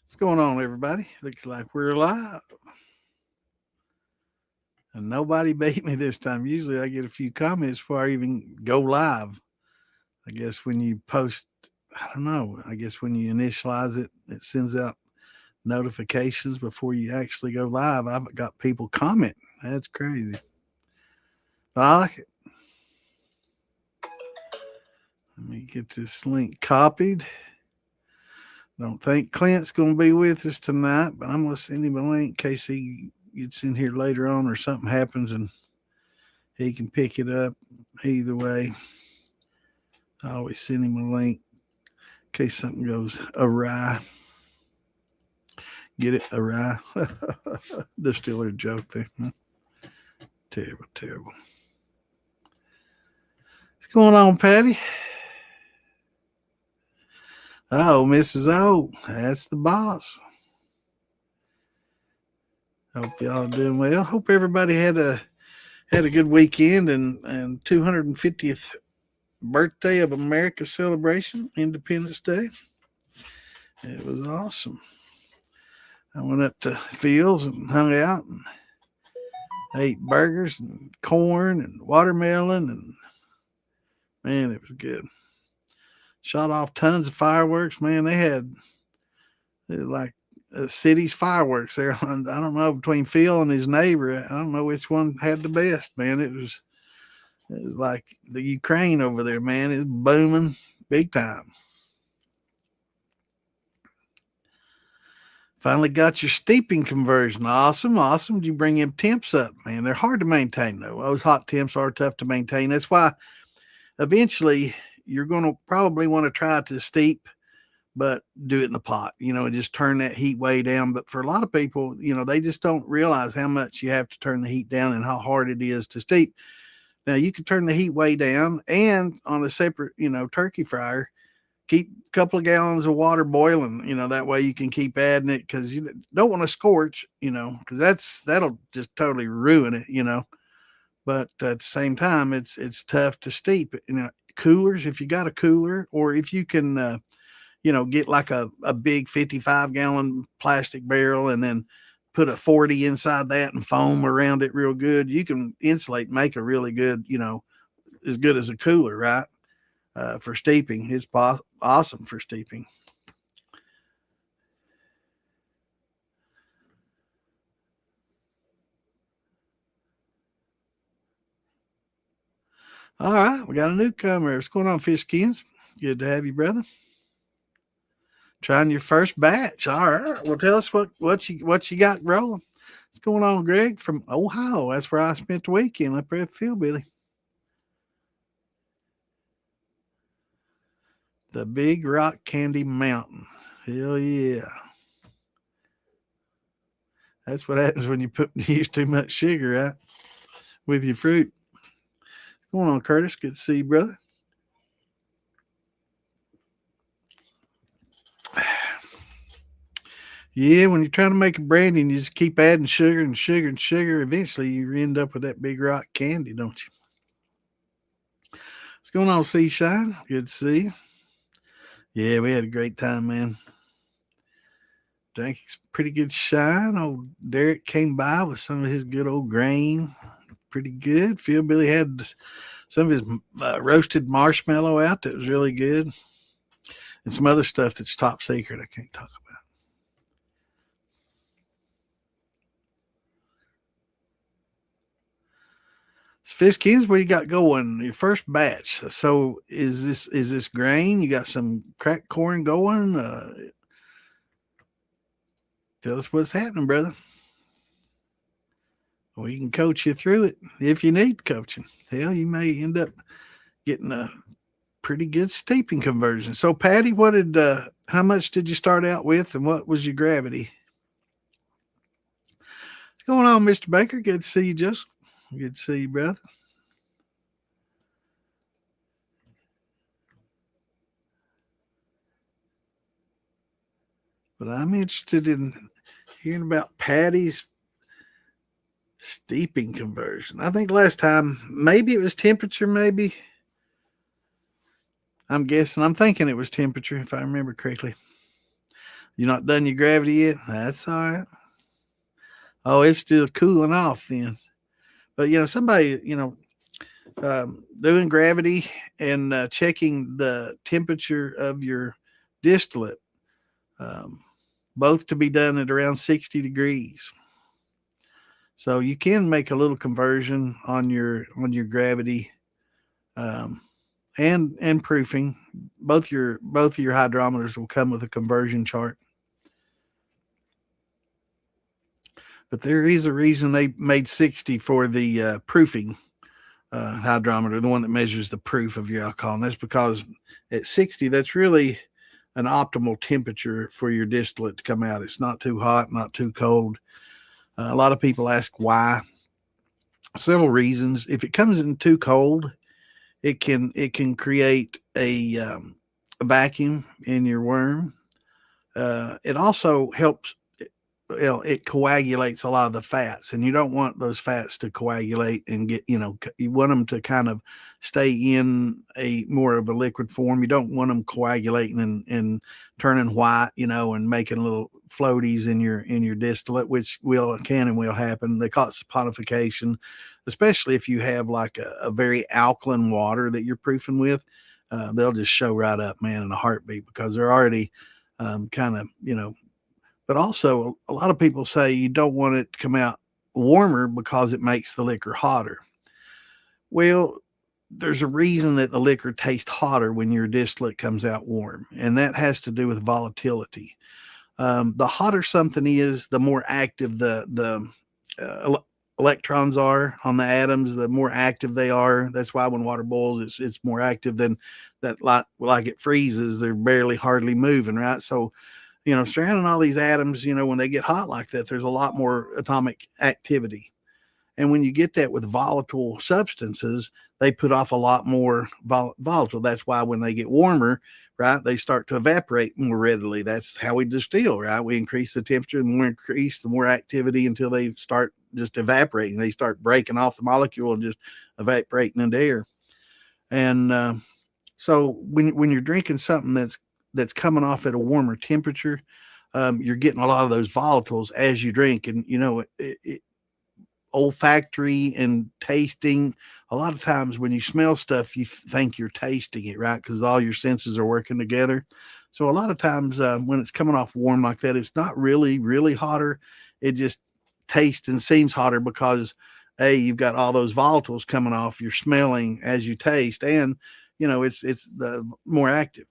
What's going on, everybody? Looks like we're live. And nobody beat me this time. Usually I get a few comments before I even go live. I guess when you post, I don't know, I guess when you initialize it, it sends out notifications before you actually go live. I've got people comment. That's crazy. But I like it. Let me get this link copied. Don't think Clint's going to be with us tonight, but I'm going to send him a link in case he gets in here later on or something happens and he can pick it up. Either way, I always send him a link in case something goes awry. Get it awry? Distiller joke there. Terrible, terrible. What's going on, Patty? Oh, Mrs. O, that's the boss. Hope y'all doing well. Hope everybody had a good weekend and 250th birthday of America celebration, Independence Day. It was awesome. I went up to Fields and hung out and ate burgers and corn and watermelon, and man, it was good. Shot off tons of fireworks. Man, it was like a city's fireworks there. I don't know, between Phil and his neighbor, I don't know which one had the best. Man, it was like the Ukraine over there. Man, it's booming big time. Finally got your steeping conversion. Awesome, awesome. Did you bring them temps up? Man, they're hard to maintain, though. Those hot temps are tough to maintain. That's why eventually you're going to probably want to try to steep, but do it in the pot, just turn that heat way down. But for a lot of people, they just don't realize how much you have to turn the heat down and how hard it is to steep. Now, you can turn the heat way down, and on a separate, turkey fryer, keep a couple of gallons of water boiling, that way you can keep adding it, because you don't want to scorch, because that'll just totally ruin it. But at the same time, it's tough to steep. Coolers, if you got a cooler, or if you can, get like a big 55-gallon plastic barrel and then put a 40 inside that and foam around it real good, you can insulate, make a really good, as good as a cooler, right? For steeping. It's awesome for steeping. All right, we got a newcomer. What's going on, Fishkins? Good to have you, brother. Trying your first batch. All right. Well, tell us what you got rolling. What's going on, Greg, from Ohio? That's where I spent the weekend, up there at Philbilly. The Big Rock Candy Mountain. Hell yeah. That's what happens when you use too much sugar, right? With your fruit. What's going on, Curtis? Good to see you, brother. Yeah, when you're trying to make a brandy and you just keep adding sugar and sugar and sugar, eventually you end up with that Big Rock candy, don't you? What's going on, Seashine? Good to see you. Yeah, we had a great time, man. Drank pretty good shine. Old Derek came by with some of his good old grain. Pretty good. Phil Billy had some of his roasted marshmallow out that was really good. And some other stuff that's top secret I can't talk about. Fishkins, what you got going? Your first batch. So is this grain? You got some cracked corn going? Tell us what's happening, brother. We can coach you through it if you need coaching. Hell, you may end up getting a pretty good steeping conversion. So, Patty, how much did you start out with, and what was your gravity? What's going on, Mr. Baker? Good to see you, Joseph. Good to see you, brother. But I'm interested in hearing about Patty's steeping conversion. I think last time, maybe it was temperature, maybe. I'm thinking it was temperature, if I remember correctly. You're not done your gravity yet? That's all right. Oh, it's still cooling off then. But somebody, doing gravity and checking the temperature of your distillate, um, both to be done at around 60 degrees. So you can make a little conversion on your gravity, um, and proofing. Both of your hydrometers will come with a conversion chart. But there is a reason they made 60 for the proofing hydrometer, the one that measures the proof of your alcohol. And that's because at 60, that's really an optimal temperature for your distillate to come out. It's not too hot, not too cold. A lot of people ask why. Several reasons. If it comes in too cold, it can create a vacuum in your worm. It also helps. It coagulates a lot of the fats, and you don't want those fats to coagulate and get. You want them to kind of stay in a more of a liquid form. You don't want them coagulating and turning white, and making little floaties in your distillate, which can and will happen. They call it saponification, especially if you have like a very alkaline water that you're proofing with. They'll just show right up, man, in a heartbeat, because they're already kind of, but also a lot of people say you don't want it to come out warmer because it makes the liquor hotter. Well, there's a reason that the liquor tastes hotter when your distillate comes out warm, and that has to do with volatility. The hotter something is, the more active the electrons are on the atoms, the more active they are. That's why when water boils, it's more active than that. Like it freezes, they're barely hardly moving, right? So, surrounding all these atoms, when they get hot like that, there's a lot more atomic activity. And when you get that with volatile substances, they put off a lot more volatile. That's why when they get warmer, right, they start to evaporate more readily. That's how we distill, right? We increase the temperature, the more activity, until they start just evaporating. They start breaking off the molecule and just evaporating into air. And so when you're drinking something that's coming off at a warmer temperature, you're getting a lot of those volatiles as you drink. And olfactory and tasting, a lot of times when you smell stuff, you think you're tasting it, right? Because all your senses are working together. So a lot of times when it's coming off warm like that, it's not really hotter. It just tastes and seems hotter because you've got all those volatiles coming off. You're smelling as you taste, and it's the more active.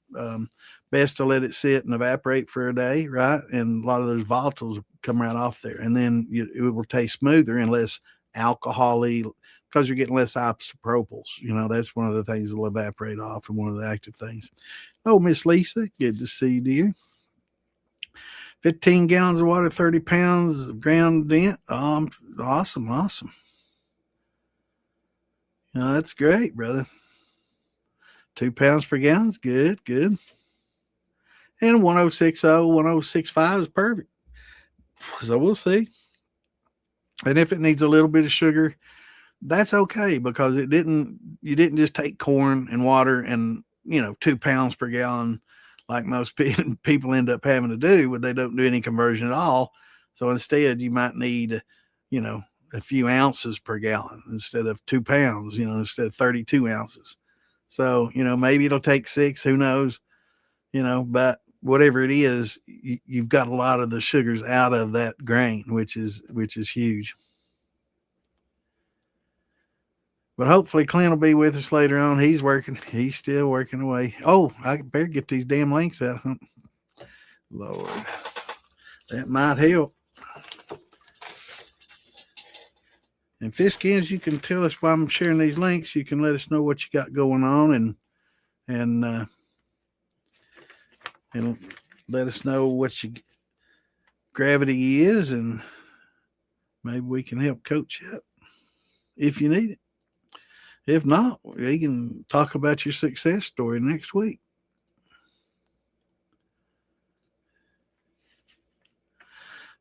Best to let it sit and evaporate for a day, right? And a lot of those volatiles come right off there, and then it will taste smoother and less alcohol-y, because you're getting less isopropyls. That's one of the things that'll evaporate off, and one of the active things. Oh, Miss Lisa, good to see you, dear. 15 gallons of water, 30 pounds of ground dent. Awesome. That's great, brother. 2 pounds per gallon is good. And 1060, 1065 is perfect. So we'll see. And if it needs a little bit of sugar, that's okay, because you didn't just take corn and water and 2 pounds per gallon like most people end up having to do when they don't do any conversion at all. So instead, you might need a few ounces per gallon instead of 2 pounds, instead of 32 ounces. So maybe it'll take 6, who knows, but whatever it is, you've got a lot of the sugars out of that grain, which is huge. But hopefully Clint will be with us later on. He's still working away. Oh, I better get these damn links out. Lord, that might help. And Fiskins, you can tell us why I'm sharing these links. You can let us know what you got going on, and let us know what your gravity is, and maybe we can help coach you up if you need it. If not, we can talk about your success story next week.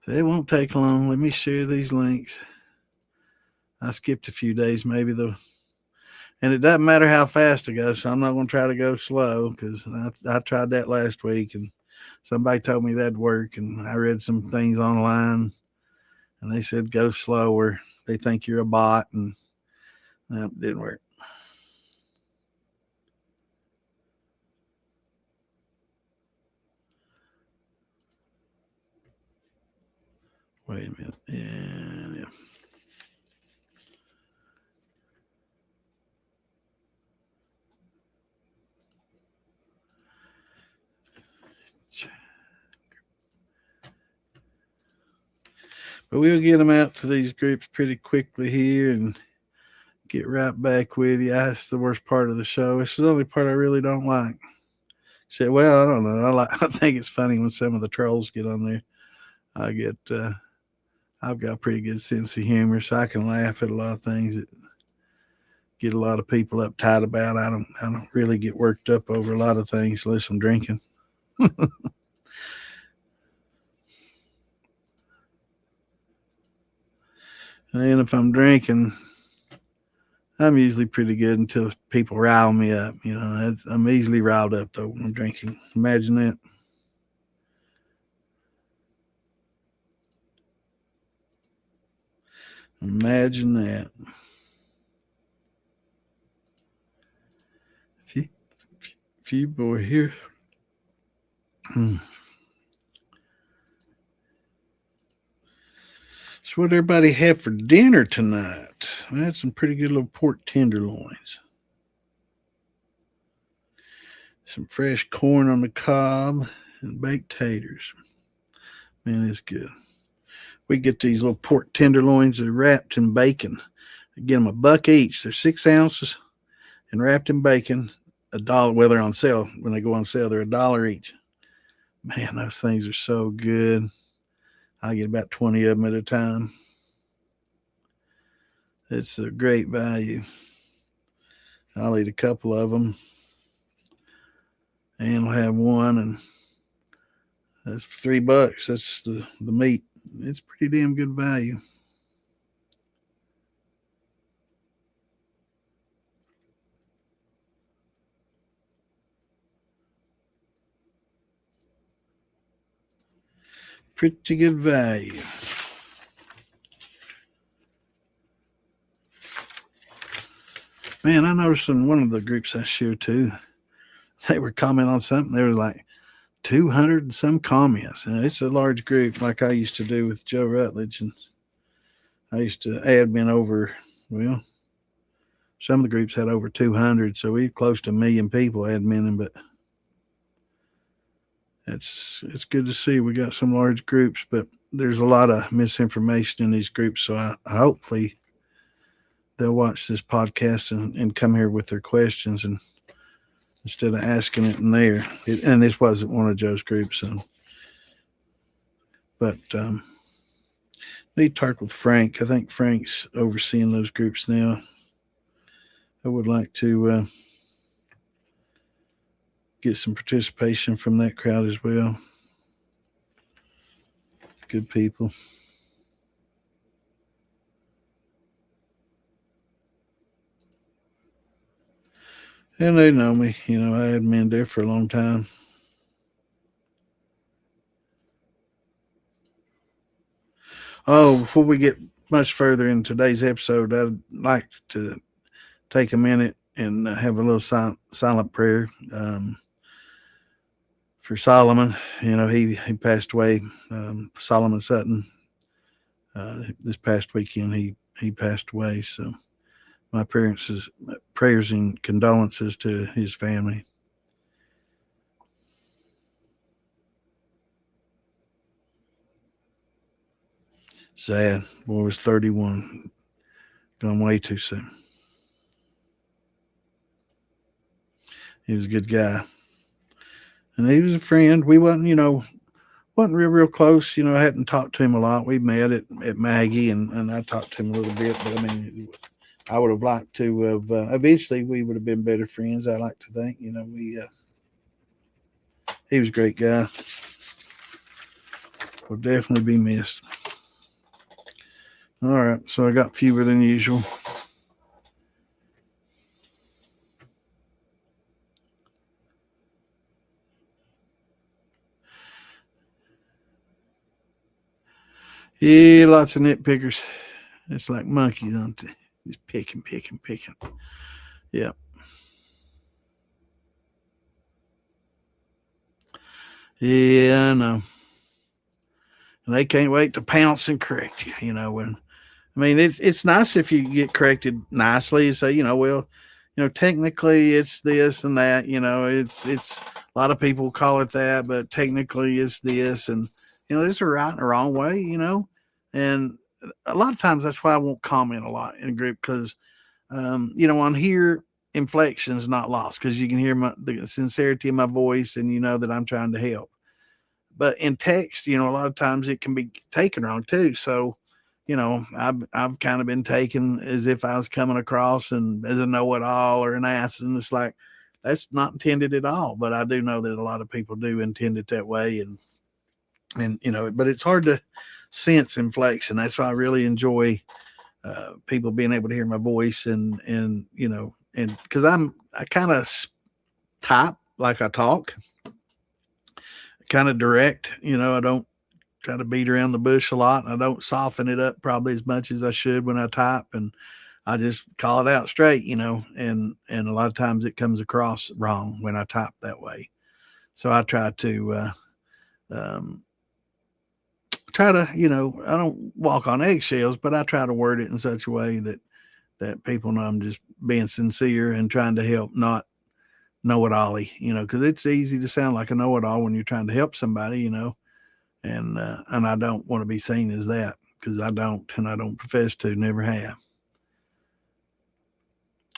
So it won't take long. Let me share these links. I skipped a few days, maybe and it doesn't matter how fast I go, so I'm not going to try to go slow, because I tried that last week, and somebody told me that'd work, and I read some things online, and they said go slower. They think you're a bot, and that didn't work. Wait a minute. Yeah. But we'll get them out to these groups pretty quickly here and get right back with you. That's the worst part of the show. It's the only part I really don't like. Said, well, I don't know. I think it's funny when some of the trolls get on there. I've got a pretty good sense of humor, so I can laugh at a lot of things that get a lot of people uptight about. I don't really get worked up over a lot of things unless I'm drinking. And if I'm drinking, I'm usually pretty good until people rile me up. I'm easily riled up though when I'm drinking. Imagine that. Imagine that. Few boy here. So what everybody have for dinner tonight? I had some pretty good little pork tenderloins. Some fresh corn on the cob and baked taters. Man, it's good. We get these little pork tenderloins that are wrapped in bacon. I get them $1 each. They're 6 ounces and wrapped in bacon. $1. Well, they're on sale. When they go on sale, they're $1 each. Man, those things are so good. I get about 20 of them at a time. It's a great value. I'll eat a couple of them, and I'll have one, and that's $3. That's the meat. It's pretty damn good value. Pretty good value. Man, I noticed in one of the groups I share too, they were commenting on something. They were like 200 and some comments. And it's a large group like I used to do with Joe Rutledge. And I used to admin over, well, some of the groups had over 200. So we're close to 1,000,000 people adminning, but it's good to see we got some large groups, but there's a lot of misinformation in these groups. So I hopefully they'll watch this podcast and come here with their questions and instead of asking it in there. And this wasn't one of Joe's groups. But need to talk with Frank. I think Frank's overseeing those groups now. I would like to get some participation from that crowd as well. Good people. And they know me. I had been there for a long time. Oh, before we get much further in today's episode, I'd like to take a minute and have a little silent prayer for Solomon. He passed away. Solomon Sutton. This past weekend, he passed away. So my prayers and condolences to his family. Sad. Boy was 31. Gone way too soon. He was a good guy. And he was a friend. We wasn't real close. I hadn't talked to him a lot. We met at Maggie, and I talked to him a little bit. But, I would have liked to have, eventually we would have been better friends, I like to think. He was a great guy. Will definitely be missed. All right, so I got fewer than usual. Yeah, lots of nitpickers. It's like monkeys, aren't they? Just picking, picking, picking. Yeah. Yeah, I know. And they can't wait to pounce and correct you, when I mean, it's nice if you get corrected nicely. Say, well, technically it's this and that. It's a lot of people call it that, but technically it's this, and there's a right and a wrong way. And a lot of times that's why I won't comment a lot in a group because, on here inflection's not lost because you can hear the sincerity of my voice, and you know that I'm trying to help. But in text, a lot of times it can be taken wrong too. So, I've kind of been taken as if I was coming across and as a know-it-all or an ass, and it's like that's not intended at all. But I do know that a lot of people do intend it that way, and but it's hard to sense inflection. That's why I really enjoy people being able to hear my voice, and because I kind of type like I talk, kind of direct. I don't try to beat around the bush a lot. And I don't soften it up probably as much as I should when I type, and I just call it out straight, and a lot of times it comes across wrong when I type that way. So I um, try to, I don't walk on eggshells, but I try to word it in such a way that people know I'm just being sincere and trying to help, not know it all, because it's easy to sound like a know it all when you're trying to help somebody, and I don't want to be seen as that because I don't, and I don't profess to, never have.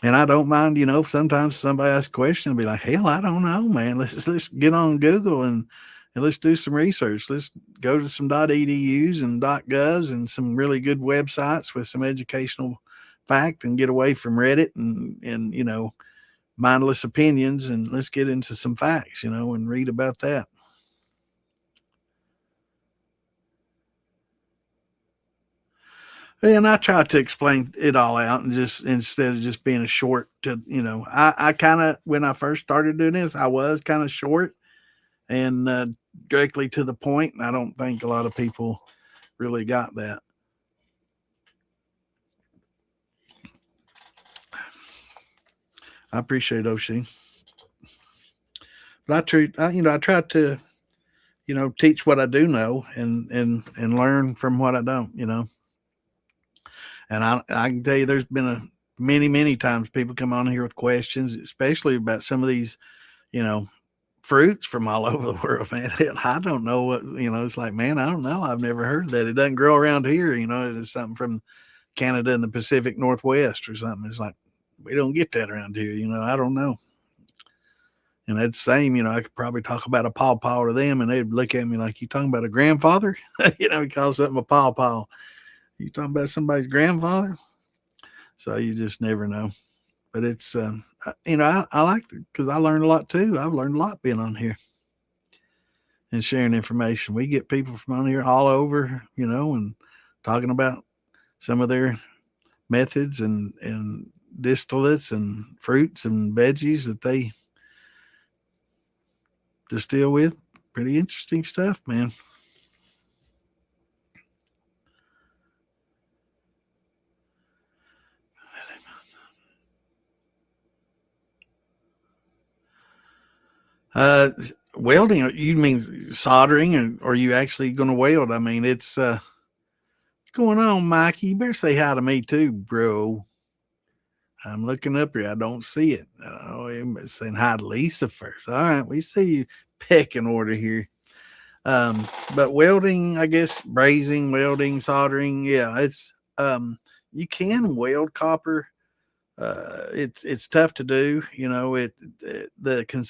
And I don't mind, sometimes somebody asks a question and be like, hell, I don't know, man. Let's get on Google and let's do some research. Let's go to some .edus and .govs and some really good websites with some educational fact and get away from Reddit and mindless opinions, and let's get into some facts, and read about that. And I try to explain it all out and just instead of just being a short to, I kind of, when I first started doing this, I was kind of short and directly to the point. And I don't think a lot of people really got that. I appreciate Oshi, but I try to, teach what I do know and learn from what I don't, and I can tell you, there's been many times people come on here with questions, especially about some of these, you know, fruits from all over the world, man. I don't know what, it's like, man, I don't know. I've never heard of that. It doesn't grow around here. It's something from Canada in the Pacific Northwest or something. It's like, we don't get that around here. I don't know. And that's the same, I could probably talk about a pawpaw to them and they'd look at me like, you talking about a grandfather? He calls something a pawpaw. You talking about somebody's grandfather? So you just never know. But it's, I like it because I learned a lot too. I've learned a lot being on here and sharing information. We get people from on here all over, and talking about some of their methods and distillates and fruits and veggies that they distill with. Pretty interesting stuff, man. Uh, Welding? You mean soldering, or are you actually going to weld? I mean, what's going on, Mikey? You better say hi to me too, bro. I'm looking up here. I don't see it. Oh, it's saying hi to Lisa first. All right, we see you pecking order here. But welding, I guess, brazing, welding, soldering, yeah, it's you can weld copper. It's tough to do.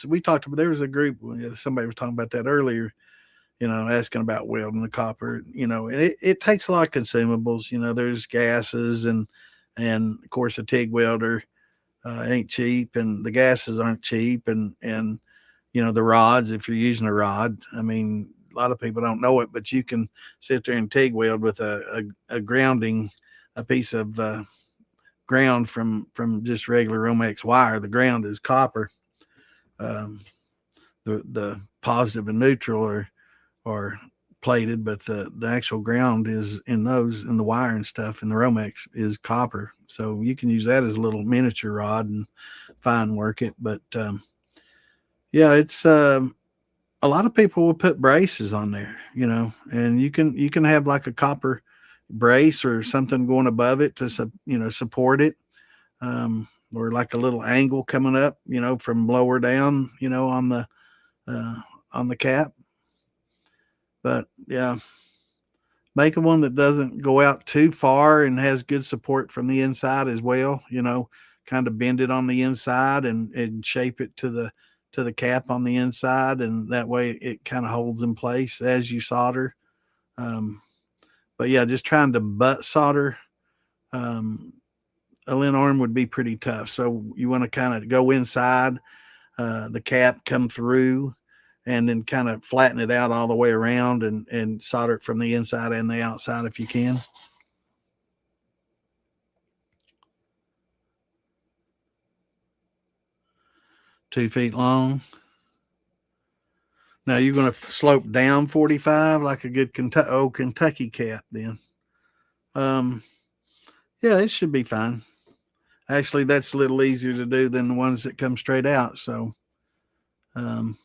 We talked about, there was a group, somebody was talking about that earlier. Asking about welding the copper. And it takes a lot of consumables. There's gases and of course a TIG welder ain't cheap, and the gases aren't cheap, and the rods, if you're using a rod, I mean, a lot of people don't know it, but you can sit there and TIG weld with a grounding, a piece of ground from just regular Romex wire. The ground is copper. um, the positive and neutral are plated, but the actual ground is in those, in the wire and stuff, and the Romex is copper. So you can use that as a little miniature rod and fine work it. But yeah, it's a lot of people will put braces on there, and you can have like a copper brace or something going above it to support it, or like a little angle coming up, from lower down, uh, on the cap. But yeah, make a one that doesn't go out too far and has good support from the inside as well. Kind of bend it on the inside and shape it to the cap on the inside, and that way it kind of holds in place as you solder. Um, but yeah, just trying to butt solder um, a lint arm would be pretty tough. So you want to kind of go inside the cap, come through, and then kind of flatten it out all the way around and solder it from the inside and the outside if you can. $2 feet long. Now you're going to slope down 45 like a good Kentucky cap then. Um, yeah, it should be fine. Actually, that's a little easier to do than the ones that come straight out. So, um,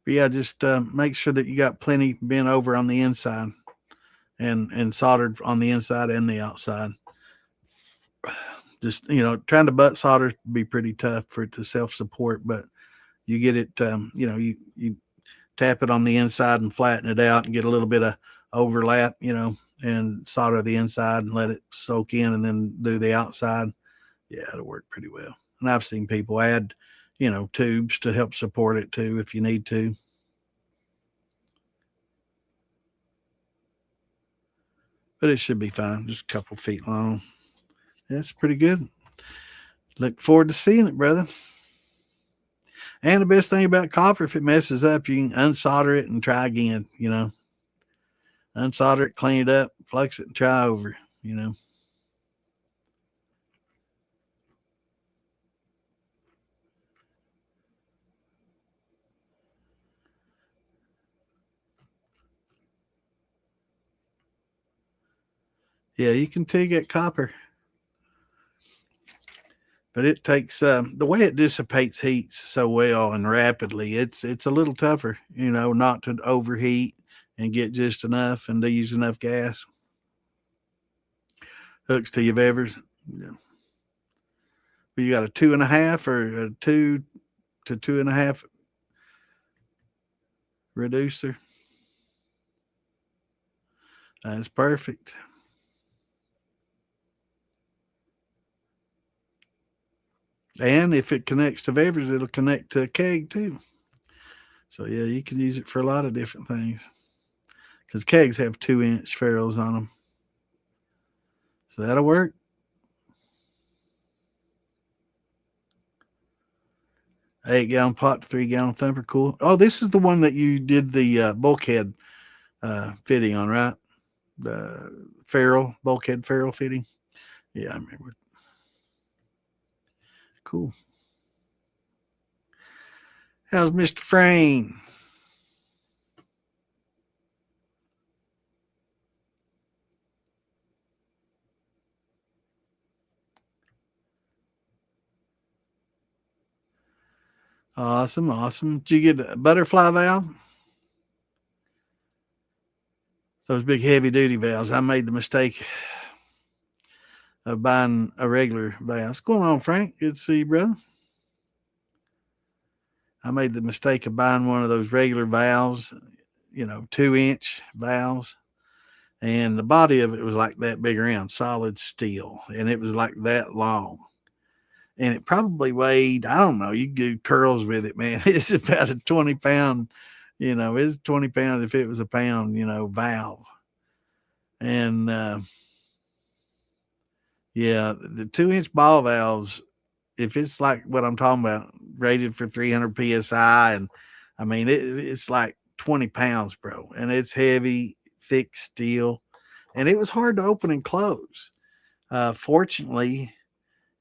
but yeah, just make sure that you got plenty bent over on the inside and soldered on the inside and the outside. Just trying to butt solder be pretty tough for it to self support, but you get it. You tap it on the inside and flatten it out and get a little bit of overlap, and solder the inside and let it soak in, and then do the outside. Yeah, it'll work pretty well. And I've seen people add, tubes to help support it too if you need to. But it should be fine. Just a couple feet long. That's pretty good. Look forward to seeing it, brother. And the best thing about copper, if it messes up, you can unsolder it and try again, Unsolder it, clean it up, flux it, and try over. Yeah, you can TIG at copper, but it takes the way it dissipates heat so well and rapidly. It's a little tougher, not to overheat and get just enough and to use enough gas. Hooks to your Vevers. Yeah. You got a 2.5 or a 2 to 2.5 reducer. That's perfect. And if it connects to Vevers, it'll connect to a keg too. So yeah, you can use it for a lot of different things. Because kegs have 2-inch ferrules on them. So that'll work. A 8-gallon pot to 3-gallon thumper. Cool. Oh, this is the one that you did the bulkhead fitting on, right? The bulkhead ferrule fitting. Yeah, I remember. Cool. How's Mr. Frame? Awesome, awesome. Did you get a butterfly valve? Those big heavy duty valves. I made the mistake of buying a regular valve. What's going on, Frank? Good to see you, brother. I made the mistake of buying one of those regular valves, 2-inch valves. And the body of it was like that big around, solid steel. And it was like that long. And it probably weighed, I don't know, you can do curls with it, man. It's about a 20-pound, it's 20 pounds if it was a pound, valve. And yeah, the 2-inch ball valves, if it's like what I'm talking about, rated for 300 psi, and I mean it's like 20 pounds, bro, and it's heavy, thick steel, and it was hard to open and close. Fortunately,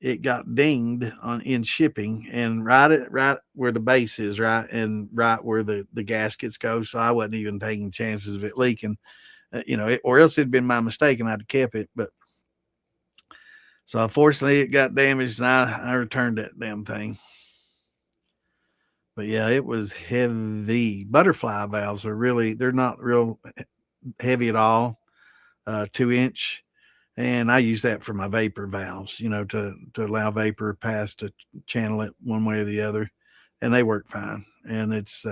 it got dinged in shipping, and right where the base is, right, and right where the gaskets go. So I wasn't even taking chances of it leaking, or else it'd been my mistake and I'd have kept it. But so unfortunately, it got damaged, and I returned that damn thing. But yeah, it was heavy. Butterfly valves they're not real heavy at all. 2-inch. And I use that for my vapor valves, to allow vapor pass to channel it one way or the other. And they work fine. And it's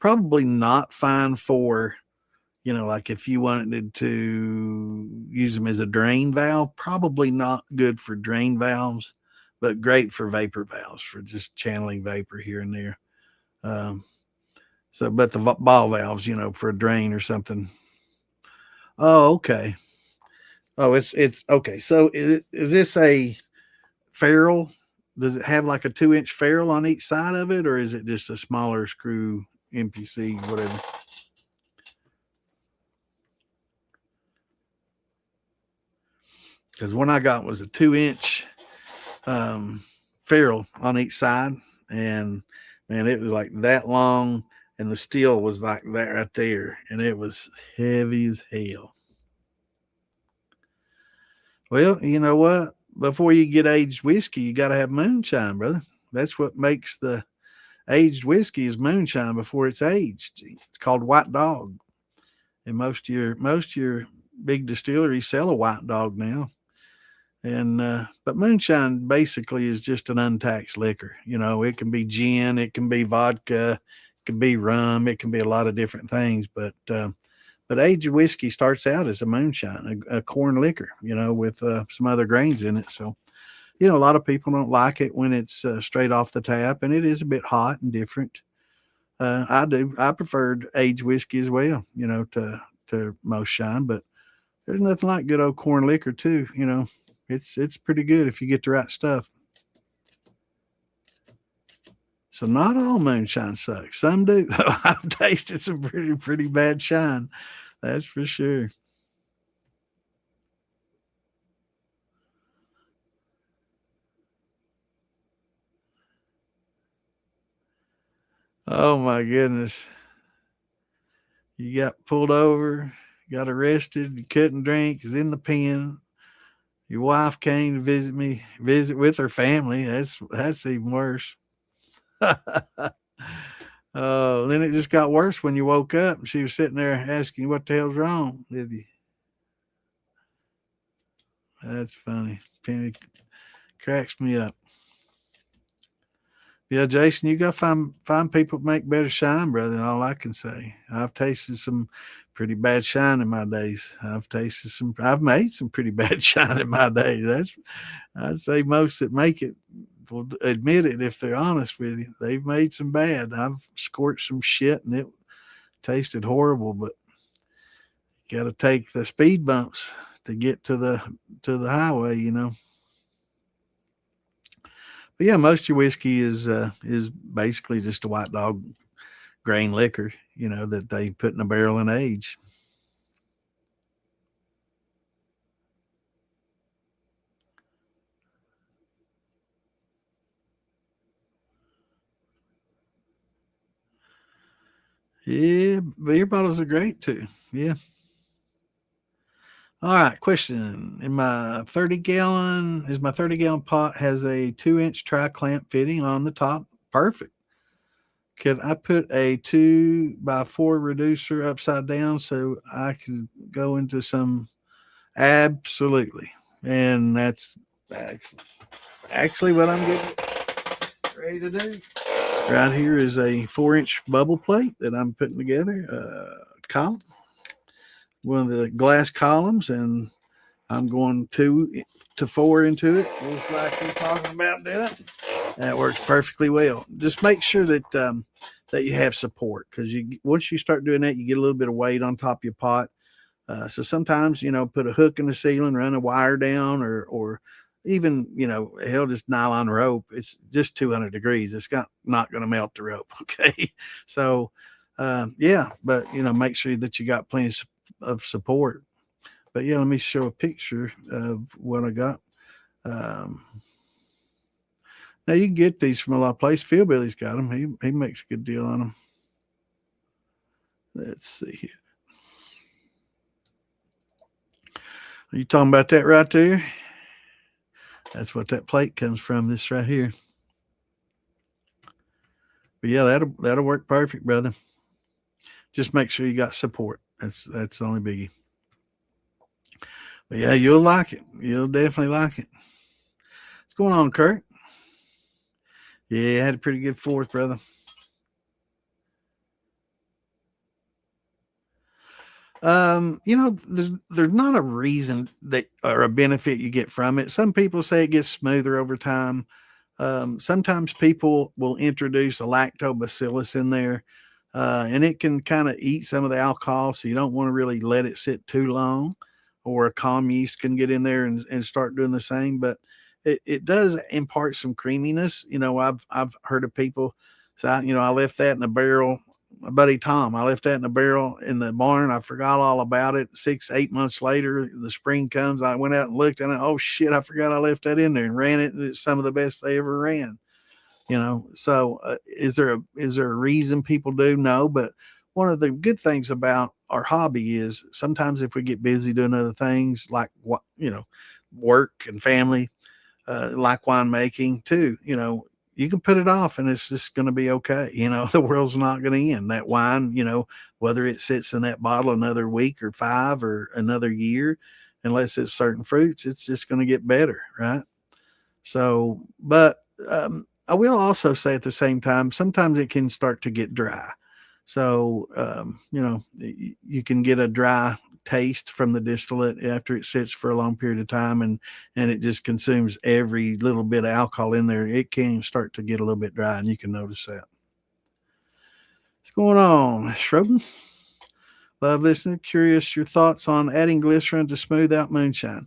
probably not fine for, like if you wanted to use them as a drain valve, probably not good for drain valves, but great for vapor valves, for just channeling vapor here and there. But the ball valves, for a drain or something. Oh, okay. Oh, it's okay. So is this a ferrule? Does it have like a 2-inch ferrule on each side of it, or is it just a smaller screw MPC, whatever? Because one I got was a 2-inch ferrule on each side, and man, it was like that long, and the steel was like that right there, and it was heavy as hell. Well, you know what? Before you get aged whiskey, you got to have moonshine, brother. That's what makes the aged whiskey is moonshine before it's aged. It's called White Dog, and most of your big distilleries sell a White Dog now. And but moonshine basically is just an untaxed liquor. It can be gin, it can be vodka, it can be rum, it can be a lot of different things. But aged whiskey starts out as a moonshine, a corn liquor, with some other grains in it. So, a lot of people don't like it when it's straight off the tap, and it is a bit hot and different. I do. I preferred aged whiskey as well, to most shine. But there's nothing like good old corn liquor too. It's pretty good if you get the right stuff. So not all moonshine sucks. Some do. I've tasted some pretty bad shine. That's for sure. Oh my goodness. You got pulled over, got arrested, you couldn't drink, is in the pen. Your wife came to visit with her family. That's even worse. Oh, then it just got worse when you woke up and she was sitting there asking you what the hell's wrong with you. That's funny. Penny cracks me up. Yeah, Jason, you got to find people that make better shine, brother. And all I can say, I've tasted some pretty bad shine in my days. I've made some pretty bad shine in my days. I'd say most that make it will admit it if they're honest with you. They've made some bad. I've scorched some shit and it tasted horrible, but you got to take the speed bumps to get to the highway. But yeah, most of your whiskey is basically just a White Dog grain liquor, that they put in a barrel and age. Yeah, beer bottles are great too. Yeah. All right, question. My 30-gallon pot has a 2-inch tri-clamp fitting on the top. Perfect. Could I put a 2x4 reducer upside down so I can go into some? Absolutely. And that's actually what I'm getting ready to do. Right here is a 4-inch bubble plate that I'm putting together. Column, one of the glass columns, and I'm going 2 to 4 into it, just like you're talking about doing. That works perfectly well. Just make sure that you have support, because once you start doing that, you get a little bit of weight on top of your pot. So sometimes, put a hook in the ceiling, run a wire down, or even, hell, just nylon rope. It's just 200 degrees. It's not going to melt the rope. Okay. So, yeah, but, make sure that you got plenty of support. But yeah, let me show a picture of what I got. Now you can get these from a lot of places. Philbilly's got them. He makes a good deal on them. Let's see here. Are you talking about that right there? That's what that plate comes from. This right here. But yeah, that'll work perfect, brother. Just make sure you got support. That's the only biggie. But yeah, you'll like it. You'll definitely like it. What's going on, Kurt? Yeah, I had a pretty good fourth, brother. There's not a reason that or a benefit you get from it. Some people say it gets smoother over time. Sometimes people will introduce a lactobacillus in there, and it can kind of eat some of the alcohol, so you don't want to really let it sit too long. Or a calm yeast can get in there and start doing the same, but it does impart some creaminess. I've heard of people say, I left that in a barrel. My buddy Tom, I left that in a barrel in the barn. I forgot all about it. 6, 8 months later, the spring comes. I went out and looked and oh shit, I forgot I left that in there and ran it. It's some of the best they ever ran. So is there a reason people do? No, but one of the good things about our hobby is sometimes if we get busy doing other things like what work and family, like winemaking too, you can put it off and it's just going to be okay. The world's not going to end. That wine, whether it sits in that bottle another week or 5 or another year, unless it's certain fruits, it's just going to get better, right? So, but I will also say at the same time, sometimes it can start to get dry. So, you can get a dry taste from the distillate after it sits for a long period of time and it just consumes every little bit of alcohol in there. It can start to get a little bit dry, and you can notice that. What's going on, Schroden? Love listening. Curious your thoughts on adding glycerin to smooth out moonshine.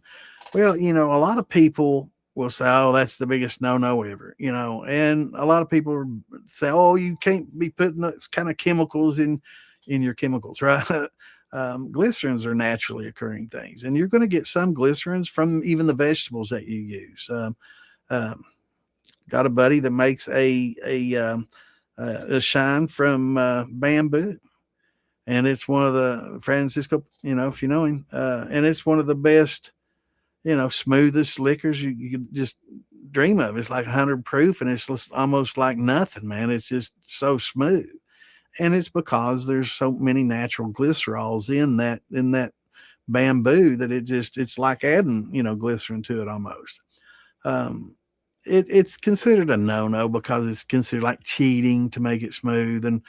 Well, a lot of people will say, "Oh, that's the biggest no-no ever," and a lot of people say, "Oh, you can't be putting those kind of chemicals in your chemicals," right? Glycerins are naturally occurring things, and you're going to get some glycerins from even the vegetables that you use. Um, got a buddy that makes a shine from bamboo, and it's one of the Francisco, if you know him, and it's one of the best, smoothest liquors you could just dream of. It's like 100 proof, and it's just almost like nothing, man. It's just so smooth, and it's because there's so many natural glycerols in that bamboo that it's like adding glycerin to it almost. Um, it's considered a no because it's considered like cheating to make it smooth, and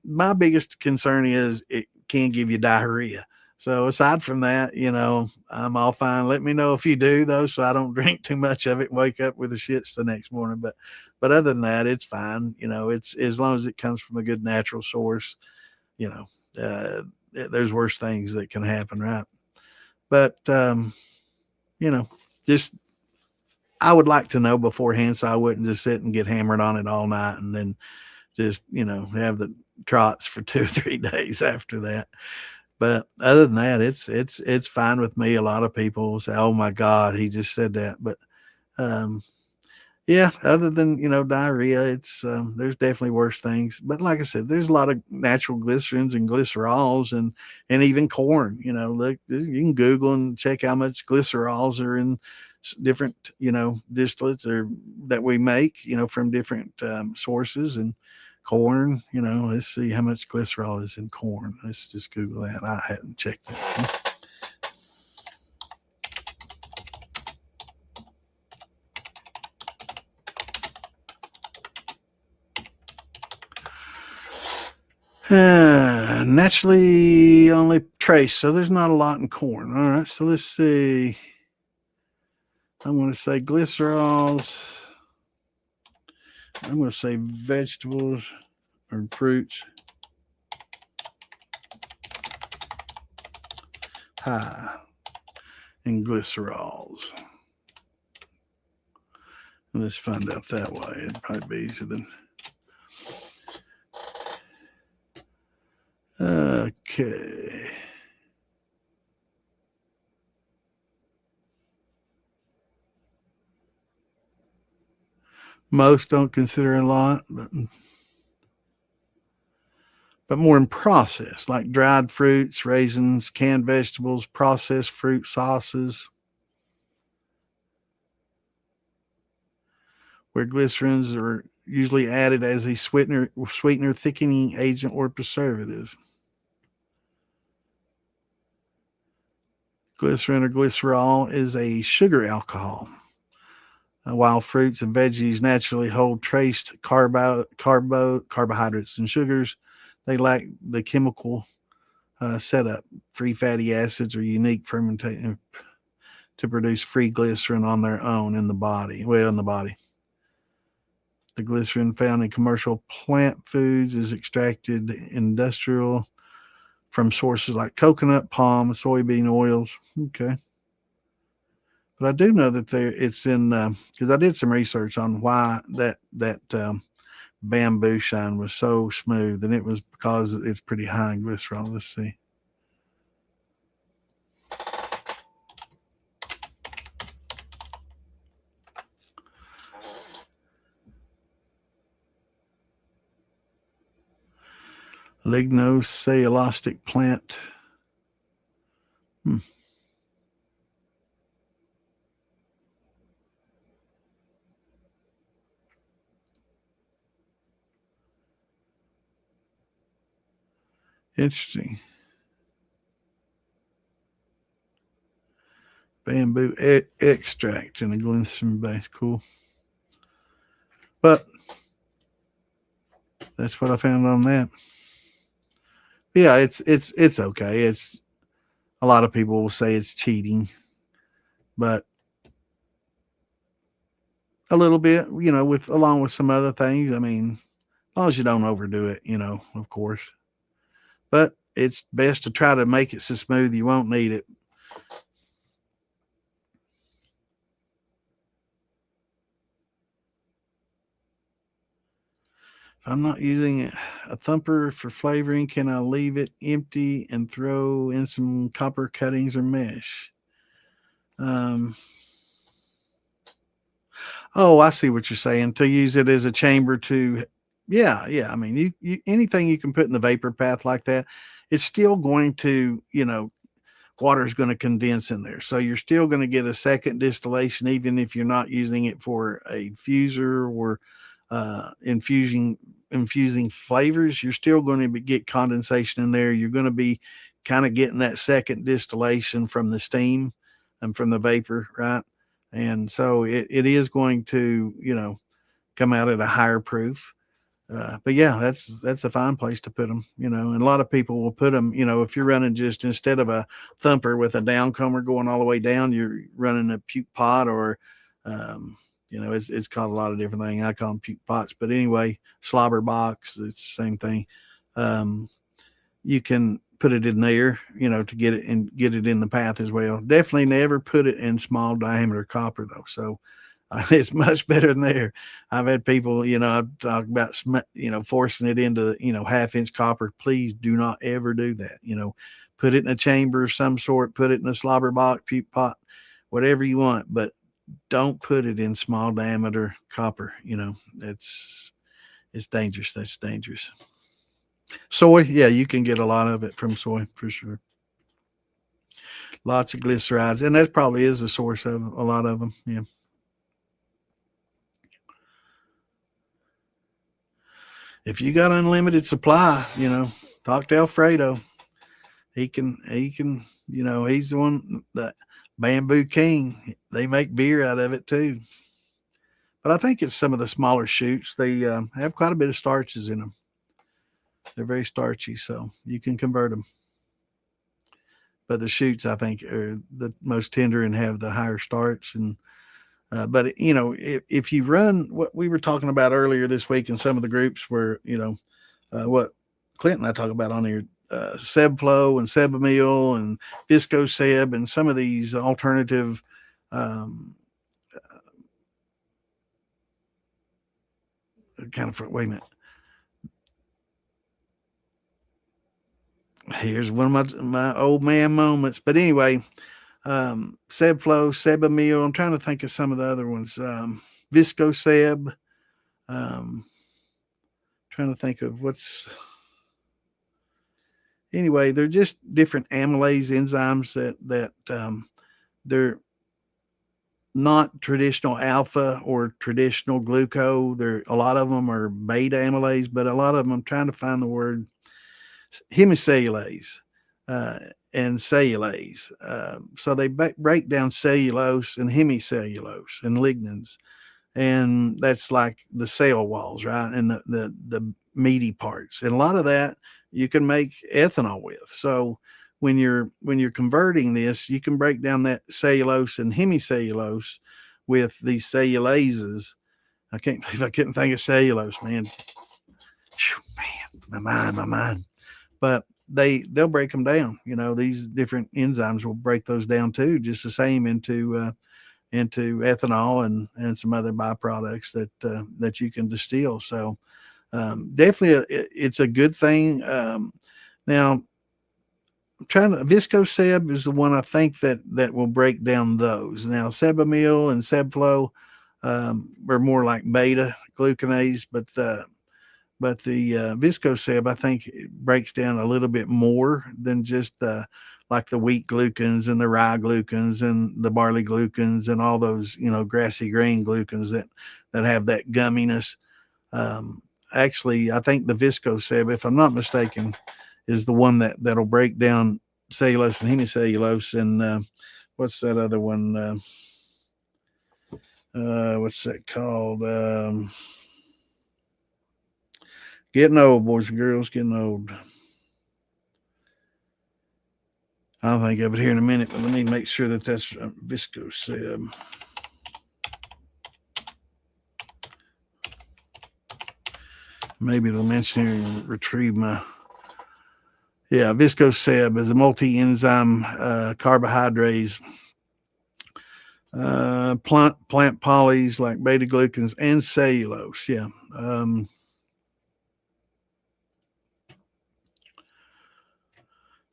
my biggest concern is it can give you diarrhea. So aside from that, I'm all fine. Let me know if you do though, so I don't drink too much of it and wake up with the shits the next morning. But other than that, it's fine. It's as long as it comes from a good natural source. You know, there's worse things that can happen, right? But you know, just I would like to know beforehand so I wouldn't just sit and get hammered on it all night and then just have the trots for 2 or 3 days after that. But other than that, it's fine with me. A lot of people say, "Oh my God, he just said that," but um, yeah. Other than diarrhea, it's there's definitely worse things. But like I said, there's a lot of natural glycerins and glycerols and even corn. Look, you can Google and check how much glycerols are in different distillates or that we make from different sources and corn. Let's see how much glycerol is in corn. Let's just Google that. I hadn't checked that. Naturally only trace, so there's not a lot in corn. All right, so let's see. I'm going to say glycerols. I'm going to say vegetables or fruits. High in glycerols. Let's find out that way. It'd probably be easier than. Okay. Most don't consider a lot, but more in process, like dried fruits, raisins, canned vegetables, processed fruit sauces, where glycerins are usually added as a sweetener, thickening agent, or preservative. Glycerin or glycerol is a sugar alcohol. While fruits and veggies naturally hold trace carbohydrates and sugars, they lack the chemical setup. Free fatty acids or unique fermentation to produce free glycerin on their own in the body. Well, in the body. The glycerin found in commercial plant foods is extracted industrial from sources like coconut, palm, soybean oils. Okay. But I do know that it's in because I did some research on why that bamboo shine was so smooth, and it was because it's pretty high in glycerol. Let's see. Lignocellulosic plant. Interesting. Bamboo extract in a glycerin base. Cool. But that's what I found on that. Yeah, it's okay. It's a lot of people will say it's cheating, but a little bit, with along with some other things. I mean, as long as you don't overdo it, of course. But it's best to try to make it so smooth you won't need it. If I'm not using a thumper for flavoring, can I leave it empty and throw in some copper cuttings or mesh? Oh, I see what you're saying. To use it as a chamber to, yeah. I mean, you anything you can put in the vapor path like that, it's still going to, water is going to condense in there. So you're still going to get a second distillation, even if you're not using it for a fuser or infusing flavors. You're still going to get condensation in there. You're going to be kind of getting that second distillation from the steam and from the vapor, right? And so it is going to, come out at a higher proof. But yeah, that's a fine place to put them, and a lot of people will put them, if you're running just instead of a thumper with a downcomer going all the way down, you're running a puke pot or, it's called a lot of different things. I call them puke pots, but anyway, slobber box, it's the same thing. You can put it in there, to get it and get it in the path as well. Definitely never put it in small diameter copper though. So it's much better than there. I've had people, I've talked about, forcing it into, 1/2 inch copper. Please do not ever do that. Put it in a chamber of some sort, put it in a slobber box, puke pot, whatever you want, but don't put it in small diameter copper. It's dangerous. That's dangerous. Soy, yeah, you can get a lot of it from soy for sure. Lots of glycerides, and that probably is the source of a lot of them. Yeah. If you got unlimited supply, talk to Alfredo. He can, he's the one, that Bamboo King. They make beer out of it too. But I think it's some of the smaller shoots. They have quite a bit of starches in them. They're very starchy, so you can convert them. But the shoots, I think, are the most tender and have the higher starch. And but if you run what we were talking about earlier this week in some of the groups where what Clint and I talk about on here, Sebflow and Sebamil and Visco Seb and some of these alternative kind of, wait a minute. Here's one of my old man moments. But anyway, Sebflow, Sebamil. I'm trying to think of some of the other ones. Visco Seb. Trying to think of what's anyway. They're just different amylase enzymes that they're not traditional alpha or traditional glucose. There, a lot of them are beta amylase, but a lot of them, I'm trying to find the word hemicellulase uh, and cellulase. So they break down cellulose and hemicellulose and lignins, and that's like the cell walls, right? And the meaty parts, and a lot of that you can make ethanol with. So when you're converting this, you can break down that cellulose and hemicellulose with these cellulases. I can't believe I couldn't think of cellulose, man. Man, my mind. But they'll break them down. You know, these different enzymes will break those down too, just the same into ethanol and some other byproducts that you can distill. So definitely, it's a good thing. Now, I'm trying to Viscoseb is the one I think that will break down those. Now, Sebamil and Sebflow are more like beta glucanase, but the Viscoseb, I think, it breaks down a little bit more than just like the wheat glucans and the rye glucans and the barley glucans and all those, grassy grain glucans that have that gumminess. Actually, I think the Viscoseb, if I'm not mistaken, is the one that'll break down cellulose and hemicellulose. And what's that other one? What's that called? Getting old, boys and girls, getting old. I'll think of it here in a minute, but let me make sure that's Viscoseb. Maybe it'll mention here and retrieve my. Yeah, Viscoseb is a multi-enzyme carbohydrates, plant polys like beta glucans and cellulose. Yeah.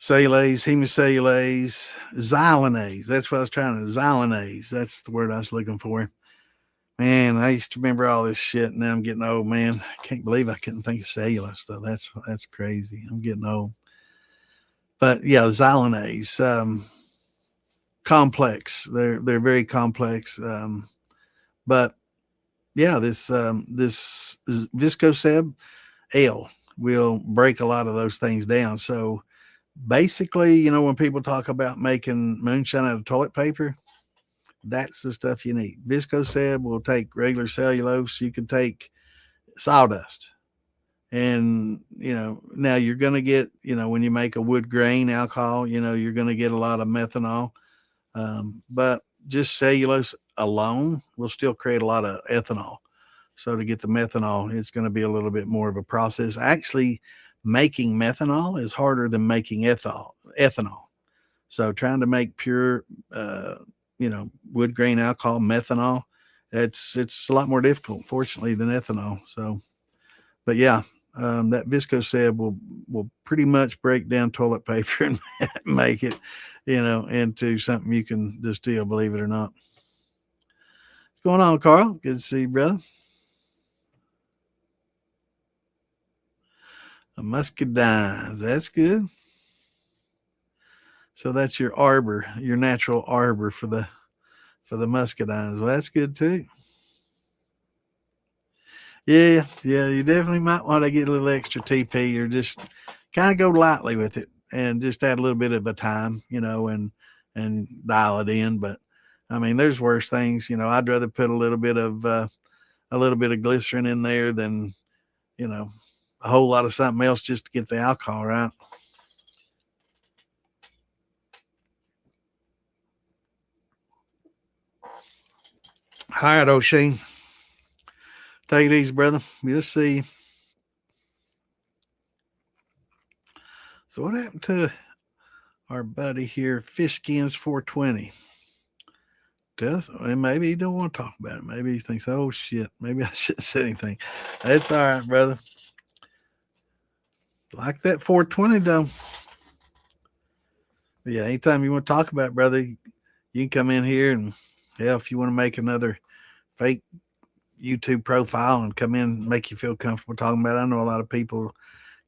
Cellulase, hemicellulase, xylanase. That's what I was trying to. Xylanase. That's the word I was looking for. Man, I used to remember all this shit. Now I'm getting old, man. I can't believe I couldn't think of cellulose though. That's crazy. I'm getting old. But yeah, xylanase, complex. They're very complex. But yeah, this Viscoseb L will break a lot of those things down. So basically, when people talk about making moonshine out of toilet paper, that's the stuff you need. Viscoseb will take regular cellulose. You can take sawdust. And, now you're going to get, when you make a wood grain alcohol, you're going to get a lot of methanol. But just cellulose alone will still create a lot of ethanol. So to get the methanol, it's going to be a little bit more of a process. Actually, making methanol is harder than making ethanol. So trying to make pure, wood grain alcohol methanol, it's a lot more difficult, fortunately, than ethanol. So, but yeah, that Viscoseb will pretty much break down toilet paper and make it, into something you can distill. Believe it or not. What's going on, Carl? Good to see you, brother. A muscadines. That's good. So that's your arbor, your natural arbor for the muscadines. Well, that's good too. Yeah, yeah, you definitely might want to get a little extra TP or just kind of go lightly with it and just add a little bit of a time, and dial it in. But I mean, there's worse things. I'd rather put a little bit of glycerin in there than a whole lot of something else just to get the alcohol right. All right, O'Shane. Take it easy, brother. We'll see you. So what happened to our buddy here, Fishskins 420? And maybe he don't want to talk about it. Maybe he thinks, oh shit, maybe I shouldn't say anything. That's all right, brother. Like that 420 though. But yeah, anytime you want to talk about it, brother, you can come in here and if you want to make another fake, YouTube profile and come in and make you feel comfortable talking about it. I know a lot of people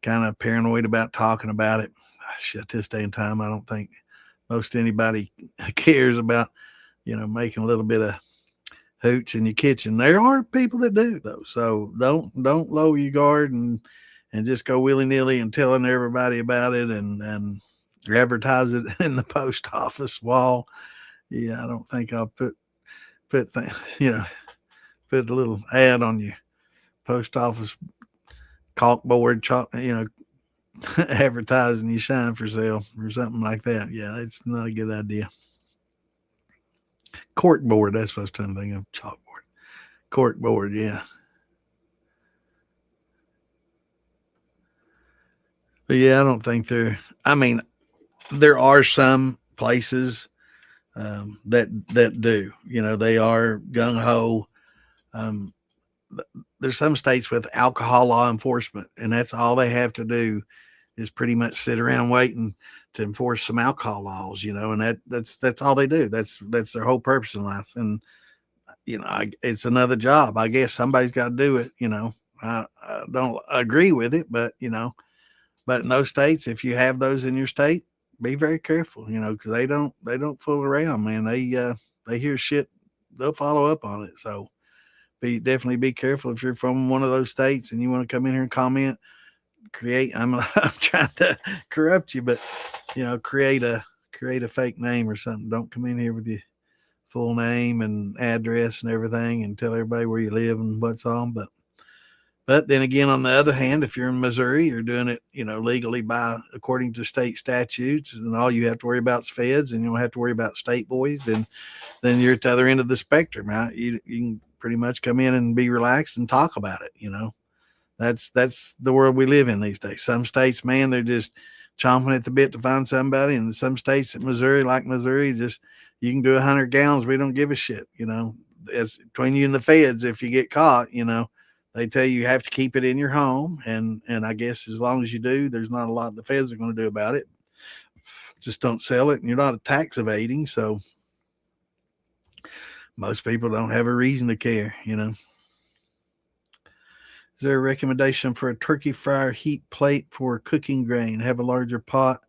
kind of paranoid about talking about it. Shit, this day and time, I don't think most anybody cares about, making a little bit of hooch in your kitchen. There are people that do though. So don't lower your guard and just go willy nilly and telling everybody about it and advertise it in the post office wall. Yeah, I don't think I'll put things, put a little ad on your post office caulkboard, advertising you shine for sale or something like that. Yeah, it's not a good idea. Cork board, that's what I was trying to think of. Chalkboard. Cork board, yeah. But yeah, I don't think I mean, there are some places that do. They are gung ho. Um, there's some states with alcohol law enforcement, and that's all they have to do is pretty much sit around waiting to enforce some alcohol laws, and that's all they do. That's their whole purpose in life. And it's another job. I guess somebody's got to do it. I don't agree with it, but in those states, if you have those in your state, be very careful. Because they don't fool around, man. They hear shit, they'll follow up on it. So definitely be careful if you're from one of those states and you want to come in here and comment. I'm trying to corrupt you, but create a fake name or something. Don't come in here with your full name and address and everything and tell everybody where you live and what's on. But then again, on the other hand, if you're in Missouri, you're doing it, legally according to state statutes, and all you have to worry about is feds, and you don't have to worry about state boys. Then you're at the other end of the spectrum, right? You can pretty much come in and be relaxed and talk about it. That's the world we live in these days. Some states, man, they're just chomping at the bit to find somebody, and some states in Missouri, like Missouri, just you can do 100 gallons, we don't give a shit. It's between you and the feds. If you get caught, they tell you have to keep it in your home, and I guess as long as you do, there's not a lot the feds are going to do about it. Just don't sell it, and you're not a tax evading, so most people don't have a reason to care. Is there a recommendation for a turkey fryer heat plate for cooking grain? Have a larger pot.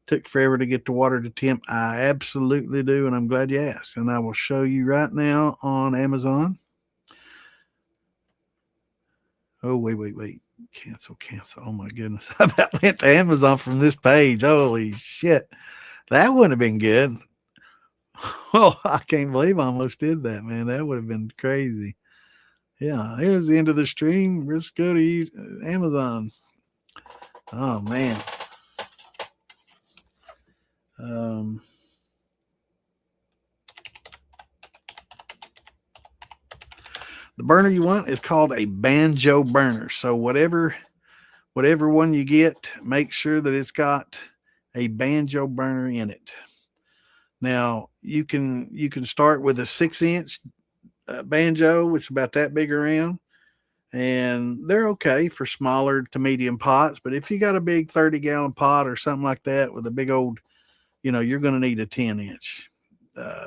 Took forever to get the water to temp. I absolutely do, and I'm glad you asked. And I will show you right now on Amazon. Oh, wait. Cancel. Oh, my goodness. I about went to Amazon from this page. Holy shit. That wouldn't have been good. Oh, I can't believe I almost did that, man. That would have been crazy. Yeah, here's the end of the stream. Let's go to Amazon. Oh, man. The burner you want is called a banjo burner. So whatever one you get, make sure that it's got a banjo burner in it. Now you can start with a 6-inch banjo. It's about that big around, and they're okay for smaller to medium pots. But if you got a big 30-gallon pot or something like that with a big old, you're going to need a 10-inch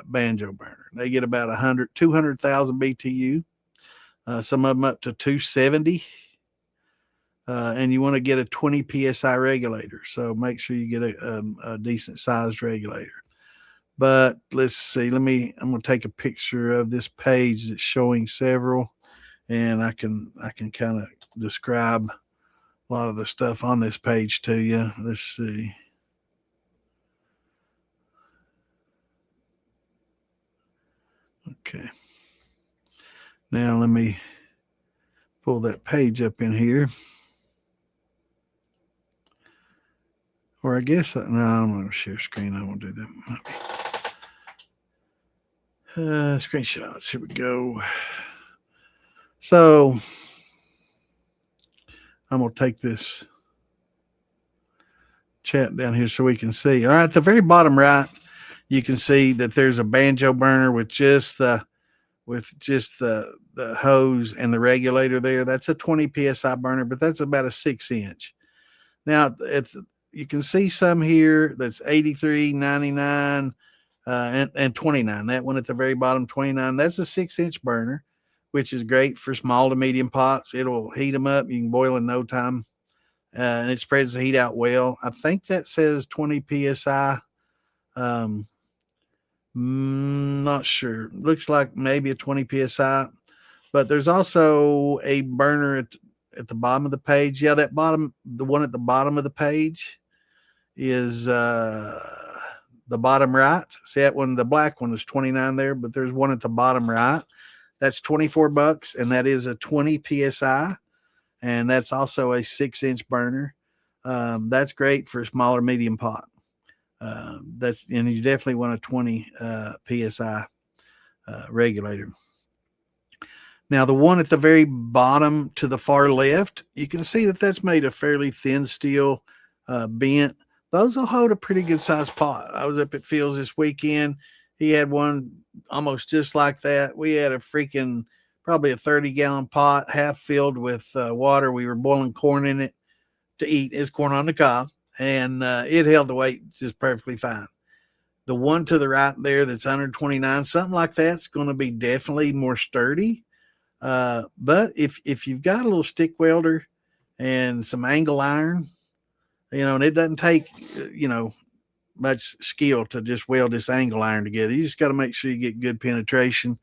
banjo burner. They get about 200,000 BTU. Some of them up to 270. And you want to get a 20 psi regulator. So make sure you get a decent sized regulator. But let's see. I'm going to take a picture of this page that's showing several, and I can kind of describe a lot of the stuff on this page to you. Let's see. Okay. Now let me pull that page up in here. Or I guess, no, I'm going to share screen. I won't do that. Screenshots. Here we go. So I'm going to take this chat down here so we can see. All right, at the very bottom right, you can see that there's a banjo burner with just the hose and the regulator there. That's a 20 psi burner, but that's about a 6-inch. Now, you can see some here that's 83, 99, and 29. That one at the very bottom, 29. That's a 6-inch burner which is great for small to medium pots. It'll heat them up. You can boil in no time, and it spreads the heat out well. I think that says 20 psi. Um, Not sure. Looks like maybe a 20 psi, but there's also a burner at the bottom of the page. Yeah, the one at the bottom of the page is the bottom right. See that one? The black one is 29 there, but there's one at the bottom right. That's $24, and that is a 20 psi, and that's also a 6-inch burner. That's great for a smaller medium pot. And you definitely want a 20 psi regulator. Now, the one at the very bottom to the far left, you can see that that's made of fairly thin steel, bent. Those will hold a pretty good sized pot. I was up at Fields this weekend. He had one almost just like that. We had probably a 30-gallon pot, half filled with water. We were boiling corn in it to eat. It's corn on the cob, and it held the weight just perfectly fine. The one to the right there that's 129, something like that's going to be definitely more sturdy. But if you've got a little stick welder and some angle iron, and it doesn't take, much skill to just weld this angle iron together. You just got to make sure you get good penetration,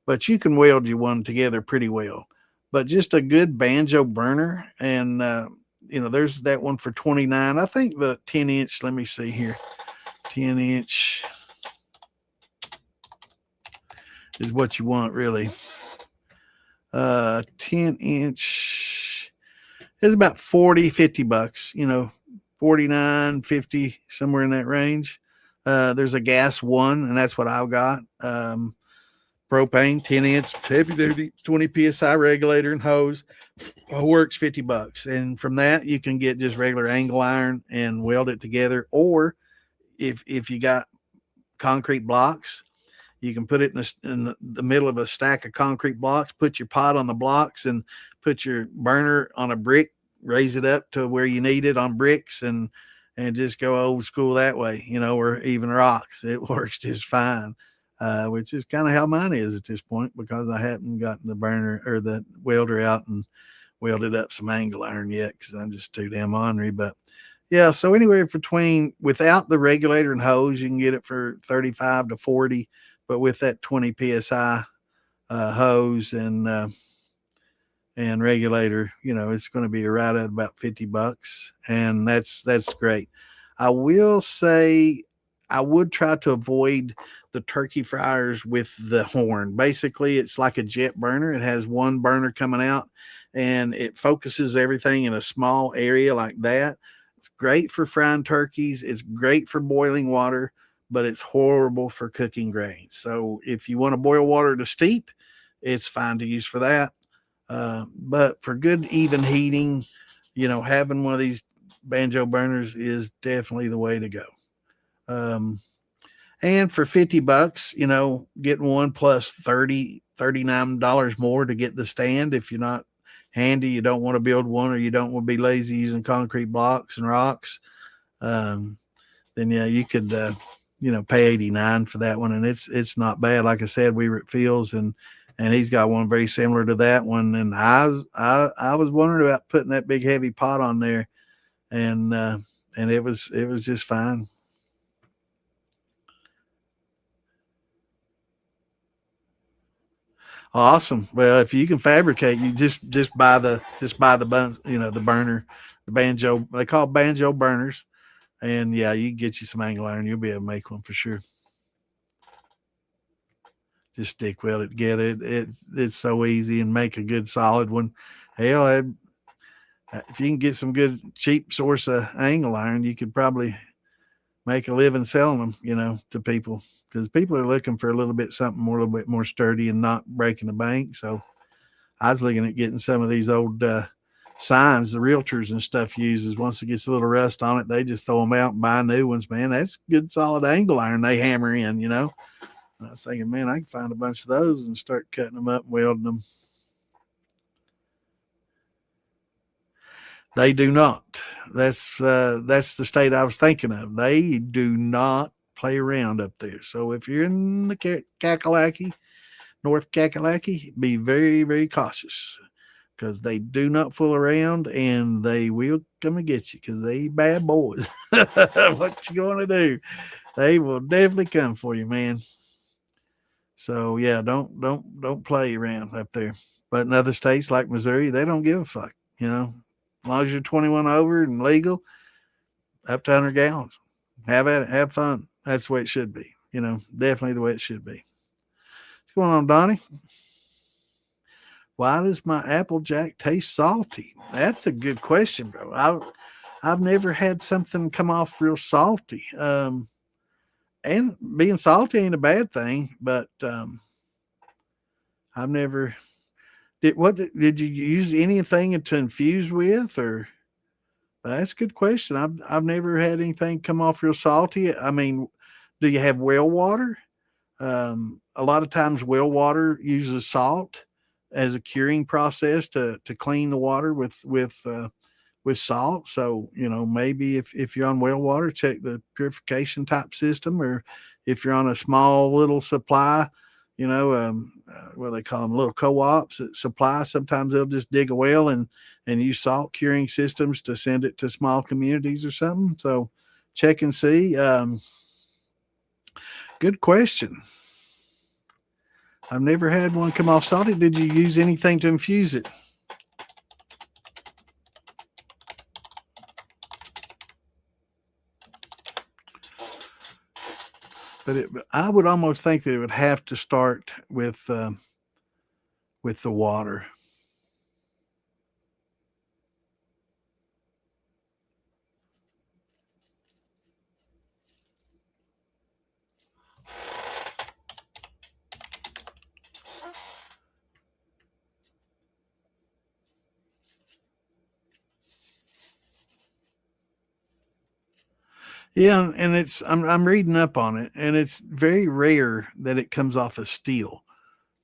but you can weld you one together pretty well. But just a good banjo burner, and there's that one for 29. I think the 10-inch. Let me see here. 10-inch is what you want, really. 10-inch is about $40-$50, 49, 50, somewhere in that range. There's a gas one, and that's what I've got. Propane, 10-inch, heavy duty, 20 psi regulator and hose. Works $50. And from that, you can get just regular angle iron and weld it together. Or if you got concrete blocks, you can put it in the middle of a stack of concrete blocks, put your pot on the blocks, and put your burner on a brick, raise it up to where you need it on bricks, and just go old school that way, or even rocks. It works just fine, which is kind of how mine is at this point, because I haven't gotten the burner or the welder out and welded up some angle iron yet, because I'm just too damn ornery. But yeah, so anywhere between, without the regulator and hose, you can get it for 35 to 40, but with that 20 psi hose and regulator, it's going to be right at about $50, and that's great. I will say I would try to avoid the turkey fryers with the horn. Basically, it's like a jet burner. It has one burner coming out, and it focuses everything in a small area like that. It's great for frying turkeys. It's great for boiling water, but it's horrible for cooking grains. So if you want to boil water to steep, it's fine to use for that. But for good even heating, having one of these banjo burners is definitely the way to go. And for $50, getting one plus $39 more to get the stand. If you're not handy, you don't want to build one, or you don't want to be lazy using concrete blocks and rocks, then yeah, you could pay 89 for that one, and it's not bad. Like I said, we were at Fields, and he's got one very similar to that one, and I was wondering about putting that big heavy pot on there, and it was just fine. Awesome. Well, if you can fabricate, you just buy the bun, the burner, the banjo. They call it banjo burners, and yeah, you can get you some angle iron. You'll be able to make one for sure. Just stick weld it together. It's so easy, and make a good solid one. Hell, if you can get some good cheap source of angle iron, you could probably make a living selling them, to people, because people are looking for a little bit more sturdy and not breaking the bank. So I was looking at getting some of these old signs the realtors and stuff uses. Once it gets a little rust on it, they just throw them out and buy new ones. Man, that's good solid angle iron they hammer in. And I was thinking, man, I can find a bunch of those and start cutting them up and welding them. They do not. That's the state I was thinking of. They do not play around up there. So if you're in the Kakalaki, North Kakalaki, be very, very cautious because they do not fool around and they will come and get you because they bad boys. What you going to do? They will definitely come for you, man. So yeah, don't play around up there. But in other states like Missouri, they don't give a fuck. As long as you're 21 over and legal, up to 100 gallons. Have at it. Have fun. That's the way it should be. Definitely the way it should be. What's going on, Donnie? Why does my Applejack taste salty? That's a good question, bro. I've never had something come off real salty. And being salty ain't a bad thing, but I've never did you use anything to infuse with or that's a good question. I've never had anything come off real salty. I mean, do you have well water? A lot of times well water uses salt as a curing process to clean the water with salt. So, maybe if you're on well water, check the purification type system, or if you're on a small little supply, what they call them, little co-ops that supply. Sometimes they'll just dig a well and use salt curing systems to send it to small communities or something. So check and see. Good question. I've never had one come off salty. Did you use anything to infuse it? But I would almost think that it would have to start with the water. Yeah, and I'm reading up on it, and it's very rare that it comes off of steel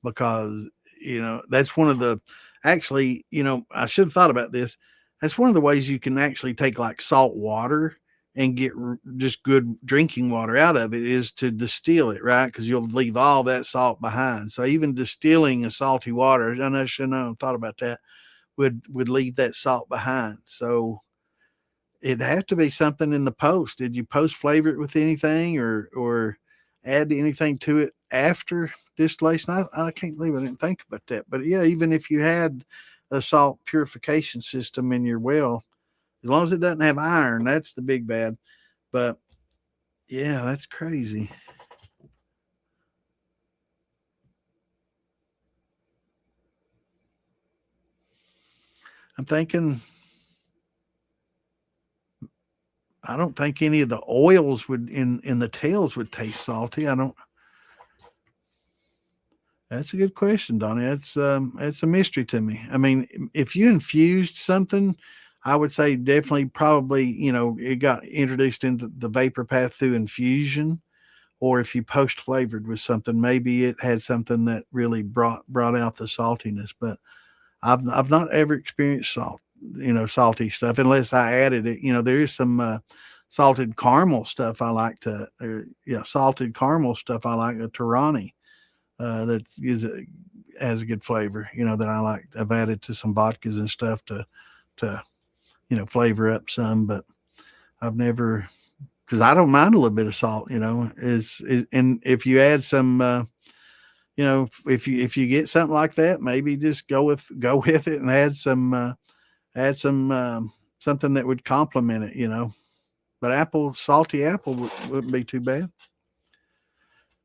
because that's one of the actually I should have thought about this. That's one of the ways you can actually take like salt water and get just good drinking water out of it is to distill it, right? Because you'll leave all that salt behind. So even distilling a salty water, I should have thought about that, would leave that salt behind. So it'd have to be something in the post. Did you post flavor it with anything or add anything to it after distillation? I can't believe I didn't think about that. But yeah, even if you had a salt purification system in your well, as long as it doesn't have iron, that's the big bad. But yeah, that's crazy. I'm thinking I don't think any of the oils would in the tails would taste salty. I don't. That's a good question, Donnie. It's a mystery to me. I mean, if you infused something, I would say definitely probably it got introduced into the vapor path through infusion, or if you post flavored with something, maybe it had something that really brought out the saltiness. But I've not ever experienced salty stuff unless I added it. There is some salted caramel stuff I like salted caramel stuff I like, a Torani that has a good flavor. That I like. I've added to some vodkas and stuff to flavor up some, but I've never because I don't mind a little bit of salt. And if you add some. If you get something like that, maybe just go with it and add some something that would complement it. But salty apple wouldn't be too bad.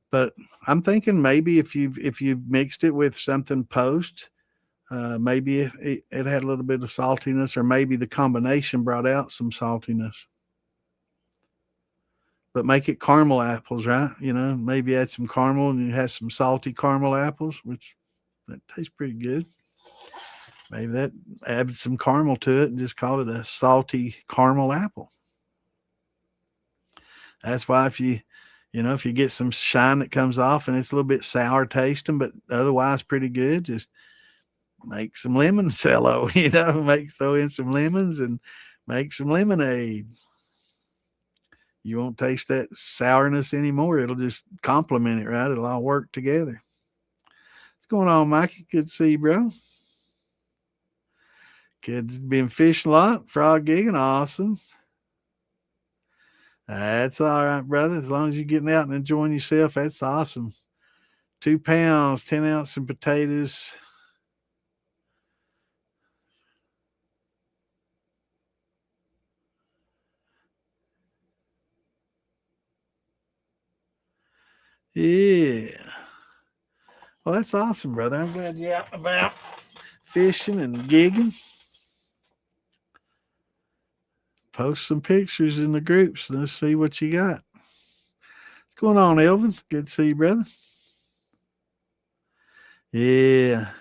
But I'm thinking maybe if you've mixed it with something post, maybe it had a little bit of saltiness, or maybe the combination brought out some saltiness. But make it caramel apples, right? Maybe add some caramel and it has some salty caramel apples, which that tastes pretty good. Maybe that added some caramel to it and just call it a salty caramel apple. That's why if you get some shine that comes off and it's a little bit sour tasting, but otherwise pretty good, just make some lemon cello, throw in some lemons and make some lemonade. You won't taste that sourness anymore. It'll just complement it, right? It'll all work together. What's going on, Mikey? Good to see you, bro. Good. Been fishing a lot. Frog gigging. Awesome. That's all right, brother. As long as you're getting out and enjoying yourself, that's awesome. 2 pounds, 10 ounces in potatoes. Yeah. Well, that's awesome, brother. I'm glad you're out and about fishing and gigging. Post some pictures in the groups. Let's see what you got. What's going on, Elvin? Good to see you, brother. Yeah.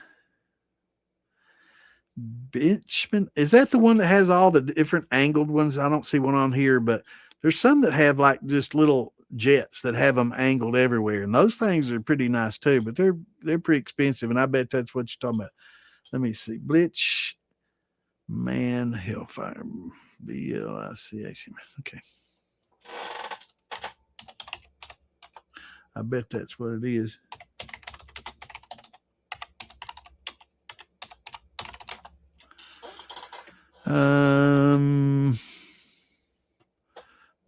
Benchman. Is that the one that has all the different angled ones? I don't see one on here, but there's some that have like just little jets that have them angled everywhere. And those things are pretty nice too, but they're pretty expensive. And I bet that's what you're talking about. Let me see. Blitch Man Hellfire. BLICH. Okay. I bet that's what it is.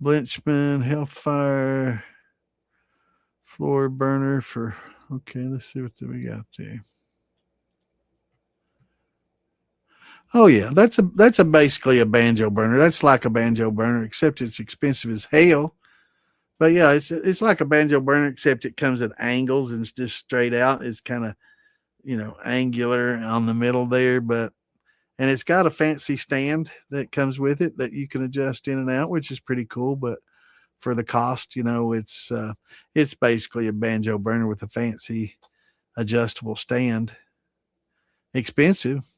Blinchman, Hellfire, floor burner for. Okay, let's see what we got there. Oh yeah, that's a basically a banjo burner. That's like a banjo burner, except it's expensive as hell. But yeah, it's like a banjo burner, except it comes at angles and it's just straight out. It's kind of angular on the middle there, but and it's got a fancy stand that comes with it that you can adjust in and out, which is pretty cool. But for the cost, it's basically a banjo burner with a fancy adjustable stand. Expensive,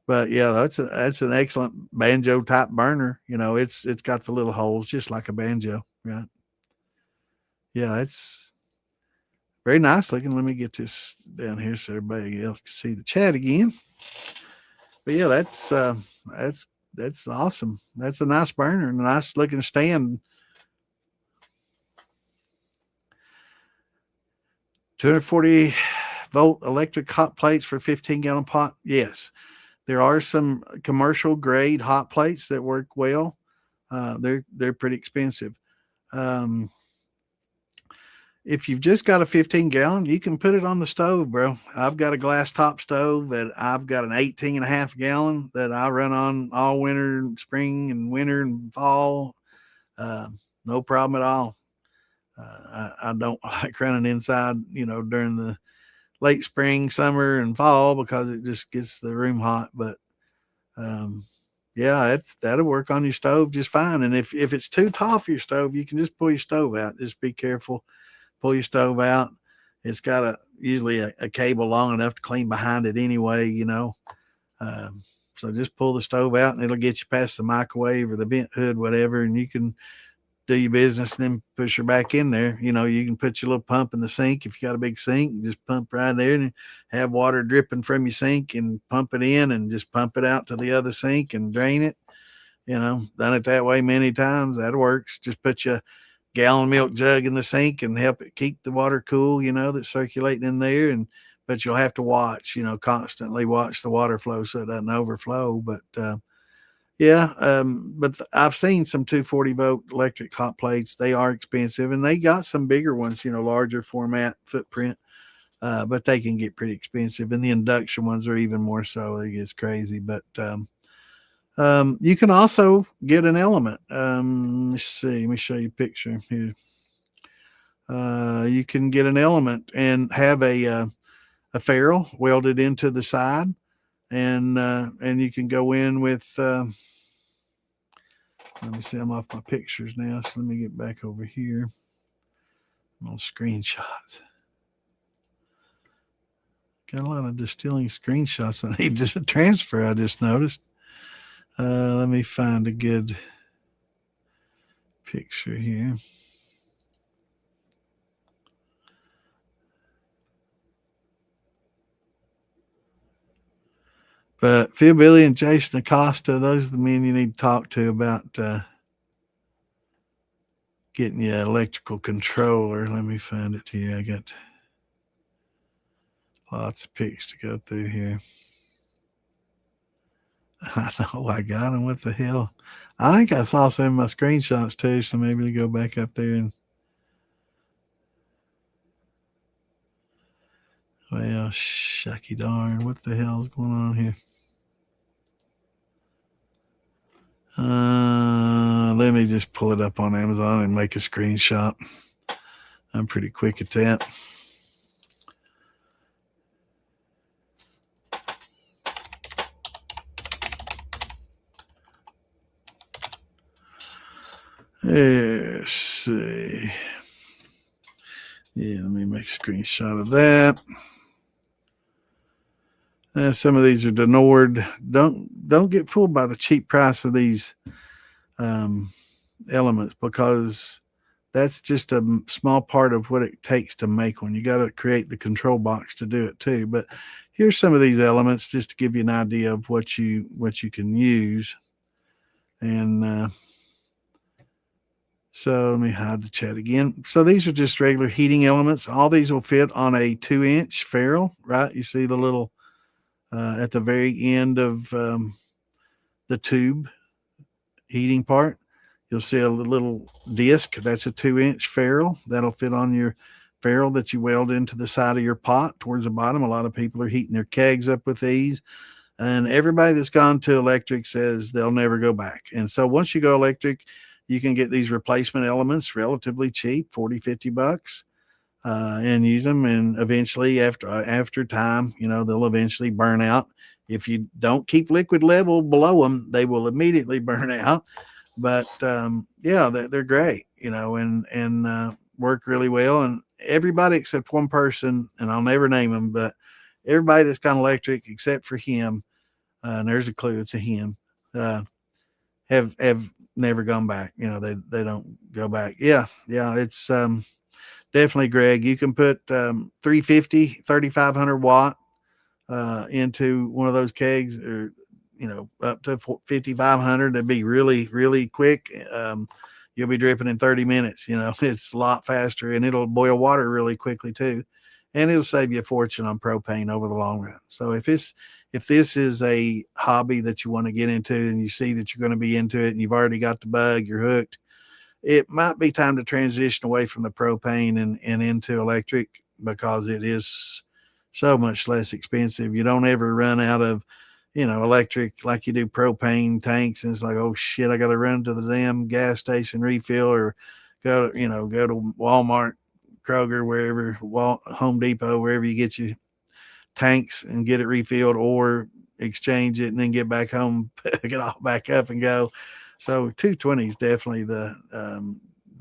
but yeah, that's an excellent banjo type burner. It's got the little holes just like a banjo, right? Yeah, it's very nice looking. Let me get this down here so everybody else can see the chat again. But yeah, that's awesome. That's a nice burner and a nice looking stand. 240-volt electric hot plates for 15-gallon pot. Yes, there are some commercial grade hot plates that work well. They're pretty expensive. Um, if you've just got a 15-gallon, you can put it on the stove, bro. I've got a glass top stove that I've got an 18.5-gallon that I run on all winter, spring and winter and fall. No problem at all. I don't like running inside, during the late spring, summer, and fall because it just gets the room hot. But yeah, that'll work on your stove just fine. And if it's too tall for your stove, you can just pull your stove out. Just be careful. Pull your stove out. It's got usually a cable long enough to clean behind it anyway, so just pull the stove out and it'll get you past the microwave or the vent hood, whatever, and you can do your business and then push her back in there. You can put your little pump in the sink. If you got a big sink, just pump right there and have water dripping from your sink and pump it in and just pump it out to the other sink and drain it. Done it that way many times. That works. Just put your gallon milk jug in the sink and help it keep the water cool, that's circulating in there. But you'll have to watch, constantly watch the water flow so it doesn't overflow. But yeah, but I've seen some 240-volt electric hot plates. They are expensive, and they got some bigger ones, larger format footprint, but they can get pretty expensive. And the induction ones are even more so. It gets crazy. But you can also get an element. Let's see. Let me show you a picture here. You can get an element and have a ferrule welded into the side, and you can go in with. Let me see. I'm off my pictures now, so let me get back over here. I'm on screenshots. Got a lot of distilling screenshots I need to transfer. I just noticed. Let me find a good picture here. But Phil, Billy, and Jason Acosta, those are the men you need to talk to about getting you an electrical controller. Let me find it here. I got Lots of pics to go through here. I know I got them. What the hell? I think I saw some of my screenshots too, so maybe to go back up there and. Well, shucky darn. What the hell's going on here? Let me just pull it up on Amazon and make a screenshot. I'm pretty quick at that. Let's see. Yeah, let me make a screenshot of that. Some of these are Denord. Don't get fooled by the cheap price of these elements, because that's just a small part of what it takes to make one. You got to create the control box to do it too. But here's some of these elements just to give you an idea of what you can use. And so let me hide the chat again. So these are just regular heating elements. All these will fit on a 2-inch ferrule, right? You see the little at the very end of the tube heating part. You'll see a little disc. That's a 2-inch ferrule. That'll fit on your ferrule that you weld into the side of your pot towards the bottom. A lot of people are heating their kegs up with these. And everybody that's gone to electric says they'll never go back. And so once you go electric, you can get these replacement elements relatively cheap, 40, 50 bucks, and use them. And eventually after time, they'll eventually burn out. If you don't keep liquid level below them, they will immediately burn out. But yeah, they're great, and work really well. And everybody except one person, and I'll never name him, but everybody that's gone electric except for him, and there's a clue, it's a him, have never gone back. They don't go back. Yeah, it's definitely, Greg. You can put 350, 3,500 watt into one of those kegs, or up to 5,500. That'd be really, really quick. You'll be dripping in 30 minutes. It's a lot faster, and it'll boil water really quickly too, and it'll save you a fortune on propane over the long run. So if this is a hobby that you want to get into, and you see that you're going to be into it, and you've already got the bug, you're hooked, it might be time to transition away from the propane and into electric, because it is so much less expensive. You don't ever run out of electric like you do propane tanks, and it's like, oh shit, I got to run to the damn gas station refill, or go to Walmart, Kroger, wherever, Home Depot, wherever you get your tanks, and get it refilled, or exchange it and then get back home, pick it all back up and go. So 220 is definitely the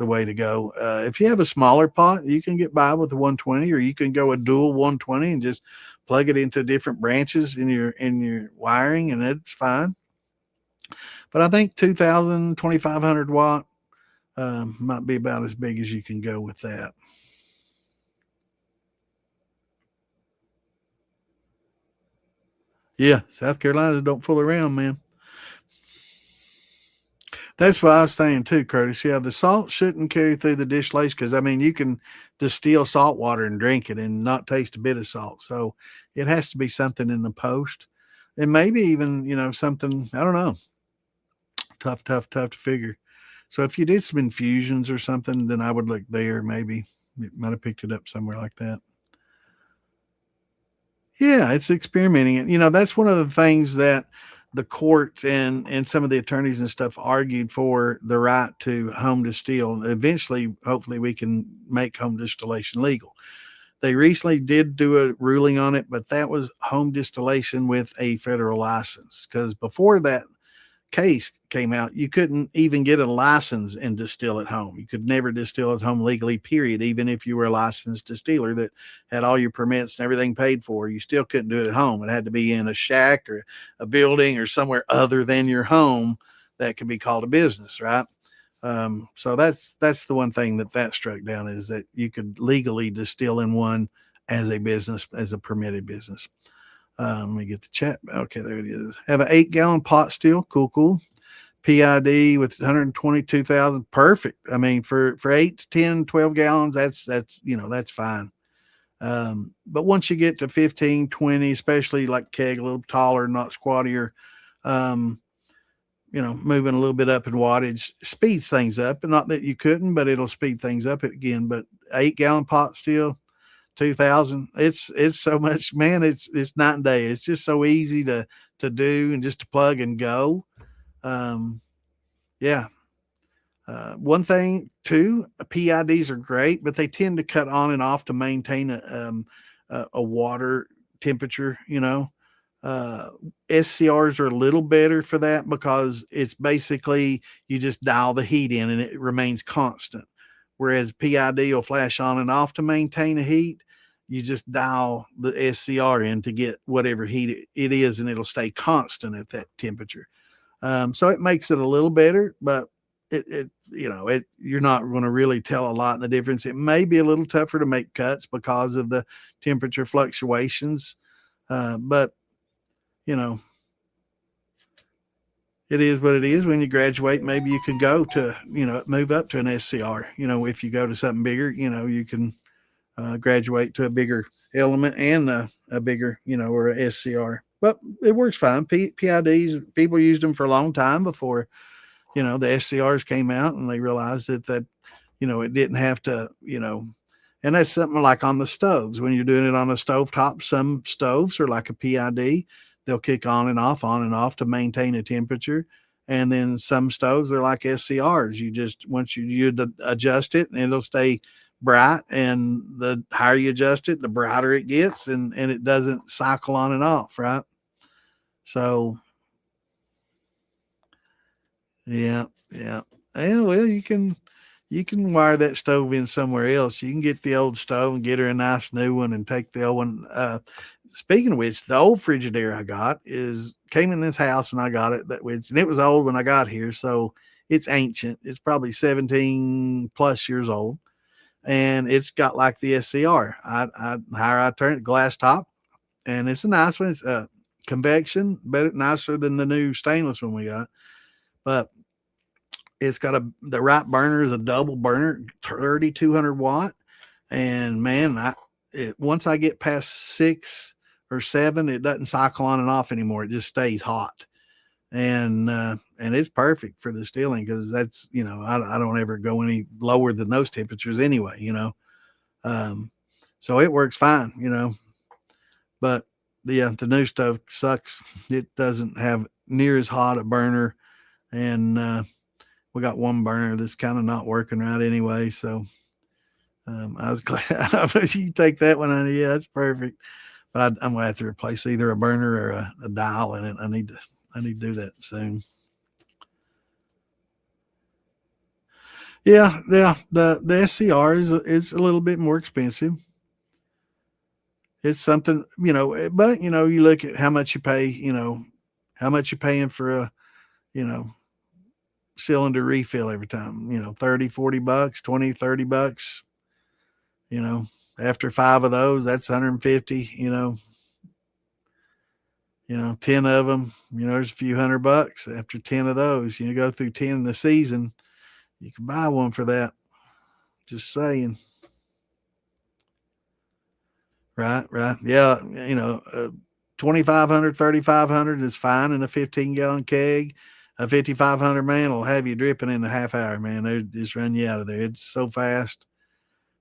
way to go. If you have a smaller pot, you can get by with the 120, or you can go a dual 120 and just plug it into different branches in your wiring, and it's fine. But I think 2,000, 2,500 watt might be about as big as you can go with that. Yeah, South Carolina don't fool around, man. That's what I was saying too, Curtis. Yeah, the salt shouldn't carry through the distillation, because you can distill salt water and drink it and not taste a bit of salt. So it has to be something in the post, and maybe even something, I don't know. Tough to figure. So if you did some infusions or something, then I would look there. Maybe it might have picked it up somewhere like that. Yeah, it's experimenting. And that's one of the things that the court and some of the attorneys and stuff argued for, the right to home distill. Eventually, hopefully, we can make home distillation legal. They recently did do a ruling on it, but that was home distillation with a federal license. Because before that case came out, you couldn't even get a license and distill at home. You could never distill at home legally, period. Even if you were a licensed distiller that had all your permits and everything paid for, you still couldn't do it at home. It had to be in a shack or a building or somewhere other than your home that could be called a business, right? So that's the one thing that struck down, is that you could legally distill in one as a business, as a permitted business. Let me get the chat. Okay, there it is. Have an 8-gallon pot still. Cool. PID with 122,000. Perfect. I mean, for 8 to 10, 12 gallons, that's fine. But once you get to 15, 20, especially like keg, a little taller, not squattier, um, moving a little bit up in wattage speeds things up. And not that you couldn't, but it'll speed things up again. But 8 gallon pot still, 2000. It's so much, man. It's night and day. It's just so easy to do and just to plug and go. Um, yeah. One thing too, PIDs are great, but they tend to cut on and off to maintain a water temperature. Uh, SCRs are a little better for that because it's basically you just dial the heat in and it remains constant. Whereas PID will flash on and off to maintain a heat. You just dial the SCR in to get whatever heat it is, and it'll stay constant at that temperature. So it makes it a little better, but you're not going to really tell a lot in the difference. It may be a little tougher to make cuts because of the temperature fluctuations, but you know, it is what it is. When you graduate, maybe you could go to, move up to an SCR. If you go to something bigger, you can graduate to a bigger element and a bigger, or a SCR. But it works fine. PIDs, people used them for a long time before, the SCRs came out, and they realized that it didn't have to, and that's something like on the stoves. When you're doing it on a stovetop, some stoves are like a PID. They'll kick on and off to maintain a temperature. And then some stoves are like SCRs. You just, once you adjust it, and it'll stay bright, and the higher you adjust it, the brighter it gets, and it doesn't cycle on and off, right? So yeah. Well, you can wire that stove in somewhere else. You can get the old stove and get her a nice new one and take the old one. Speaking of which, the old Frigidaire I got came in this house when I got it. And it was old when I got here, so it's ancient. It's probably 17 plus years old, and it's got like the SCR. Higher I turn it, glass top, and it's a nice one. It's convection, better, nicer than the new stainless one we got, but it's got the right burner is a double burner, 3,200 watt. And man, once I get past 6 or 7, it doesn't cycle on and off anymore. It just stays hot. And it's perfect for distilling, because that's, I don't ever go any lower than those temperatures anyway, so it works fine, but the new stuff sucks. It doesn't have near as hot a burner. And, we got one burner that's kind of not working right anyway. So I was glad you take that one on. Yeah, that's perfect. But I'm gonna have to replace either a burner or a dial in it. I need to do that soon. Yeah. The SCR is a little bit more expensive. It's something, but you look at how much you pay, how much you're paying for a, you know, cylinder refill every time, 30, $40, 20, $30, after 5 of those, that's 150, 10 of them, there's a few $100 after 10 of those. Go through 10 in the season, you can buy one for that. Just saying. Right. Yeah. 2,500, 3,500 is fine in a 15-gallon keg. A 5,500, man, will have you dripping in a half hour, man. They just run you out of there. It's so fast.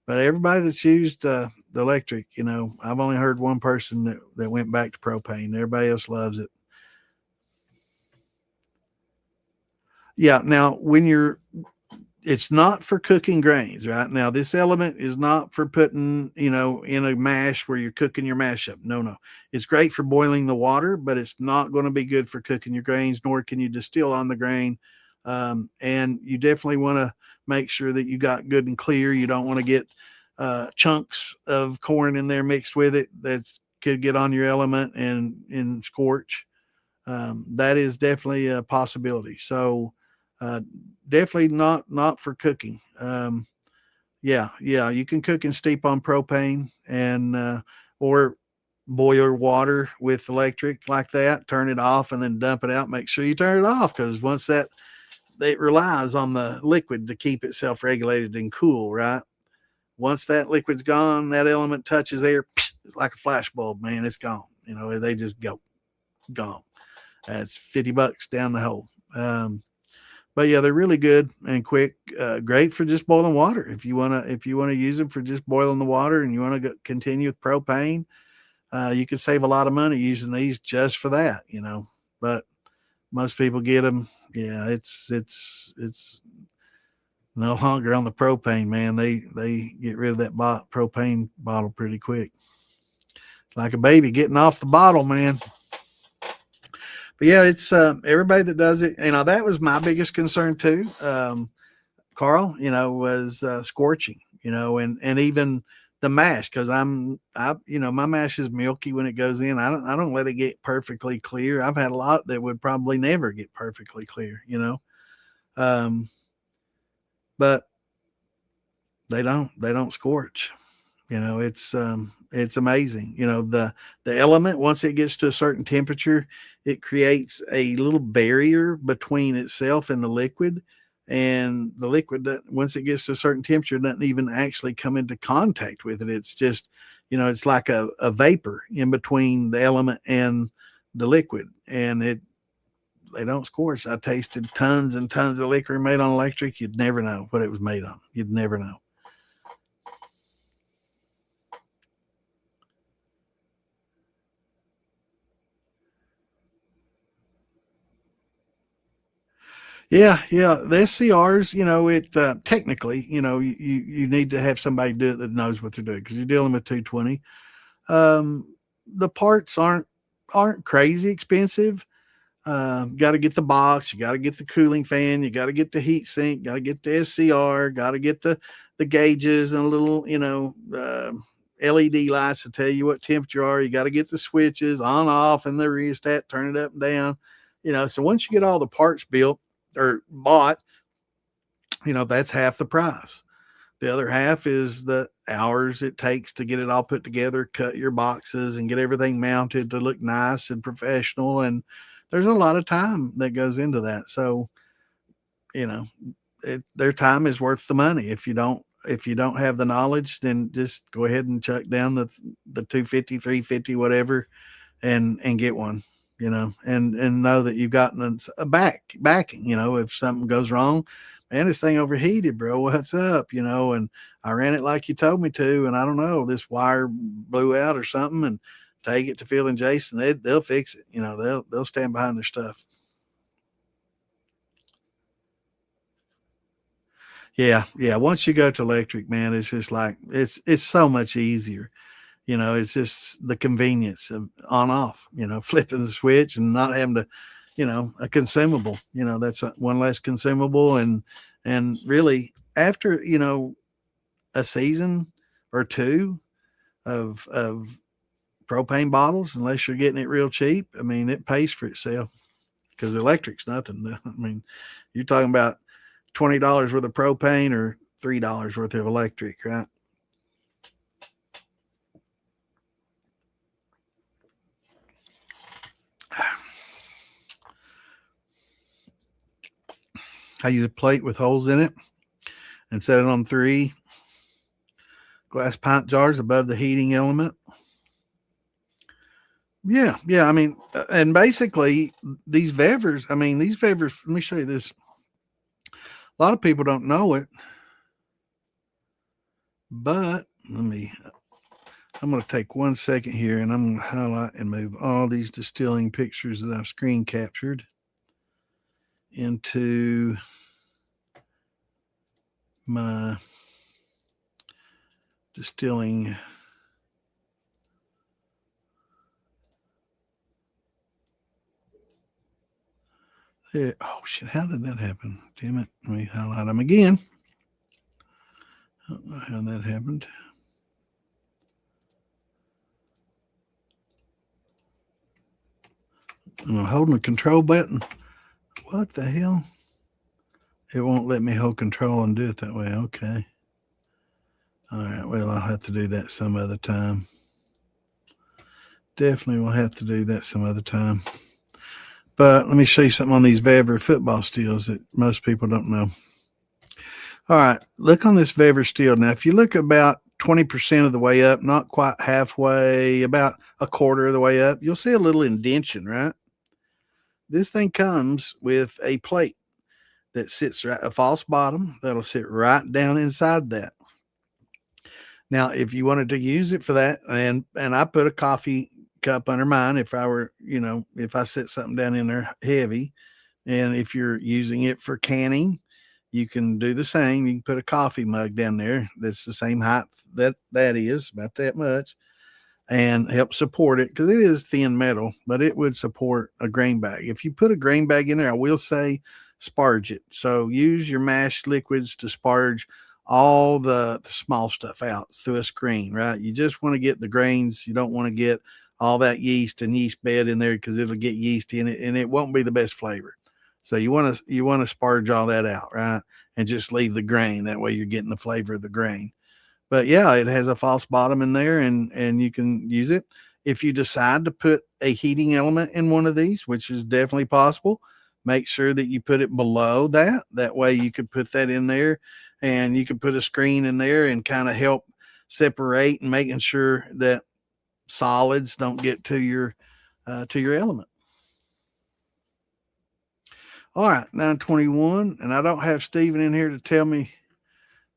But everybody that's used the electric, I've only heard one person that went back to propane. Everybody else loves it. Yeah. Now, it's not for cooking grains, right? Now, this element is not for putting, in a mash where you're cooking your mash up. No. It's great for boiling the water, but it's not going to be good for cooking your grains, nor can you distill on the grain. And you definitely want to make sure that you got good and clear. You don't want to get chunks of corn in there mixed with it that could get on your element and scorch. That is definitely a possibility. So, definitely not for cooking. Yeah, you can cook and steep on propane, and or boil water with electric like that. Turn it off and then dump it out. Make sure you turn it off, because once it relies on the liquid to keep itself regulated and cool, right? Once that liquid's gone, that element touches air, it's like a flash bulb, man. It's gone. They just go gone. That's $50 down the hole. But yeah, they're really good and quick. Great for just boiling water. If you wanna use them for just boiling the water, and you want to continue with propane, you can save a lot of money using these just for that. But most people get them. Yeah, it's no longer on the propane, man. They get rid of that propane bottle pretty quick, like a baby getting off the bottle, man. But yeah, it's everybody that does it. That was my biggest concern too, Carl. Was scorching. And even the mash, because my mash is milky when it goes in. I don't let it get perfectly clear. I've had a lot that would probably never get perfectly clear. Um, but they don't scorch. It's amazing. The element, once it gets to a certain temperature, it creates a little barrier between itself and the liquid. And the liquid, once it gets to a certain temperature, doesn't even actually come into contact with it. It's just, it's like a vapor in between the element and the liquid. And they don't scorch. I tasted tons and tons of liquor made on electric. You'd never know what it was made on. You'd never know. Yeah. The SCRs, it technically, you need to have somebody do it that knows what they're doing, because you're dealing with 220. The parts aren't crazy expensive. Got to get the box, you got to get the cooling fan, you got to get the heat sink, got to get the SCR, got to get the gauges and a little, LED lights to tell you what temperature are. You got to get the switches on, off, and the rheostat, turn it up and down. So once you get all the parts built or bought, that's half the price. The other half is the hours it takes to get it all put together, cut your boxes, and get everything mounted to look nice and professional. And there's a lot of time that goes into that. So, their time is worth the money. If you don't have the knowledge, then just go ahead and chuck down the 250, 350, whatever, and get one. And know that you've gotten a backing. If something goes wrong, man, this thing overheated, bro. What's up? And I ran it like you told me to, and I don't know, this wire blew out or something, and take it to Phil and Jason. They'll fix it. They'll stand behind their stuff. Yeah. Once you go to electric, man, it's just like it's so much easier. It's just the convenience of on off. Flipping the switch and not having to, a consumable. That's one less consumable, and really after a season or two of propane bottles, unless you're getting it real cheap, I mean, it pays for itself, because electric's nothing. I mean, you're talking about $20 worth of propane or $3 worth of electric, right? I use a plate with holes in it and set it on 3 glass pint jars above the heating element. Yeah. I mean, and basically these Vevers, let me show you this. A lot of people don't know it, but I'm going to take 1 second here, and I'm going to highlight and move all these distilling pictures that I've screen captured into my distilling. There. Oh shit, how did that happen? Damn it. Let me highlight them again. I don't know how that happened. I'm holding the control button. What the hell? It won't let me hold control and do it that way. Okay. All right. Well, I'll have to do that some other time. Definitely will have to do that some other time. But let me show you something on these Weber football steels that most people don't know. All right, look on this Weber steel. Now, if you look about 20% of the way up, not quite halfway, about a quarter of the way up, you'll see a little indention, right? This thing comes with a plate that sits right, a false bottom that'll sit right down inside that. Now, if you wanted to use it for that, and I put a coffee cup under mine if I were, if I set something down in there heavy, and if you're using it for canning, you can do the same. You can put a coffee mug down there that's the same height that is, about that much, and help support it because it is thin metal, but it would support a grain bag. If you put a grain bag in there, I will say sparge it. So use your mashed liquids to sparge all the small stuff out through a screen, right? You just want to get the grains. You don't want to get all that yeast and yeast bed in there because it'll get yeast in it and it won't be the best flavor. So you want to sparge all that out, right? And just leave the grain. That way you're getting the flavor of the grain. But yeah, it has a false bottom in there and you can use it. If you decide to put a heating element in one of these, which is definitely possible, make sure that you put it below that. That way you could put that in there and you could put a screen in there and kind of help separate and making sure that solids don't get to your element. All right, 921, and I don't have Steven in here to tell me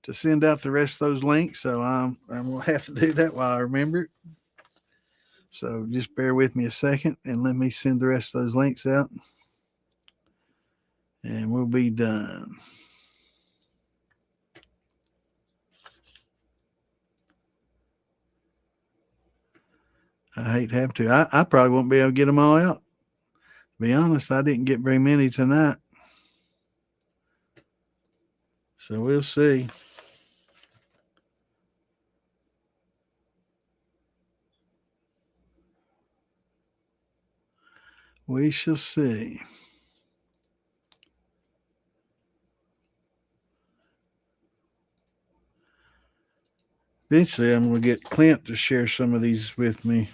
to send out the rest of those links. So I'm going to have to do that while I remember it. So just bear with me a second and let me send the rest of those links out. And we'll be done. I hate to have to. I probably won't be able to get them all out. To be honest, I didn't get very many tonight. So we'll see. We shall see. Eventually, I'm going to get Clint to share some of these with me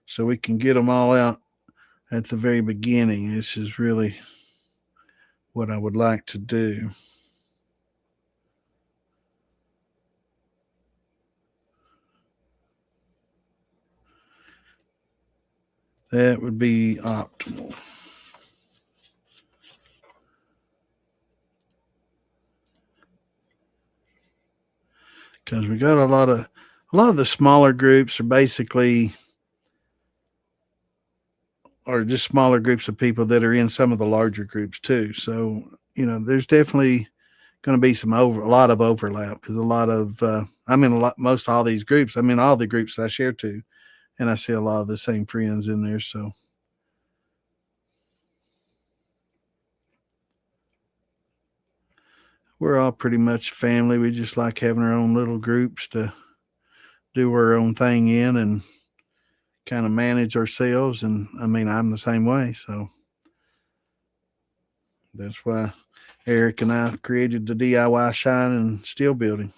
so we can get them all out at the very beginning. This is really what I would like to do. That would be optimal. Because we got a lot of the smaller groups are basically or just smaller groups of people that are in some of the larger groups too. So, there's definitely going to be a lot of overlap because a lot of I'm in most all these groups. I'm in all the groups that I share to, and I see a lot of the same friends in there. So we're all pretty much family. We just like having our own little groups to do our own thing in and kind of manage ourselves. And I mean, I'm the same way. So that's why Eric and I created the DIY Shine and Steel Building.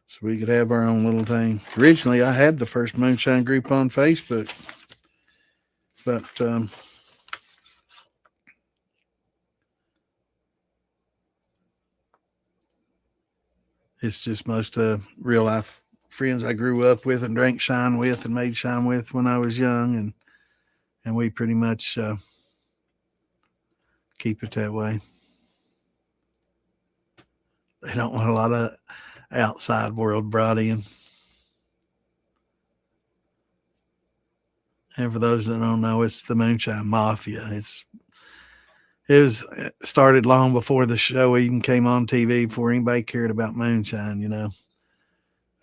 So we could have our own little thing. Originally, I had the first moonshine group on Facebook, but it's just most real life friends I grew up with and drank shine with and made shine with when I was young, and we pretty much keep it that way. They don't want a lot of outside world brought in. And for those that don't know, it's the Moonshine Mafia. It was started long before the show even came on TV, before anybody cared about moonshine.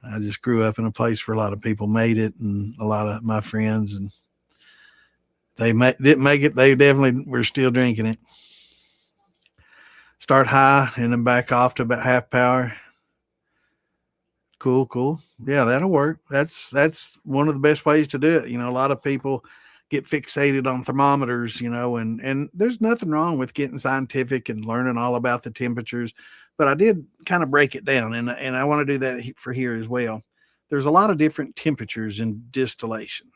I just grew up in a place where a lot of people made it, and a lot of my friends, and didn't make it. They definitely were still drinking it. Start high and then back off to about half power. Cool. Yeah, that'll work. That's one of the best ways to do it. A lot of people get fixated on thermometers, and there's nothing wrong with getting scientific and learning all about the temperatures. But I did kind of break it down, and I want to do that for here as well. There's a lot of different temperatures in distillation.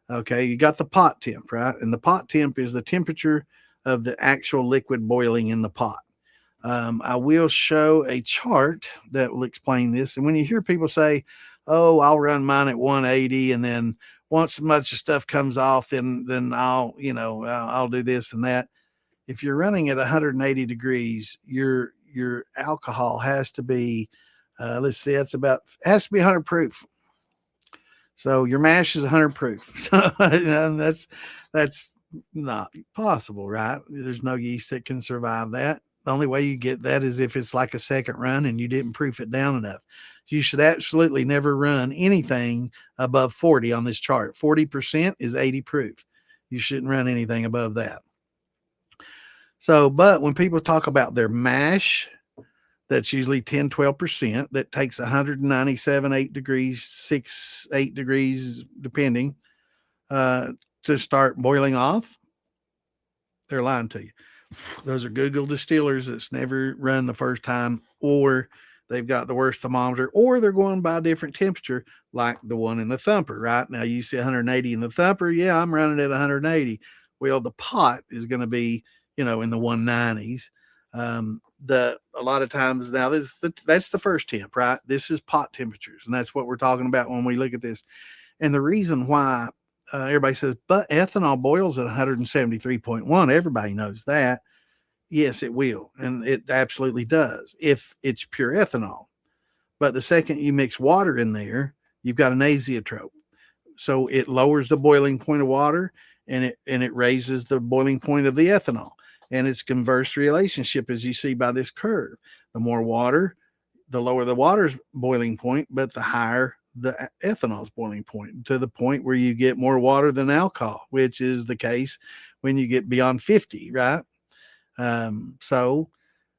Okay, you got the pot temp, right? And the pot temp is the temperature of the actual liquid boiling in the pot. I will show a chart that will explain this. And when you hear people say, "Oh, I'll run mine at 180, and then once a bunch of stuff comes off, then I'll do this and that." If you're running at 180 degrees, your alcohol has to be, let's see, has to be 100 proof. So your mash is 100 proof. So that's not possible, right? There's no yeast that can survive that. The only way you get that is if it's like a second run and you didn't proof it down enough. You should absolutely never run anything above 40 on this chart. 40% is 80 proof. You shouldn't run anything above that. So, but when people talk about their mash, that's usually 10, 12%. That takes 197, 8 degrees, 8 degrees, depending, to start boiling off. They're lying to you. Those are Google distillers that's never run the first time, or they've got the worst thermometer, or they're going by a different temperature, like the one in the thumper. Right now, you see 180 in the thumper. Yeah, I'm running at 180. Well, the pot is going to be, in the 190s. A lot of times now, that's the first temp, right? This is pot temperatures, and that's what we're talking about when we look at this. And the reason why everybody says, but ethanol boils at 173.1, everybody knows that. Yes, it will. And it absolutely does if it's pure ethanol. But the second you mix water in there, you've got an azeotrope. So it lowers the boiling point of water, and it raises the boiling point of the ethanol. And it's converse relationship, as you see by this curve. The more water, the lower the water's boiling point, but the higher the ethanol's boiling point, to the point where you get more water than alcohol, which is the case when you get beyond 50, right?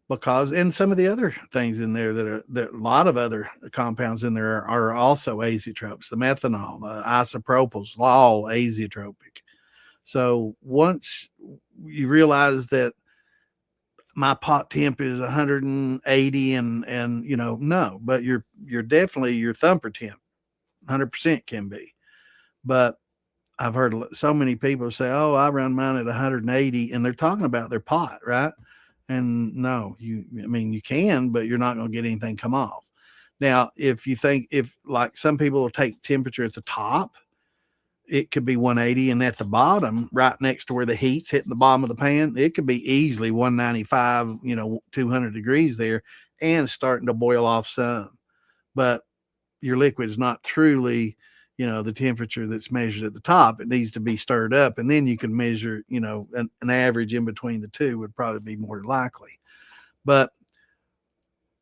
Because, and some of the other things in there that a lot of other compounds in there are also azeotropes, the methanol, the isopropyls, all azeotropic. So once you realize that my pot temp is 180 and no, but you're definitely your thumper temp 100% can be. But I've heard so many people say, "Oh, I run mine at 180," and they're talking about their pot, right? And no, you can, but you're not going to get anything come off. Now, if like some people will take temperature at the top, it could be 180, and at the bottom, right next to where the heat's hitting the bottom of the pan, it could be easily 195, 200 degrees there, and starting to boil off some. But your liquid is not truly, the temperature that's measured at the top. It needs to be stirred up, and then you can measure, an average in between the two would probably be more likely. But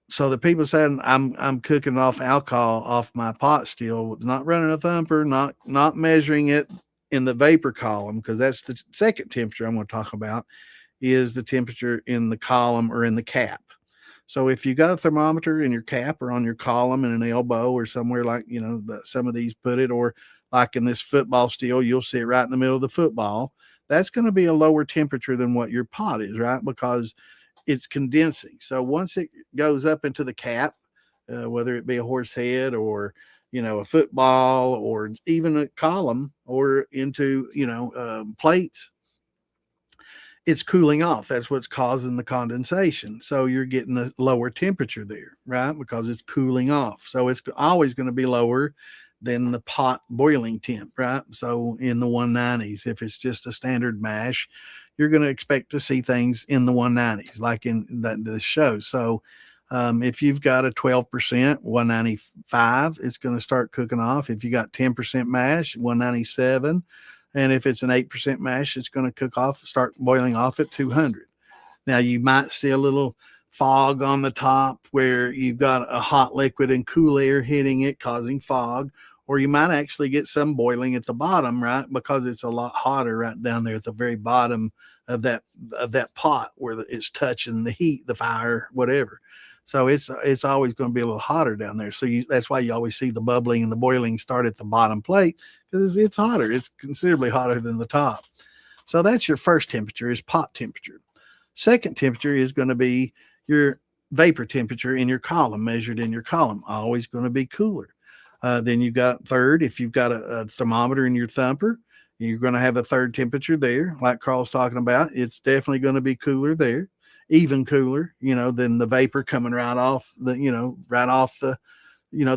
so the people saying I'm cooking off alcohol off my pot still, not running a thumper, not measuring it in the vapor column, because that's the second temperature I'm going to talk about, is the temperature in the column or in the cap. So if you got a thermometer in your cap or on your column in an elbow or somewhere, like, some of these put it, or like in this football steel, you'll see it right in the middle of the football. That's going to be a lower temperature than what your pot is, right? Because it's condensing. So once it goes up into the cap, whether it be a horse head or, a football or even a column or into, plates, it's cooling off. That's what's causing the condensation. So you're getting a lower temperature there, right? Because it's cooling off. So it's always going to be lower than the pot boiling temp, right? So in the 190s, if it's just a standard mash, you're going to expect to see things in the 190s, like in this show. So if you've got a 12%, 195, it's going to start cooking off. If you got 10% mash, 197. And if it's an 8% mash, it's going to start boiling off at 200. Now, you might see a little fog on the top where you've got a hot liquid and cool air hitting it, causing fog. Or you might actually get some boiling at the bottom, right? Because it's a lot hotter right down there at the very bottom of that pot where it's touching the heat, the fire, whatever. So it's always going to be a little hotter down there. So that's why you always see the bubbling and the boiling start at the bottom plate, because it's hotter. It's considerably hotter than the top. So that's your first temperature, is pot temperature. Second temperature is going to be your vapor temperature in your column, measured in your column, always going to be cooler. Then you've got third, if you've got a thermometer in your thumper, You're going to have a third temperature there, like Carl's talking about. It's definitely going to be cooler there, even cooler, than the vapor coming right off the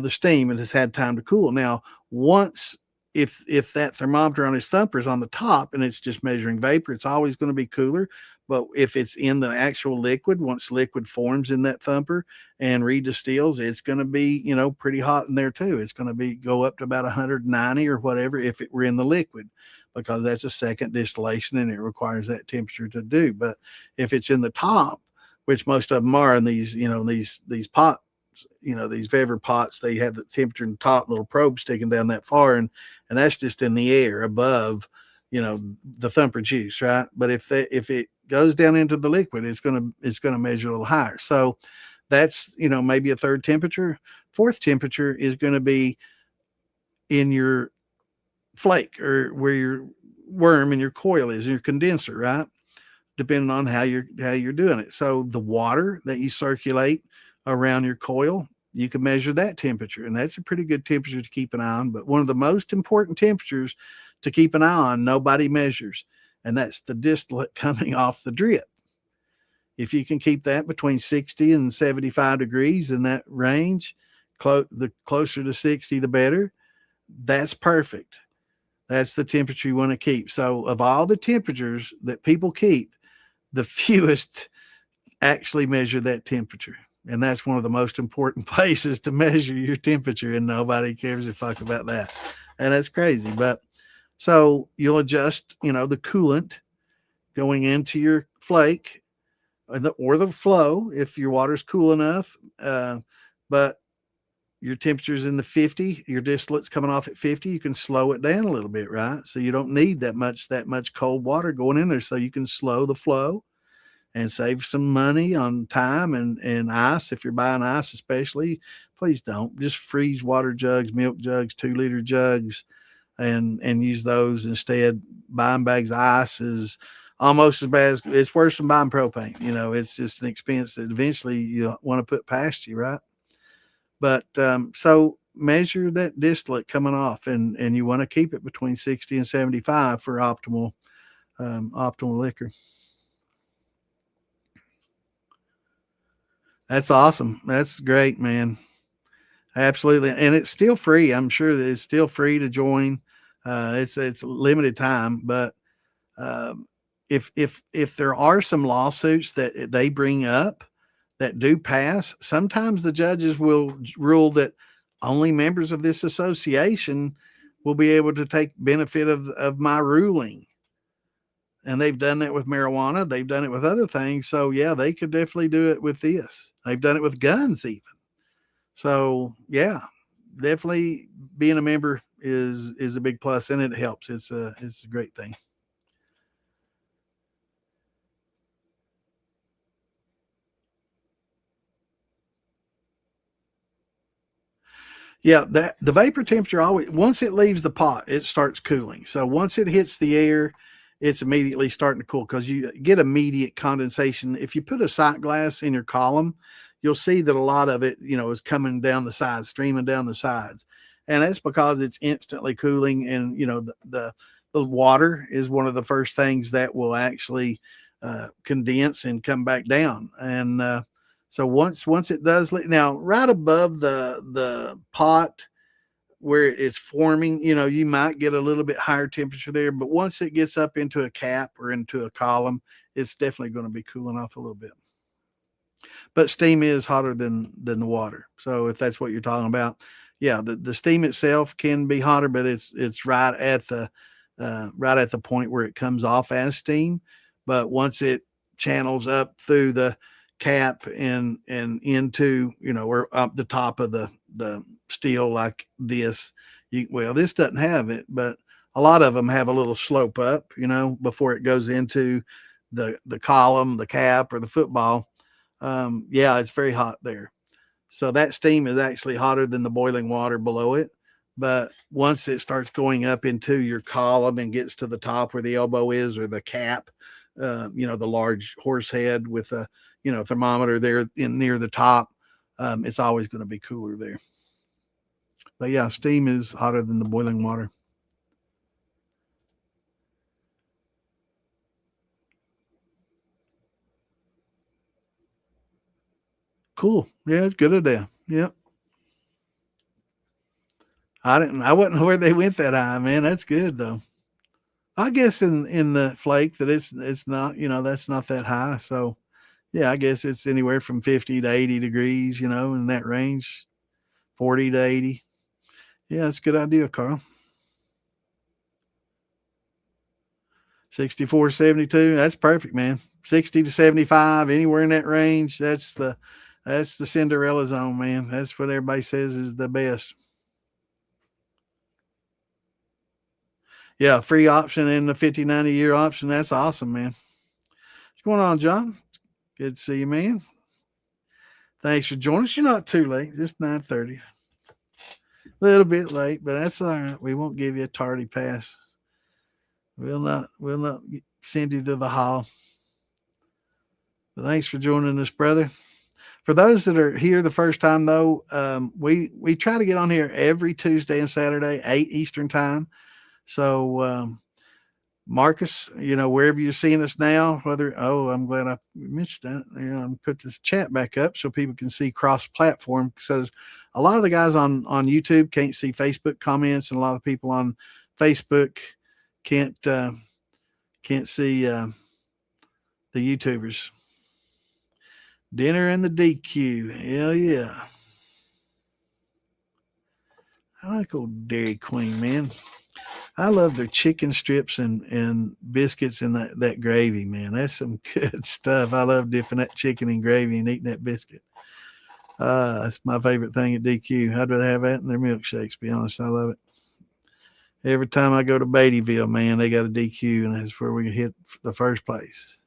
steam, and has had time to cool. Now, once if that thermometer on his thumper is on the top and it's just measuring vapor, it's always going to be cooler. But if it's in the actual liquid, once liquid forms in that thumper and redistills, it's going to be, pretty hot in there too. It's going to be go up to about 190 or whatever if it were in the liquid, because that's a second distillation and it requires that temperature to do. But if it's in the top, which most of them are in these, these pots, these Vever pots, they have the temperature in the top, little probe sticking down that far, and that's just in the air above, the thumper juice, right? But if it goes down into the liquid, it's gonna measure a little higher. So that's maybe a third temperature. Fourth temperature is going to be in your flake, or where your worm and your coil is, your condenser, right? Depending on how you're doing it. So the water that you circulate around your coil, you can measure that temperature, and that's a pretty good temperature to keep an eye on. But one of the most important temperatures to keep an eye on, nobody measures, and that's the distillate coming off the drip. If you can keep that between 60 and 75 degrees in that range, the closer to 60, the better. That's perfect. That's the temperature you want to keep. So of all the temperatures that people keep, the fewest actually measure that temperature. And that's one of the most important places to measure your temperature, and nobody cares a fuck about that. And that's crazy. But so you'll adjust, the coolant going into your flake, or the flow if your water's cool enough. But your temperature's in the 50, your distillate's coming off at 50, you can slow it down a little bit, right? So you don't need that much cold water going in there. So you can slow the flow and save some money on time and ice. If you're buying ice, especially, please don't just freeze water jugs, milk jugs, 2-liter jugs, and use those instead. Buying bags of ice is almost as bad it's worse than buying propane. It's just an expense that eventually you want to put past you, right? But so measure that distillate coming off, and you want to keep it between 60 and 75 for optimal liquor. That's awesome. That's great, man. Absolutely. And it's still free. I'm sure that it's still free to join. It's limited time, but if there are some lawsuits that they bring up that do pass, sometimes the judges will rule that only members of this association will be able to take benefit of my ruling. And they've done that with marijuana. They've done it with other things. So yeah, they could definitely do it with this. They've done it with guns even. So yeah, definitely being a member is a big plus, and it helps. It's a great thing. Yeah, that the vapor temperature always, once it leaves the pot, it starts cooling. So once it hits the air, it's immediately starting to cool, because you get immediate condensation. If you put a sight glass in your column, you'll see that a lot of it, is coming down the sides, streaming down the sides. And that's because it's instantly cooling. And, the water is one of the first things that will actually condense and come back down. And so once it does, now right above the pot where it's forming, you might get a little bit higher temperature there, but once it gets up into a cap or into a column, it's definitely going to be cooling off a little bit. But steam is hotter than the water. So if that's what you're talking about, yeah, the steam itself can be hotter, but it's right at the point where it comes off as steam. But once it channels up through the cap and into, or up the top of the steel like this, this doesn't have it, but a lot of them have a little slope up, before it goes into the column, the cap, or the football. Yeah, it's very hot there. So that steam is actually hotter than the boiling water below it. But once it starts going up into your column and gets to the top where the elbow is, or the cap, the large horse head with a, thermometer there in near the top, it's always going to be cooler there. But yeah, steam is hotter than the boiling water. cool. Yeah, it's a good idea. Yep. I wasn't aware they went that high, man. That's good though. I guess in the flake that it's not, that's not that high. So yeah, I guess it's anywhere from 50 to 80 degrees, in that range, 40 to 80. Yeah, that's a good idea, Carl. 64, 72. That's perfect, man. 60 to 75, anywhere in that range. That's the Cinderella zone, man. That's what everybody says is the best. Yeah, free option and the 50, 90-year option. That's awesome, man. What's going on, John? Good to see you, man. Thanks for joining us. You're not too late, just 9:30. A little bit late, but that's all right. We won't give you a tardy pass. We'll not send you to the hall. But thanks for joining us, brother. For those that are here the first time, though, we try to get on here every Tuesday and Saturday, 8 Eastern time. So Marcus, wherever you're seeing us now, I'm glad I mentioned that. I'm put this chat back up so people can see cross-platform, because a lot of the guys on YouTube can't see Facebook comments, and a lot of people on Facebook can't see the YouTubers. Dinner in the DQ. Hell yeah. I like old Dairy Queen, man. I love their chicken strips and biscuits and that gravy, man. That's some good stuff. I love dipping that chicken in gravy and eating that biscuit. That's my favorite thing at DQ. I'd rather have that than their milkshakes, to be honest. I love it. Every time I go to Beattyville, man, they got a DQ, and that's where we hit the first place.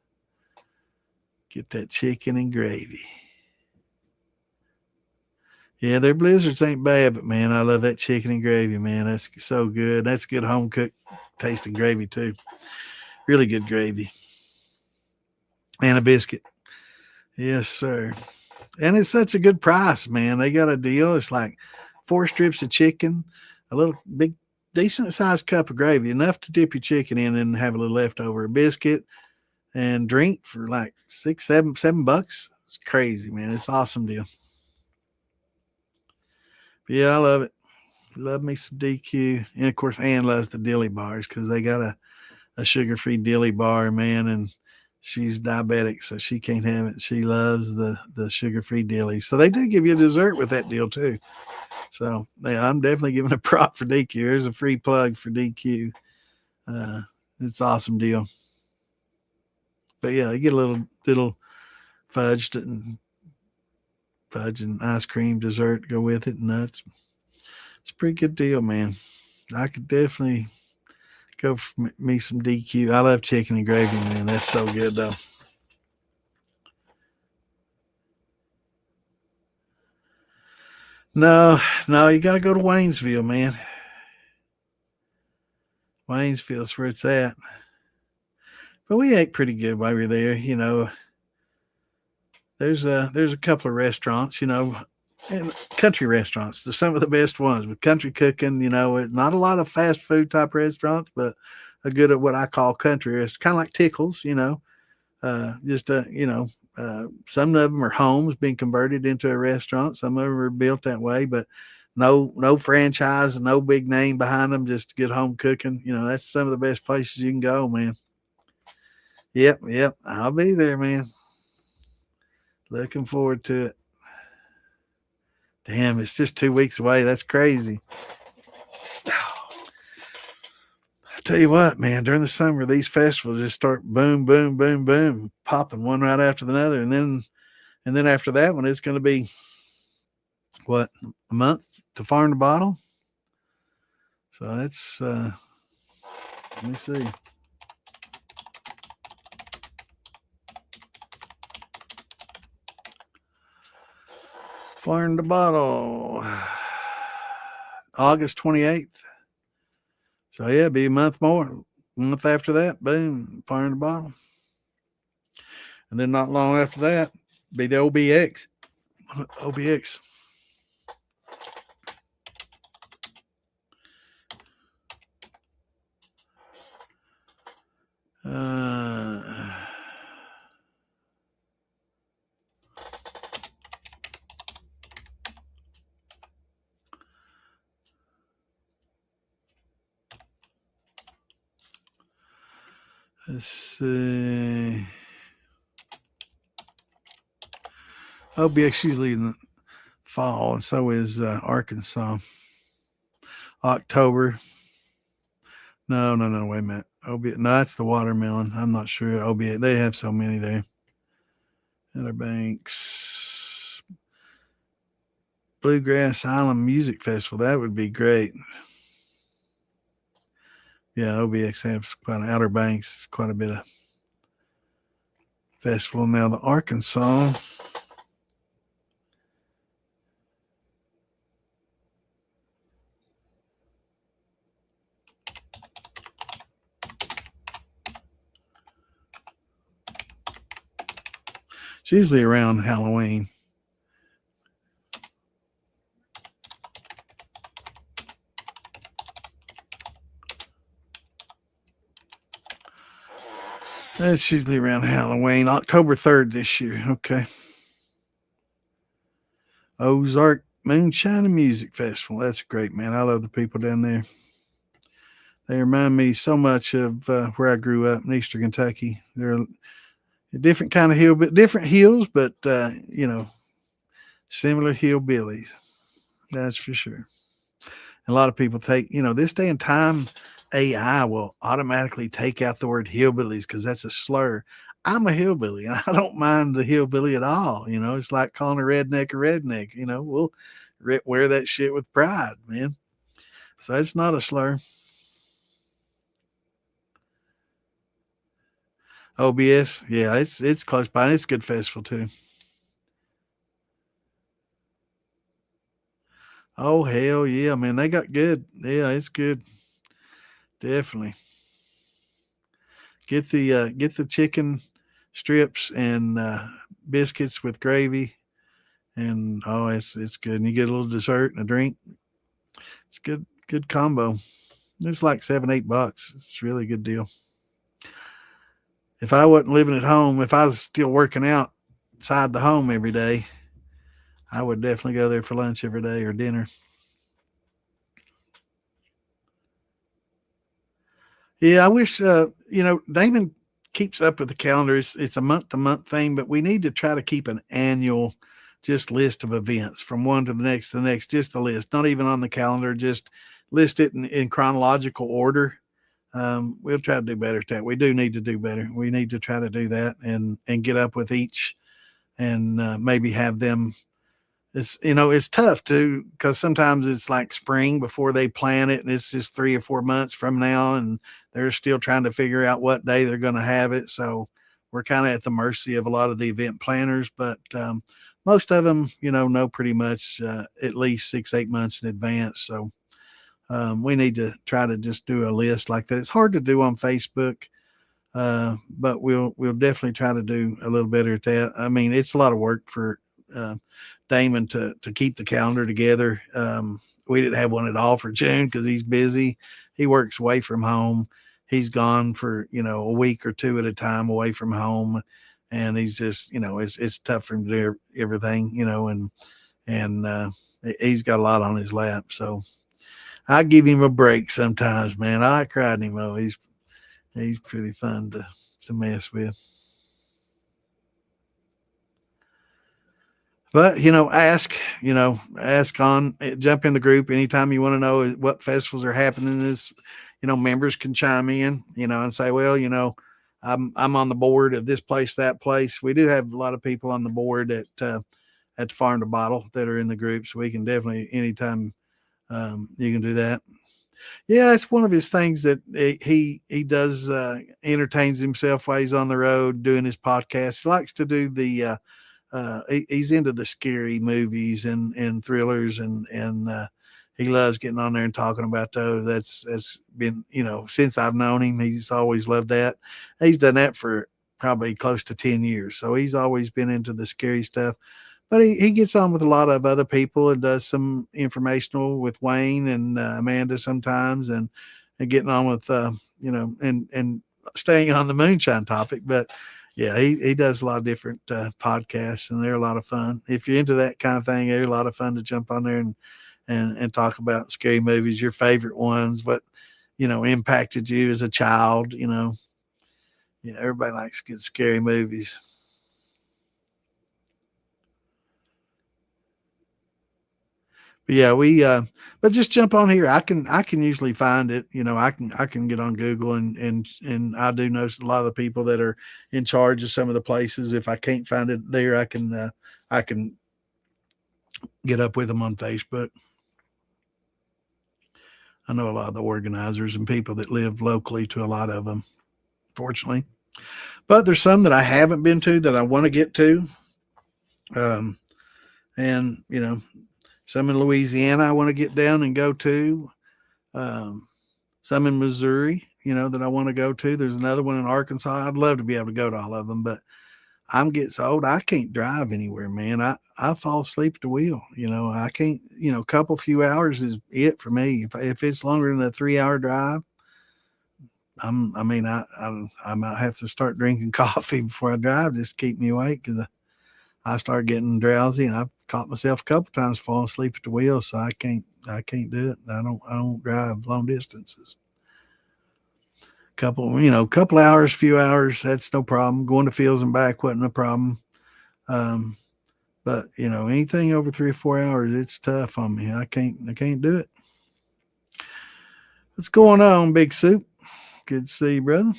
Get that chicken and gravy. Yeah, their blizzards ain't bad, but man, I love that chicken and gravy, man. That's so good. That's good home cooked tasting gravy too. Really good gravy. And a biscuit. Yes, sir. And it's such a good price, man. They got a deal. It's like 4 strips of chicken, a little big, decent sized cup of gravy, enough to dip your chicken in and have a little leftover, a biscuit, and drink for like $7. It's crazy, man. It's an awesome deal. Yeah, I love it. Love me some DQ. And of course, Ann loves the dilly bars because they got a sugar free dilly bar, man. And she's diabetic, so she can't have it. She loves the sugar free dilly. So they do give you a dessert with that deal, too. So yeah, I'm definitely giving a prop for DQ. There's a free plug for DQ. It's an awesome deal. But yeah, you get a little fudge and ice cream dessert to go with it, and nuts. It's a pretty good deal, man. I could definitely go for me some DQ. I love chicken and gravy, man. That's so good, though. No, you got to go to Waynesville, man. Waynesville's where it's at. But we ate pretty good while we were there. There's a couple of restaurants, and country restaurants. They're some of the best ones with country cooking. Not a lot of fast food type restaurants, but a good at what I call country. It's kind of like Tickles, some of them are homes being converted into a restaurant. Some of them are built that way, but no franchise and no big name behind them. Just good home cooking. That's some of the best places you can go, man. Yep. I'll be there, man. Looking forward to it. Damn, it's just 2 weeks away. That's crazy. I tell you what, man, during the summer, these festivals just start boom, boom, boom, boom, popping one right after another. And then after that one, it's going to be what, a month to farm the bottle. So that's, let me see. Farm the bottle, August 28th. So yeah, be a month more. A month after that, boom, farm the bottle. And then not long after that, be the OBX. OBX. Let's see. OBX usually in the fall, and so is Arkansas. October. No. Wait a minute. No, that's the watermelon. I'm not sure. OBX. They have so many there. Outer Banks. Bluegrass Island Music Festival. That would be great. Yeah, OBX has quite an Outer Banks. It's quite a bit of festival. Now the Arkansas. It's usually around Halloween. That's usually around Halloween. October 3rd this year. Okay. Ozark Moonshine and Music Festival. That's great, man. I love the people down there. They remind me so much of where I grew up in Eastern Kentucky. They're a different kind of hill, but different hills, but similar hillbillies. That's for sure. A lot of people take, this day and time, AI will automatically take out the word hillbillies because that's a slur. I'm a hillbilly and I don't mind the hillbilly at all. It's like calling a redneck a redneck. We'll wear that shit with pride, man. So it's not a slur. OBS, yeah, it's close by. And it's a good festival too. Oh hell yeah, man, they got good. Yeah, it's good. Definitely. Get the chicken strips and biscuits with gravy, and oh, it's good. And you get a little dessert and a drink. It's good combo. It's like $7-8. It's a really good deal. If I wasn't living at home, if I was still working out inside the home every day, I would definitely go there for lunch every day or dinner. Yeah, I wish Damon keeps up with the calendar. It's a month to month thing, but we need to try to keep an annual just list of events from one to the next, just a list, not even on the calendar, just list it in chronological order. We'll try to do better at that. We do need to do better. We need to try to do that and get up with each and maybe have them. It's tough too because sometimes it's like spring before they plant it, and it's just 3 or 4 months from now, and they're still trying to figure out what day they're going to have it. So we're kind of at the mercy of a lot of the event planners, but most of them, know pretty much at least 6-8 months in advance. So we need to try to just do a list like that. It's hard to do on Facebook, but we'll definitely try to do a little better at that. I mean, it's a lot of work for Damon to keep the calendar together. We didn't have one at all for June because he's busy. He works away from home. He's gone for a week or two at a time away from home, and he's just it's tough for him to do everything and he's got a lot on his lap. So I give him a break sometimes, man. I like riding him though. He's pretty fun to mess with. But ask on, jump in the group anytime you want to know what festivals are happening. This, members can chime in, and say, well, I'm on the board of this place, that place. We do have a lot of people on the board at the Farm to Bottle that are in the group, so we can definitely anytime you can do that. Yeah, it's one of his things that he does. Entertains himself while he's on the road doing his podcast. He likes to do the he's into the scary movies and thrillers and he loves getting on there and talking about those. That's been since I've known him, he's always loved that. He's done that for probably close to 10 years, so he's always been into the scary stuff. But he gets on with a lot of other people and does some informational with Wayne and Amanda sometimes, and getting on with and staying on the moonshine topic. But yeah, he does a lot of different podcasts, and they're a lot of fun. If you're into that kind of thing, they're a lot of fun to jump on there and talk about scary movies, your favorite ones, what impacted you as a child. Yeah, everybody likes good scary movies. But yeah, but just jump on here. I can usually find it. I can get on Google and I do notice a lot of the people that are in charge of some of the places. If I can't find it there, I can get up with them on Facebook. I know a lot of the organizers and people that live locally to a lot of them, fortunately. But there's some that I haven't been to that I want to get to. Um, and some in Louisiana I want to get down and go to. Um, some in Missouri, that I want to go to. There's another one in Arkansas. I'd love to be able to go to all of them, but I'm getting so old. I can't drive anywhere, man. I fall asleep at the wheel. I can't. A couple few hours is it for me. If it's longer than a 3 hour drive, I might have to start drinking coffee before I drive just to keep me awake because I start getting drowsy, and I've caught myself a couple times falling asleep at the wheel. So I can't do it. I don't drive long distances. Couple hours, few hours, that's no problem. Going to fields and back wasn't a problem. Um, but anything over 3 or 4 hours, it's tough on me. I can't do it. What's going on, Big Soup? Good to see you, brother.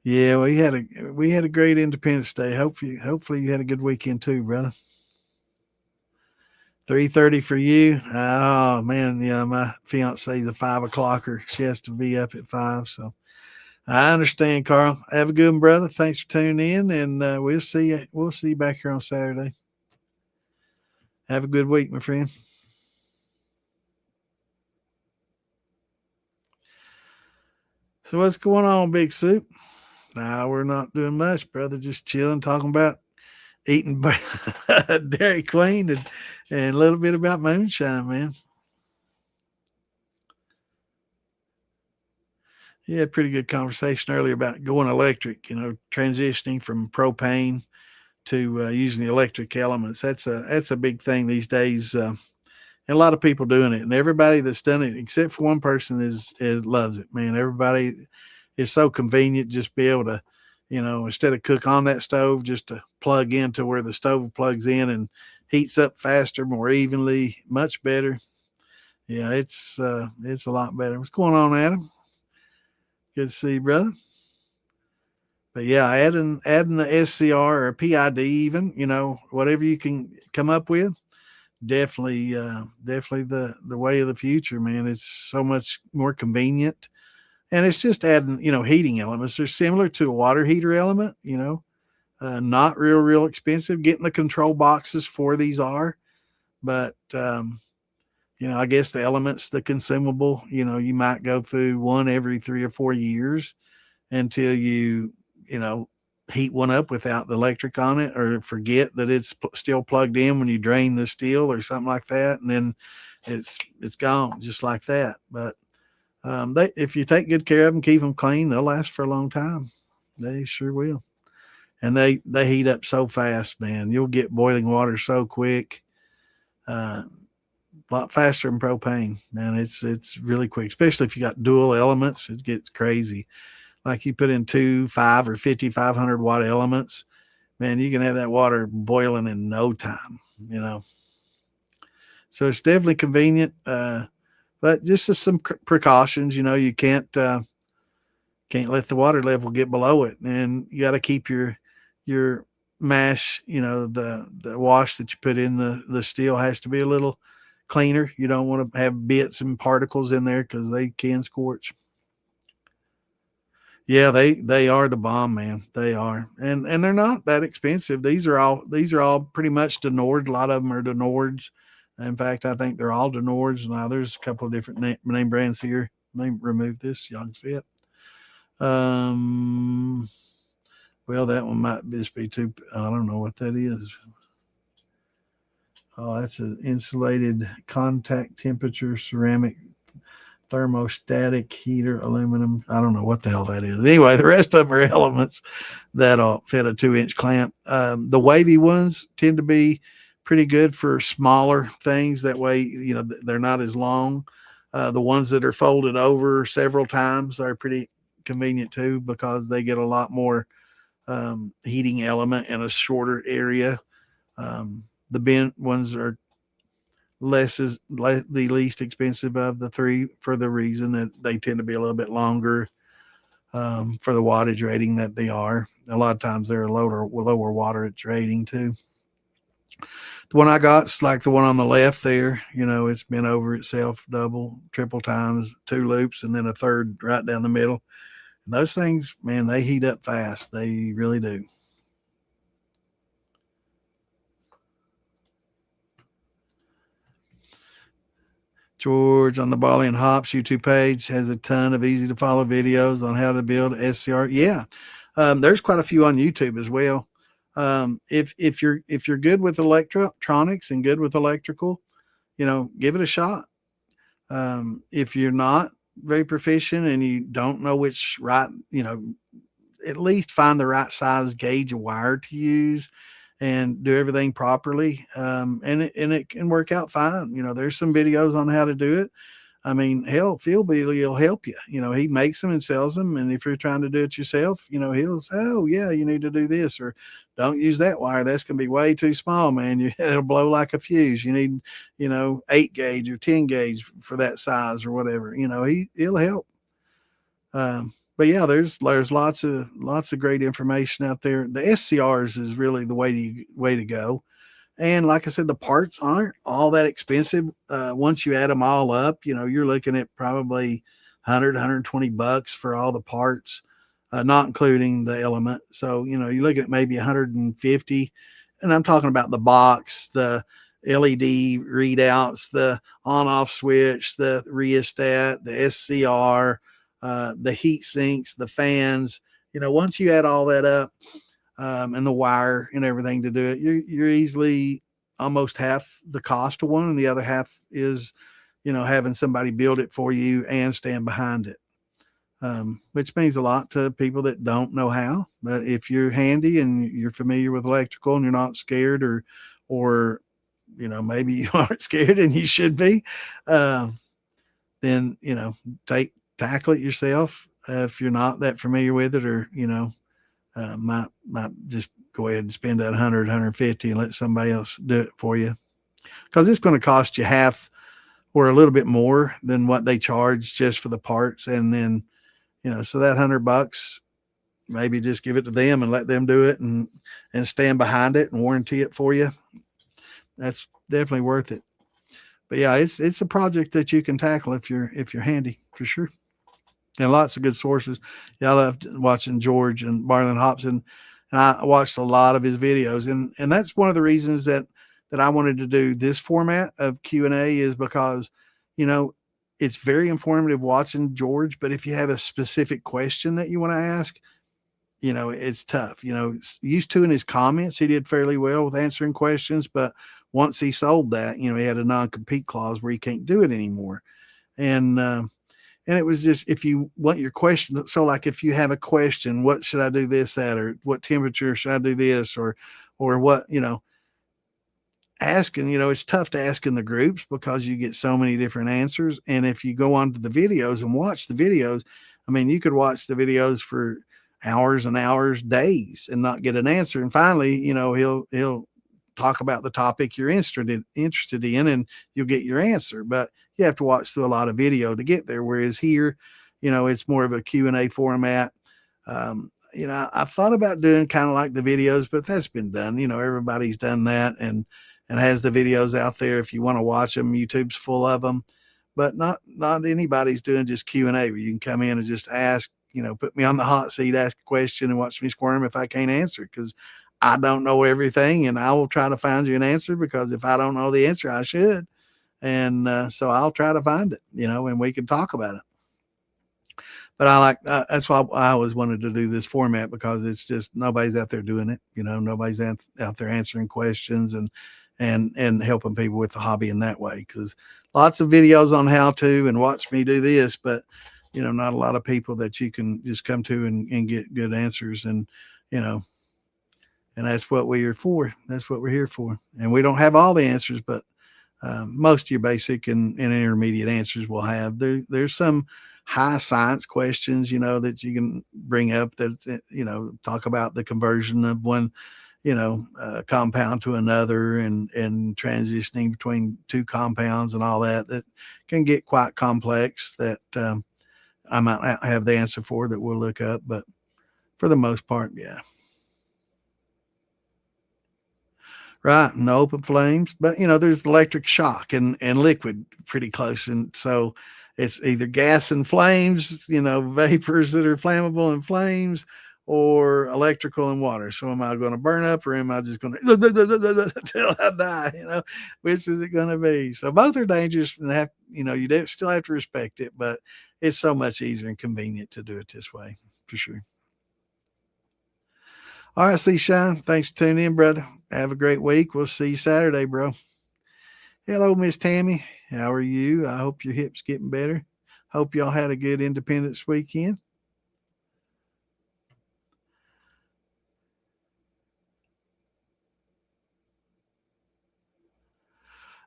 Yeah, we had a great Independence Day. Hopefully you had a good weekend too, brother. 3:30 for you. Oh man, yeah, my fiance's a 5 o'clocker. She has to be up at 5. So I understand, Carl. Have a good one, brother. Thanks for tuning in, and we'll see you. We'll see you back here on Saturday. Have a good week, my friend. So what's going on, Big Soup? Nah, we're not doing much, brother. Just chilling, talking about eating Dairy Queen and a little bit about moonshine, man. Yeah, had a pretty good conversation earlier about going electric. Transitioning from propane to using the electric elements. That's a big thing these days, and a lot of people doing it. And everybody that's done it, except for one person, is loves it. Man, everybody is so convenient. Just be able to, instead of cook on that stove, just to plug into where the stove plugs in and heats up faster, more evenly, much better. Yeah, it's a lot better. What's going on, Adam? Good to see you, brother. But yeah, adding the SCR or PID, even whatever you can come up with, definitely the way of the future, man. It's so much more convenient, and it's just adding heating elements. They're similar to a water heater element, not real expensive. Getting the control boxes for these are, but I guess the elements, the consumable, you might go through one every 3 or 4 years until you know, heat one up without the electric on it, or forget that it's still plugged in when you drain the steel or something like that. And then it's gone just like that. But if you take good care of them, keep them clean, they'll last for a long time. They sure will. And they heat up so fast, man. You'll get boiling water so quick. A lot faster than propane, man. It's really quick, especially if you got dual elements. It gets crazy. Like you put in 2, 5 or 5,500 watt elements, man, you can have that water boiling in no time. So it's definitely convenient, but just some precautions. You can't let the water level get below it, and you got to keep your mash. The wash that you put in the steel has to be a little cleaner. You don't want to have bits and particles in there because they can scorch. Yeah, they are the bomb, man. They are, and they're not that expensive. These are all pretty much Denord. A lot of them are Denords. In fact, I think they're all Denords. Now there's a couple of different name brands here. Let me remove this. Y'all can see it. Um, well, that one might just be too. I don't know what that is. Oh, that's an insulated contact temperature ceramic thermostatic heater aluminum. I don't know what the hell that is. Anyway, the rest of them are elements that'll fit a 2-inch clamp. The wavy ones tend to be pretty good for smaller things. That way, they're not as long. The ones that are folded over several times are pretty convenient too, because they get a lot more heating element in a shorter area. The bent ones are the least expensive of the three, for the reason that they tend to be a little bit longer, for the wattage rating that they are. A lot of times they're a lower wattage rating too. The one I got's like the one on the left there. It's been over itself double, triple times, two loops, and then a third right down the middle. And those things, man, they heat up fast. They really do. George on the Barley and Hops YouTube page has a ton of easy to follow videos on how to build SCR. Yeah, there's quite a few on YouTube as well. If you're good with electronics and good with electrical, give it a shot. If you're not very proficient and you don't know which right, at least find the right size gauge of wire to use and do everything properly. And it can work out fine. There's some videos on how to do it. I mean, hell, Phil Beasley will help you. He makes them and sells them. And if you're trying to do it yourself, he'll say, oh, yeah, you need to do this, or don't use that wire. That's going to be way too small, man. It'll blow like a fuse. You need, 8 gauge or 10 gauge for that size or whatever. He'll help. But yeah, there's lots of great information out there. The SCRs is really the way to go. And like I said, the parts aren't all that expensive. Once you add them all up, you're looking at probably $120 for all the parts, not including the element. So, you're looking at maybe 150. And I'm talking about the box, the LED readouts, the on-off switch, the rheostat, the SCR, the heat sinks, the fans. Once you add all that up, and the wire and everything to do it, you're easily almost half the cost of one, and the other half is, having somebody build it for you and stand behind it, which means a lot to people that don't know how. But if you're handy and you're familiar with electrical and you're not scared, or maybe you aren't scared and you should be, then tackle it yourself. If you're not that familiar with it, or might just go ahead and spend that 150 and let somebody else do it for you, because it's going to cost you half or a little bit more than what they charge just for the parts. And then, so that $100, maybe just give it to them and let them do it and stand behind it and warranty it for you. That's definitely worth it. But yeah, it's a project that you can tackle if you're handy, for sure. And lots of good sources. Yeah, I loved watching George and Barley and Hops, and I watched a lot of his videos, and that's one of the reasons that I wanted to do this format of Q&A, is because it's very informative watching George. But if you have a specific question that you want to ask, it's tough. Used to in his comments, he did fairly well with answering questions, but once he sold that, he had a non-compete clause where he can't do it anymore. And it was just, if you want your question, so like if you have a question, what should I do this at, or what temperature should I do this, or what, asking, it's tough to ask in the groups because you get so many different answers. And if you go onto the videos and watch the videos, I mean, you could watch the videos for hours and hours, days, and not get an answer. And finally, he'll talk about the topic you're interested in, and you'll get your answer. But you have to watch through a lot of video to get there. Whereas here, it's more of a Q&A format. I've thought about doing kind of like the videos, but that's been done. Everybody's done that and has the videos out there. If you want to watch them, YouTube's full of them, but not anybody's doing just Q&A where you can come in and just ask, put me on the hot seat, ask a question and watch me squirm if I can't answer it, because I don't know everything, and I will try to find you an answer, because if I don't know the answer, I should. And so I'll try to find it, and we can talk about it. But that's why I always wanted to do this format, because it's just, nobody's out there doing it. Nobody's out there answering questions and helping people with the hobby in that way. Because lots of videos on how to, and watch me do this, but, not a lot of people that you can just come to and get good answers. And, and that's what we're for. That's what we're here for. And we don't have all the answers, but most of your basic and intermediate answers we'll have. There's some high science questions, that you can bring up that, talk about the conversion of one, compound to another and transitioning between two compounds and all that can get quite complex that I might not have the answer for that we'll look up. But for the most part, yeah. Right, no open flames, but there's electric shock and liquid pretty close, and so it's either gas and flames, vapors that are flammable and flames, or electrical and water. So am I going to burn up, or am I just going to until I die? Which is it going to be? So both are dangerous, and still have to respect it, but it's so much easier and convenient to do it this way for sure. All right, see Shine. Thanks for tuning in, brother. Have a great week. We'll see you Saturday, bro. Hello, Miss Tammy. How are you? I hope your hip's getting better. Hope y'all had a good Independence weekend.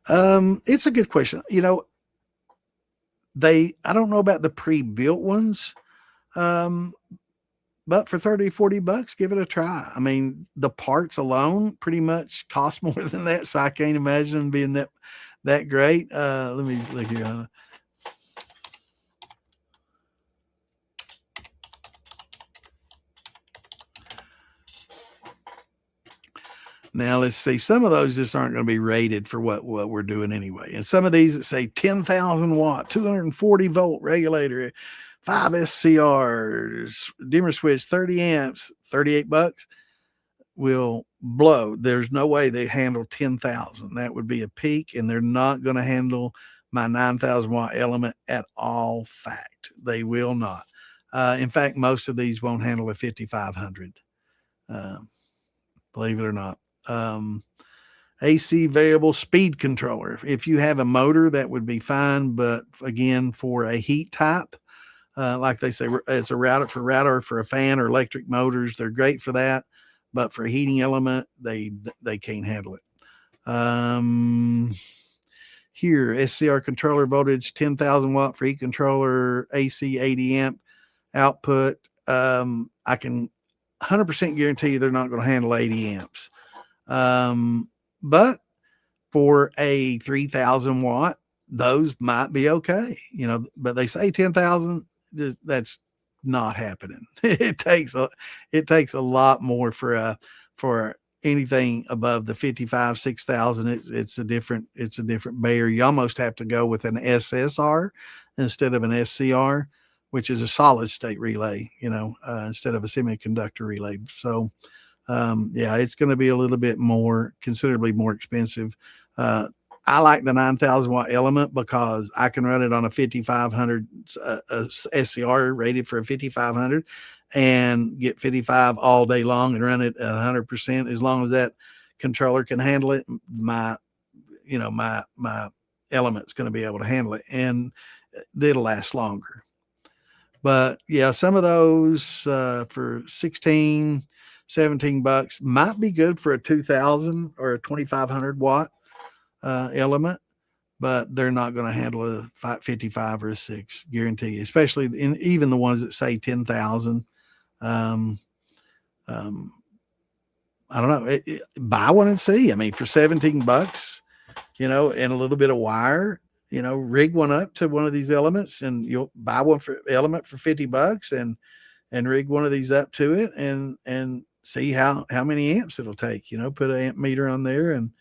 It's a good question. I don't know about the pre-built ones. Um, but for 30, 40 bucks, give it a try. I mean, the parts alone pretty much cost more than that, so I can't imagine them being that great. Let me look here. Now let's see. Some of those just aren't going to be rated for what we're doing anyway. And some of these that say 10,000 watt, 240 volt regulator, 5 SCRs, dimmer switch, 30 amps, 38 bucks will blow. There's no way they handle 10,000. That would be a peak, and they're not going to handle my 9,000 watt element at all. Fact, they will not. In fact, most of these won't handle a 5,500. Believe it or not. AC variable speed controller. If you have a motor, that would be fine. But again, for a heat type, like they say, it's a router for a fan or electric motors. They're great for that, but for a heating element, they can't handle it. Here, SCR controller voltage 10,000 watt for heat controller, AC 80 amp output. I can 100% guarantee you they're not going to handle 80 amps. But for a 3,000 watt, those might be okay, but they say 10,000, that's not happening. It takes a lot more for anything above the 55, 6,000. It's a different bear. You almost have to go with an SSR instead of an SCR, which is a solid state relay, instead of a semiconductor relay. So, yeah, it's going to be a little bit considerably more expensive. I like the 9,000 watt element because I can run it on a 5,500 SCR rated for a 5,500 and get 55 all day long and run it at 100% as long as that controller can handle it. My element's going to be able to handle it, and it'll last longer. But yeah, some of those for 16, 17 bucks might be good for a 2,000 or a 2,500 watt element, but they're not going to handle a 55 or a 6 guarantee, especially even the ones that say 10,000. I don't know. Buy one and see. I mean, for 17 bucks, and a little bit of wire, rig one up to one of these elements, and you'll buy one for element for 50 bucks and rig one of these up to it and see how many amps it'll take. Put an amp meter on there and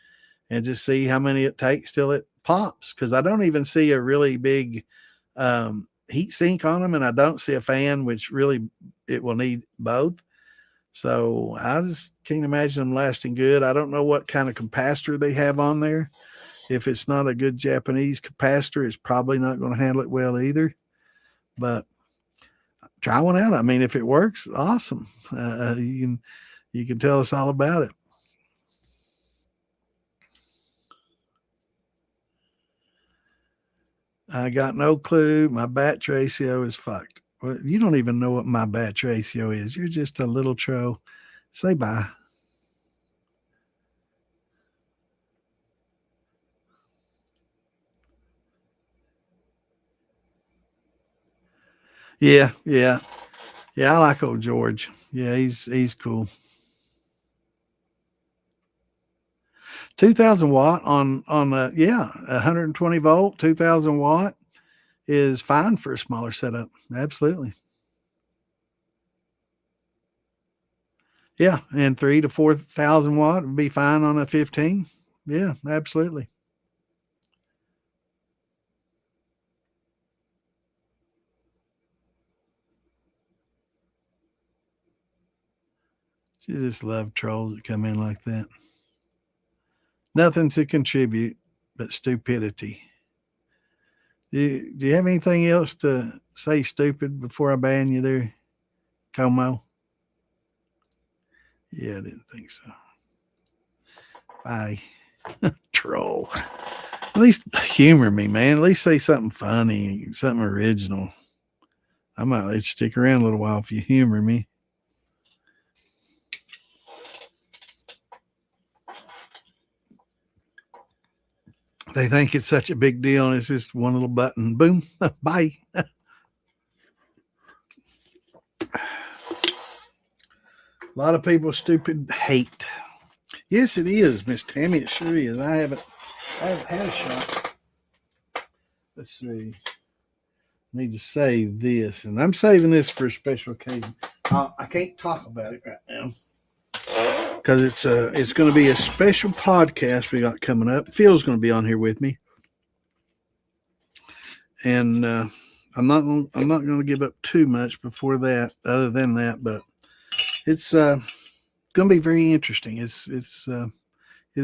just see how many it takes till it pops. Because I don't even see a really big heat sink on them, and I don't see a fan, which really it will need both. So I just can't imagine them lasting good. I don't know what kind of capacitor they have on there. If it's not a good Japanese capacitor, it's probably not going to handle it well either. But try one out. I mean, if it works, awesome. You can tell us all about it. I got no clue. My batch ratio is fucked. Well, you don't even know what my batch ratio is. You're just a little tro. Say bye. Yeah, yeah, yeah. I like old George. Yeah, he's cool. 2,000 watt on yeah, 120 volt, 2,000 watt is fine for a smaller setup. Absolutely. Yeah, and 3 to 4,000 watt would be fine on a 15. Yeah, absolutely. You just love trolls that come in like that. Nothing to contribute but stupidity. Do you have anything else to say stupid before I ban you there, Como? Yeah, I didn't think so. Bye. Troll. At least humor me, man. At least say something funny, something original. I might let you stick around a little while if you humor me. They think it's such a big deal, and it's just one little button. Boom. Bye. A lot of people stupid hate. Yes, it is, Miss Tammy. It sure is. I haven't had a shot. Let's see. Need to save this, and I'm saving this for a special occasion. I can't talk about it right now because it's going to be a special podcast we got coming up. Phil's going to be on here with me, and I'm not going to give up too much before that. Other than that, but it's going to be very interesting. It'll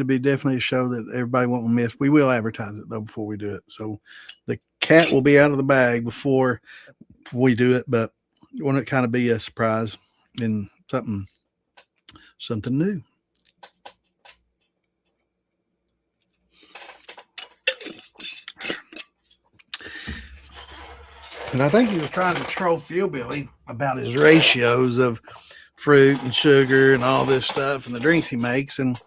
be definitely a show that everybody won't miss. We will advertise it though before we do it, so the cat will be out of the bag before we do it, but won't it kind of be a surprise and something new? And I think he was trying to troll Phil Billy about his ratios of fruit and sugar and all this stuff and the drinks he makes. And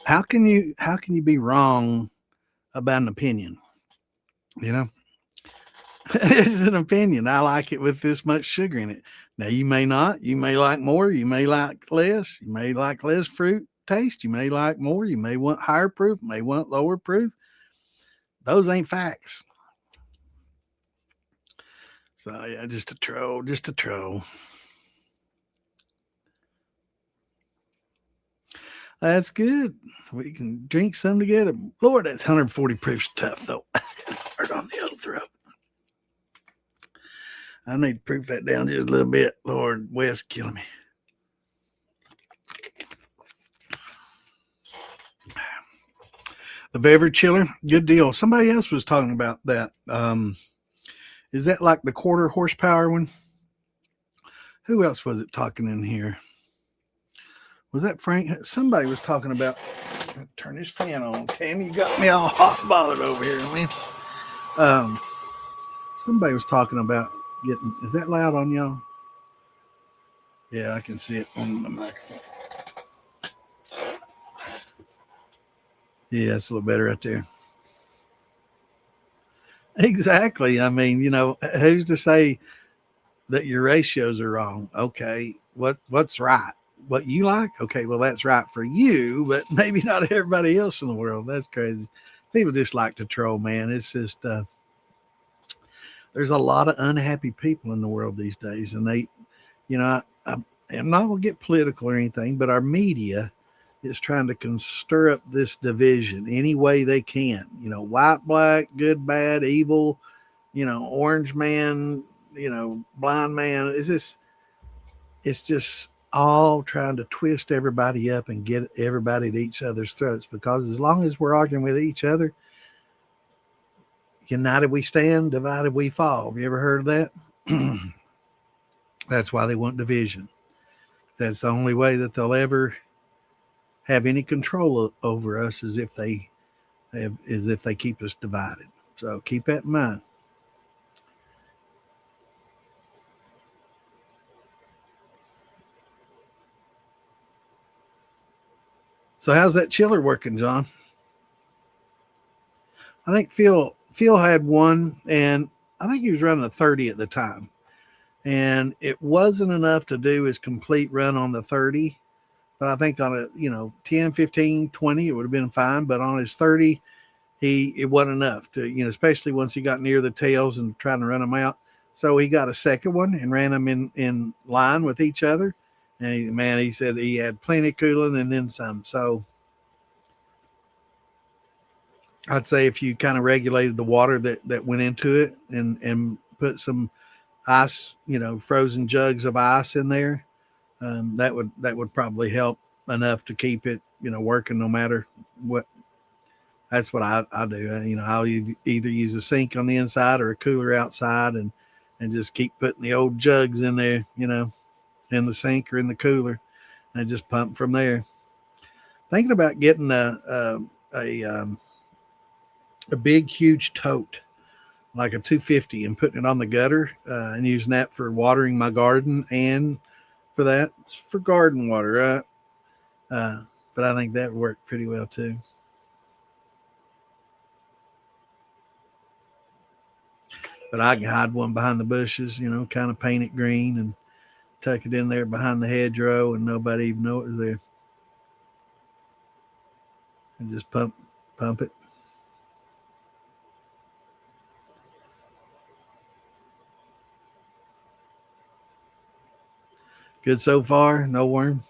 how can you be wrong about an opinion? You know, it's an opinion. I like it with this much sugar in it. Now you may not. You may like more. You may like less. You may like less fruit taste. You may like more. You may want higher proof. May want lower proof. Those ain't facts. So yeah, just a troll. Just a troll. That's good. We can drink some together. Lord, that's 140 proof tough though. Hard on the old throat. I need to proof that down just a little bit. Lord, Wes killing me. The beverage chiller, good deal. Somebody else was talking about that. Is that like the quarter horsepower one? Who else was it talking in here? Was that Frank? Somebody was talking about. Turn this fan on, Cam. You got me all hot bothered over here, man. Um, somebody was talking about getting. Is that loud on y'all? Yeah, I can see it on the microphone. Yeah, it's a little better right there. Exactly. I mean, who's to say that your ratios are wrong? Okay, what's right? What you like? Okay, well that's right for you, but maybe not everybody else in the world. That's crazy. People just like to troll, man. It's just there's a lot of unhappy people in the world these days, and I'm not going to get political or anything, but our media is trying to stir up this division any way they can. White, black, good, bad, evil. Orange man. Blind man. It's just all trying to twist everybody up and get everybody to each other's throats. Because as long as we're arguing with each other, united we stand, divided we fall. Have you ever heard of that? That's why they want division. That's the only way that they'll ever have any control over us is if they keep us divided. So keep that in mind. So how's that chiller working, John? I think Phil had one, and I think he was running a 30 at the time. and it wasn't enough to do his complete run on the 30. But I think on a 10, 15, 20, it would have been fine. But on his 30, it wasn't enough to, especially once he got near the tails and trying to run them out. So he got a second one and ran them in line with each other. And he said he had plenty of cooling and then some. So I'd say if you kind of regulated the water that went into it and put some ice, frozen jugs of ice in there, that would probably help enough to keep it, working no matter what. That's what I do. I'll either use a sink on the inside or a cooler outside, and just keep putting the old jugs in there, in the sink or in the cooler, and just pump from there. Thinking about getting a big huge tote like a 250 and putting it on the gutter, and using that for watering my garden and for garden water, right? But I think that worked pretty well too. But I can hide one behind the bushes, kind of paint it green and tuck it in there behind the hedgerow, and nobody even know it was there. And just pump it. Good so far. No worm.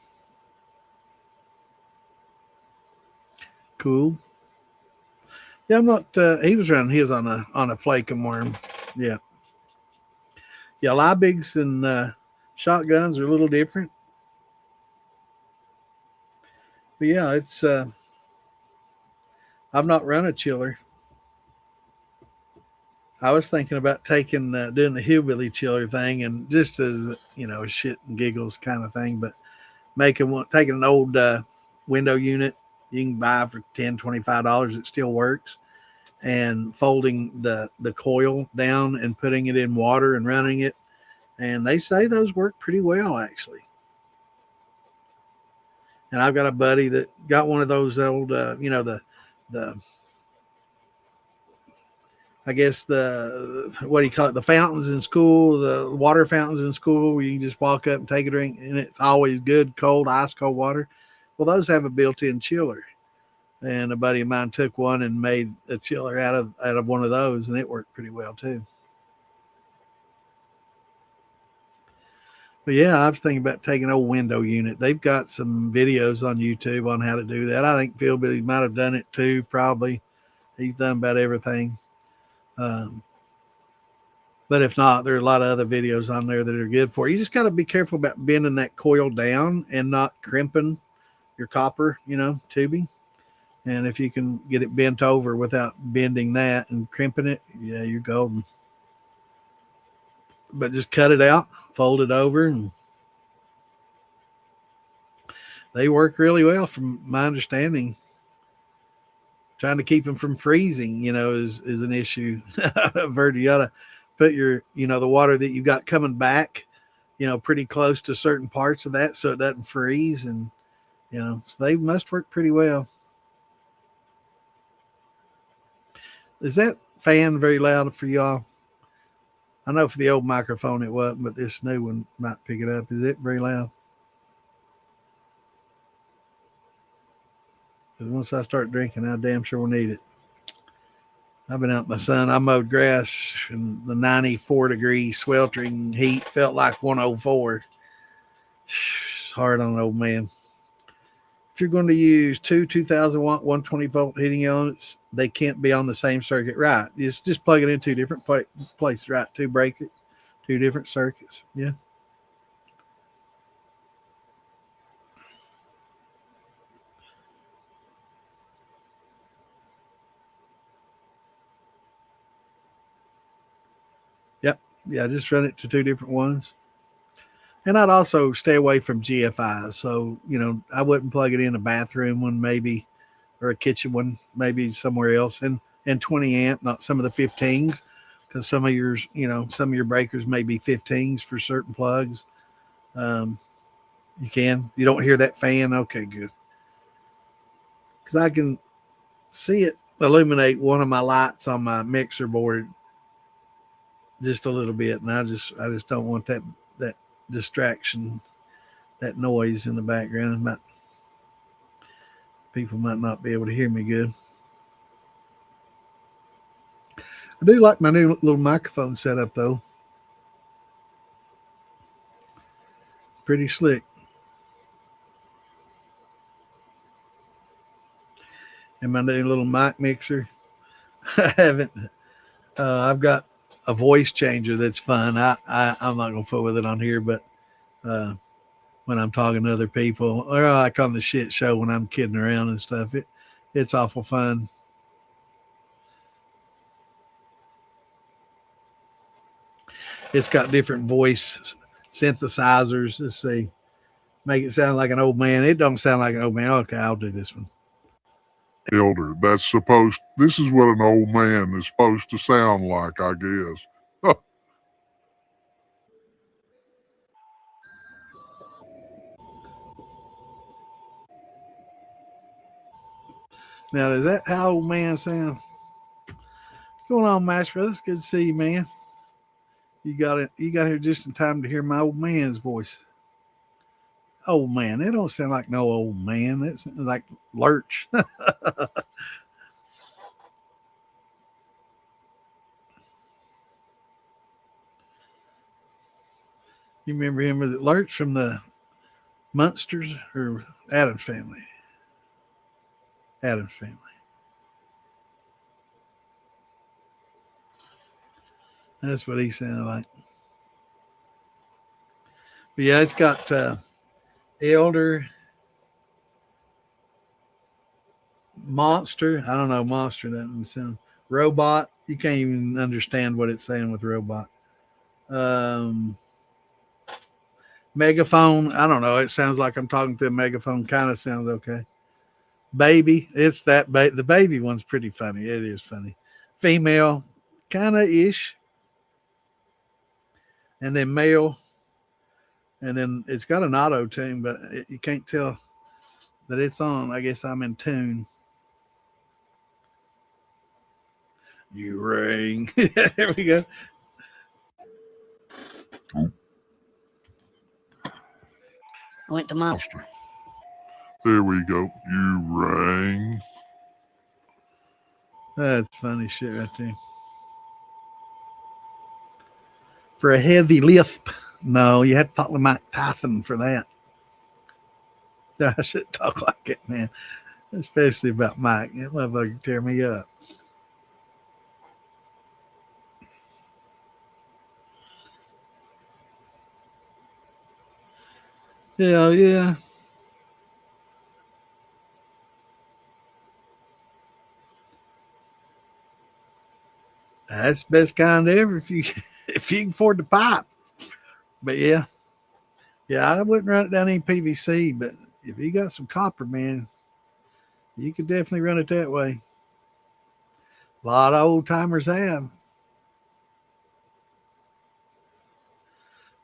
Cool. Yeah, I'm not. He was running his on a flaking worm. Yeah. Yeah, Liebigs and shotguns are a little different. But yeah, it's. I've not run a chiller. I was thinking about doing the hillbilly chiller thing, and just as shit and giggles kind of thing, but taking an old window unit you can buy for $10, $25. It still works, and folding the coil down and putting it in water and running it, and they say those work pretty well actually. And I've got a buddy that got one of those old, the I guess the what do you call it? The fountains in school, the water fountains in school, where you can just walk up and take a drink, and it's always good, cold, ice cold water. Well, those have a built-in chiller, and a buddy of mine took one and made a chiller out of one of those, and it worked pretty well too. But yeah, I was thinking about taking an old window unit. They've got some videos on YouTube on how to do that. I think Phil Billy might have done it too. Probably he's done about everything. Um, but if not, there are a lot of other videos on there that are good for you. You just got to be careful about bending that coil down and not crimping your copper, tubing. And if you can get it bent over without bending that and crimping it, yeah, you're golden. But just cut it out, fold it over, and they work really well from my understanding. Trying to keep them from freezing, is an issue. Vert, you gotta put the water that you've got coming back, pretty close to certain parts of that so it doesn't freeze, and so they must work pretty well. Is that fan very loud for y'all? I know for the old microphone it wasn't, but this new one might pick it up. Is it very loud? Because once I start drinking, I damn sure will need it. I've been out in the sun. I mowed grass in the 94-degree sweltering heat. Felt like 104. It's hard on an old man. If you're going to use two 2,000 watt 120-volt heating elements, they can't be on the same circuit. Right. Just plug it in two different places. Right. Two breakers, two different circuits. Yeah. Yep. Yeah. Just run it to two different ones. And I'd also stay away from GFIs. So, I wouldn't plug it in a bathroom one, maybe, or a kitchen one, maybe somewhere else. And 20 amp, not some of the 15s, because some of your breakers may be 15s for certain plugs. You don't hear that fan. Okay, good. Because I can see it illuminate one of my lights on my mixer board just a little bit, and I just don't want that distraction, that noise in the background. People might not be able to hear me good. I do like my new little microphone setup though. Pretty slick. And my new little mic mixer. I haven't. I've got a voice changer that's fun. I'm not gonna fool with it on here, but uh, when I'm talking to other people, or like on the shit show when I'm kidding around and stuff, it's awful fun. It's got different voice synthesizers. Let's see, make it sound like an old man. It don't sound like an old man. Okay, I'll do this one. Elder, this is what an old man is supposed to sound like, I guess. Now, is that how old man sound? What's going on, Master? It's good to see you, man. You got it. You got here just in time to hear my old man's voice. Old man, it don't sound like no old man. It's like Lurch. You remember him? Was it Lurch from the Munsters or Addams Family? Addams Family. That's what he sounded like. But yeah, it's got Elder, Monster. I don't know, Monster doesn't sound. Robot. You can't even understand what it's saying with robot. Megaphone. I don't know. It sounds like I'm talking to a megaphone. Kind of sounds okay. Baby. It's that the baby one's pretty funny. It is funny. Female. Kind of ish. And then male. And then it's got an auto tune, but you can't tell that it's on. I guess I'm in tune. You ring. There we go. I went to Monster. There we go. You rang. That's funny shit right there. For a heavy lisp. No, you have to talk to Mike Tyson for that. I should talk like it, man. Especially about Mike. That motherfucker tear me up. Yeah. That's the best kind ever if you can afford the pipe. But yeah, I wouldn't run it down any PVC, but if you got some copper, man, you could definitely run it that way. A lot of old timers have.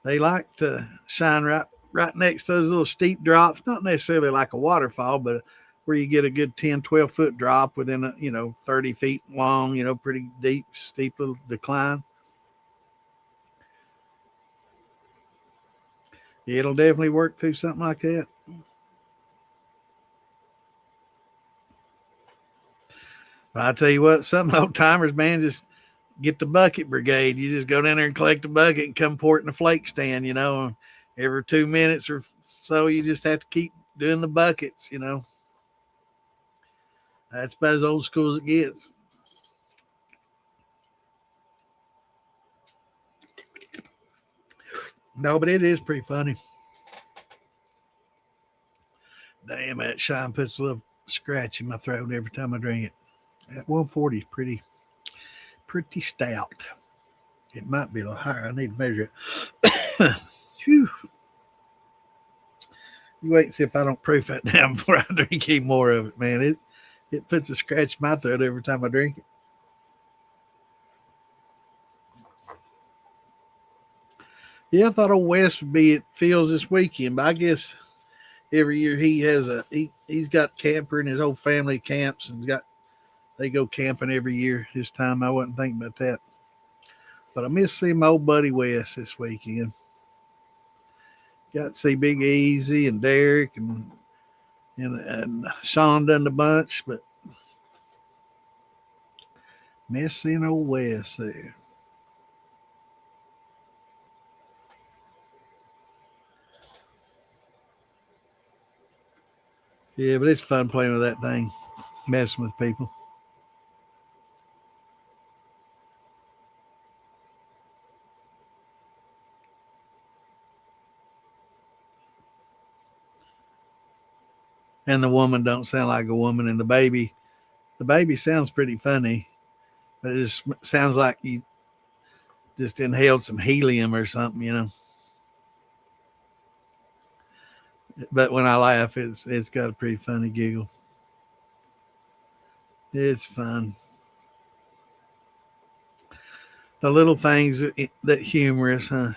They like to shine right next to those little steep drops, not necessarily like a waterfall, but where you get a good 10, 12 foot drop within a, 30 feet long, pretty deep, steep little decline. It'll definitely work through something like that. But I tell you what, some old timers, man, just get the bucket brigade. You just go down there and collect the bucket and come pour it in the flake stand, every 2 minutes or so. You just have to keep doing the buckets, That's about as old school as it gets. No, but it is pretty funny. Damn, that shine puts a little scratch in my throat every time I drink it. That 140 is pretty stout. It might be a little higher. I need to measure it. Whew. You wait and see if I don't proof that down before I drink any more of it, man. It puts a scratch in my throat every time I drink it. Yeah, I thought old Wes would be at Phil's this weekend, but I guess every year he has he's got camper and his whole family camps and they go camping every year this time. I wasn't thinking about that. But I miss seeing my old buddy Wes this weekend. Got to see Big Easy and Derek and Sean done the bunch, but miss seeing old Wes there. Yeah, but it's fun playing with that thing, messing with people. And the woman don't sound like a woman, and the baby sounds pretty funny, but it just sounds like you just inhaled some helium or something, you know. But when I laugh, it's got a pretty funny giggle. It's fun. The little things that humorous, huh?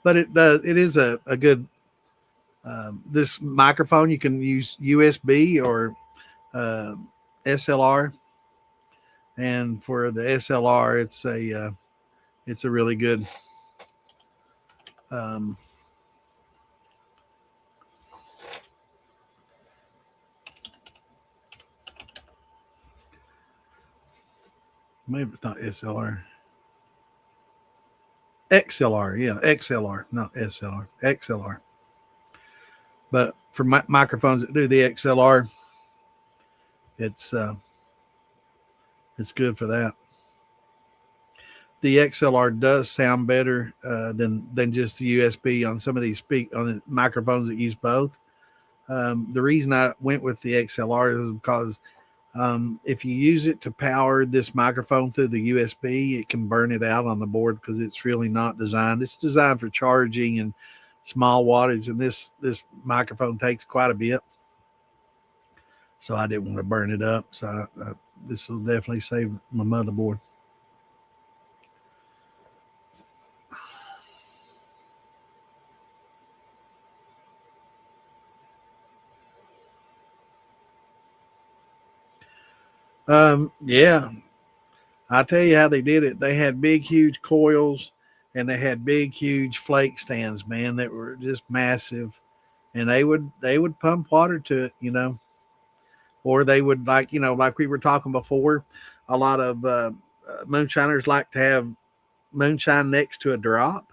But it does. It is a good. This microphone you can use USB or uh, SLR, and for the SLR, it's a really good. Um, Maybe it's not SLR. XLR, yeah, XLR, not SLR, XLR. But for microphones that do the XLR, it's uh, it's good for that. The XLR does sound better than just the USB on some of these on the microphones that use both. The reason I went with the XLR is because if you use it to power this microphone through the USB, it can burn it out on the board because it's really not designed. It's designed for charging and small wattage, and this microphone takes quite a bit, so I didn't want to burn it up. So this will definitely save my motherboard. Yeah, I'll tell you how they did it. They had big, huge coils, and they had big, huge flake stands, man, that were just massive. And they would pump water to it, you know, or they would like we were talking before. A lot of moonshiners like to have moonshine next to a drop,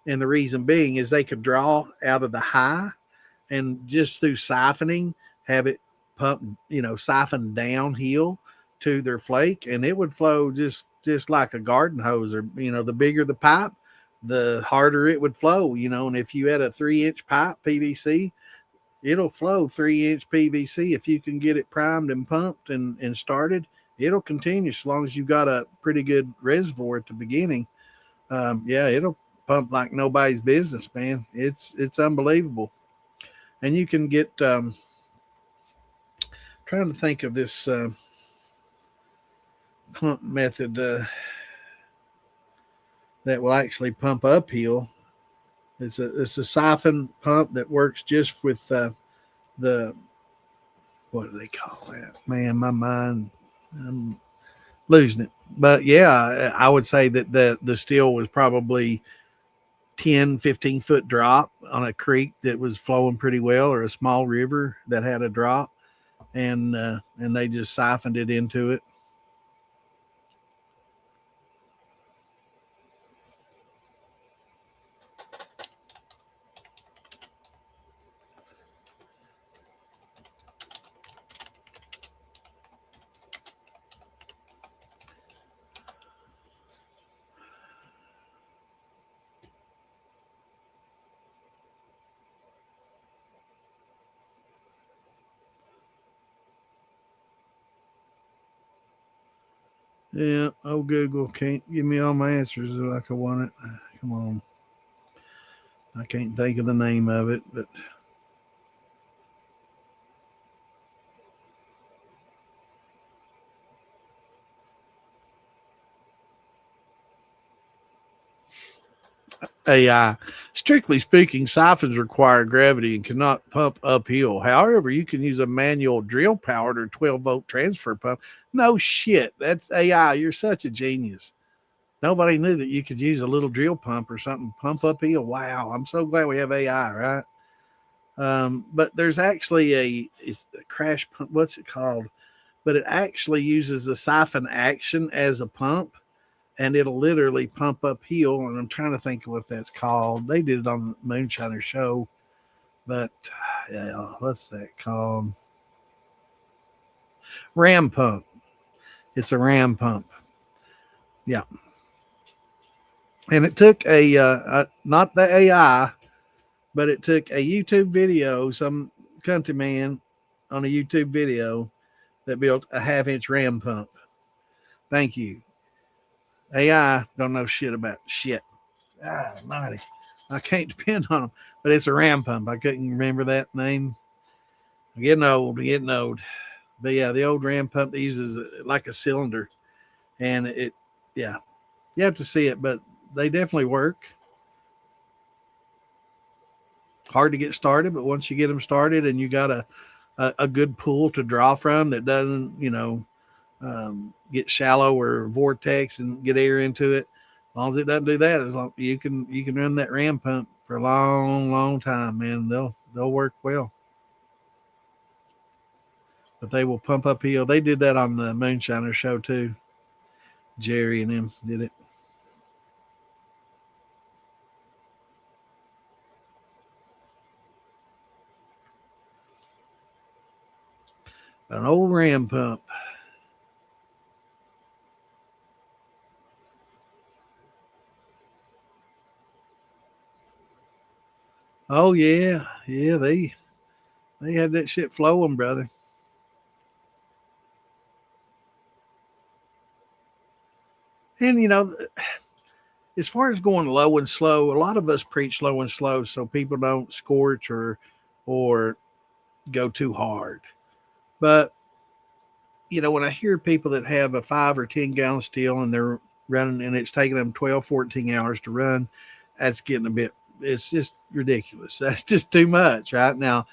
and the reason being is they could draw out of the high and just through siphoning have it pump, siphon downhill to their flake, and it would flow just like a garden hose. Or the bigger the pipe, the harder it would flow. And if you had a 3-inch pipe PVC, it'll flow 3-inch PVC. If you can get it primed and pumped and started, it'll continue as long as you've got a pretty good reservoir at the beginning. Yeah, it'll pump like nobody's business, man. It's unbelievable. And you can get trying to think of this pump method that will actually pump uphill. It's a siphon pump that works just with the what do they call that? Man, my mind, I'm losing it. But yeah, I would say that the still was probably 10-15 foot drop on a creek that was flowing pretty well, or a small river that had a drop, and they just siphoned it into it. Yeah, oh Google can't give me all my answers like I want it. Come on. I can't think of the name of it, but AI. Strictly speaking, siphons require gravity and cannot pump uphill. However, you can use a manual drill powered or 12-volt transfer pump. No shit. That's AI. You're such a genius. Nobody knew that you could use a little drill pump or something, pump uphill. Wow. I'm so glad we have AI, right? But there's actually it's a crash pump. What's it called? But it actually uses the siphon action as a pump, and it'll literally pump uphill. And I'm trying to think of what that's called. They did it on the Moonshiner show, but yeah, what's that called? Ram pump. It's a ram pump. Yeah. And it took not the AI, but it took a YouTube video, some country man on a YouTube video that built a 1/2 inch ram pump. Thank you. AI don't know shit about shit. Ah, mighty. I can't depend on them, but it's a ram pump. I couldn't remember that name. I'm getting old, But yeah, the old ram pump that uses like a cylinder, and yeah, you have to see it, but they definitely work. Hard to get started, but once you get them started and you got a good pool to draw from that doesn't, get shallow or vortex and get air into it. As long as it doesn't do that, as long you can run that ram pump for a long time, man. They'll work well. But they will pump uphill. They did that on the Moonshiner show too. Jerry and them did it. An old ram pump. Oh yeah, yeah. They had that shit flowing, brother. And as far as going low and slow, a lot of us preach low and slow so people don't scorch or go too hard. But when I hear people that have a 5 or 10 gallon still and they're running and it's taking them 12, 14 hours to run, that's getting a bit, it's just ridiculous. That's just too much right now.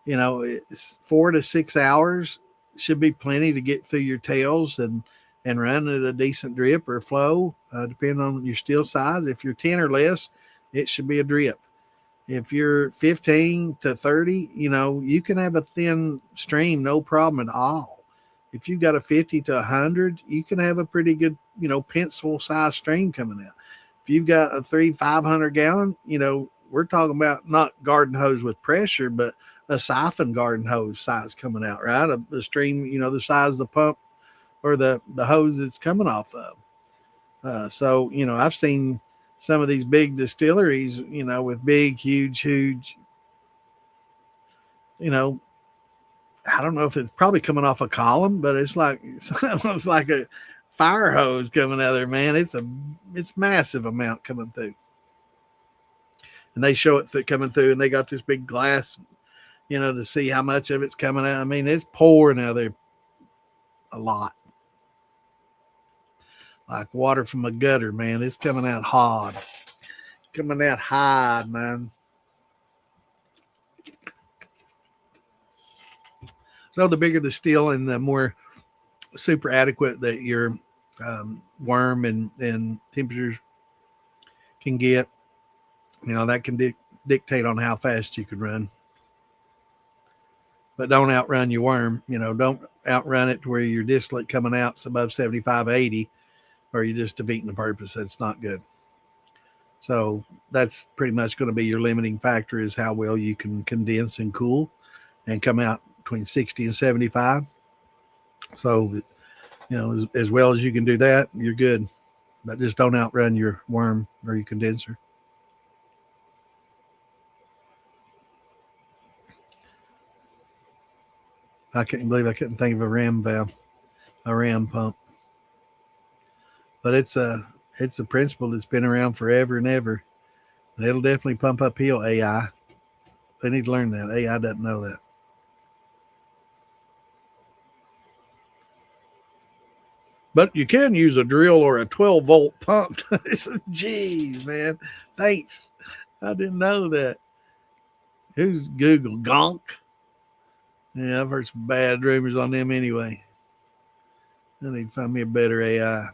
It's 4 to 6 hours should be plenty to get through your tails and run at a decent drip or flow, depending on your still size. If you're 10 or less, it should be a drip. If you're 15 to 30, you can have a thin stream, no problem at all. If you've got a 50 to 100, you can have a pretty good, pencil size stream coming out. If you've got a 500 gallon, we're talking about not garden hose with pressure, but a siphon garden hose size coming out, right? A stream, the size of the pump or the hose it's coming off of. So, I've seen some of these big distilleries, with big, huge, I don't know if it's probably coming off a column, but it's like it's like a fire hose coming out of there, man. It's massive amount coming through. And they show it coming through, and they got this big glass, to see how much of it's coming out. I mean, it's pouring out of there a lot. Like water from a gutter, man. It's coming out hard. Coming out hard, man. So the bigger the still and the more super adequate that your worm and temperatures can get, that can dictate on how fast you can run. But don't outrun your worm. Don't outrun it to where your distillate coming out's above 75, 80, or you're just defeating the purpose. That's not good. So that's pretty much going to be your limiting factor, is how well you can condense and cool and come out between 60 and 75. So, as well as you can do that, you're good. But just don't outrun your worm or your condenser. I can't believe I couldn't think of a ram pump. But it's a principle that's been around forever and ever. And it'll definitely pump uphill. AI. They need to learn that. AI doesn't know that. but you can use a drill or a 12-volt pump. Jeez, man. Thanks. I didn't know that. Who's Google? Gonk? Yeah, I've heard some bad rumors on them anyway. I need to find me a better AI.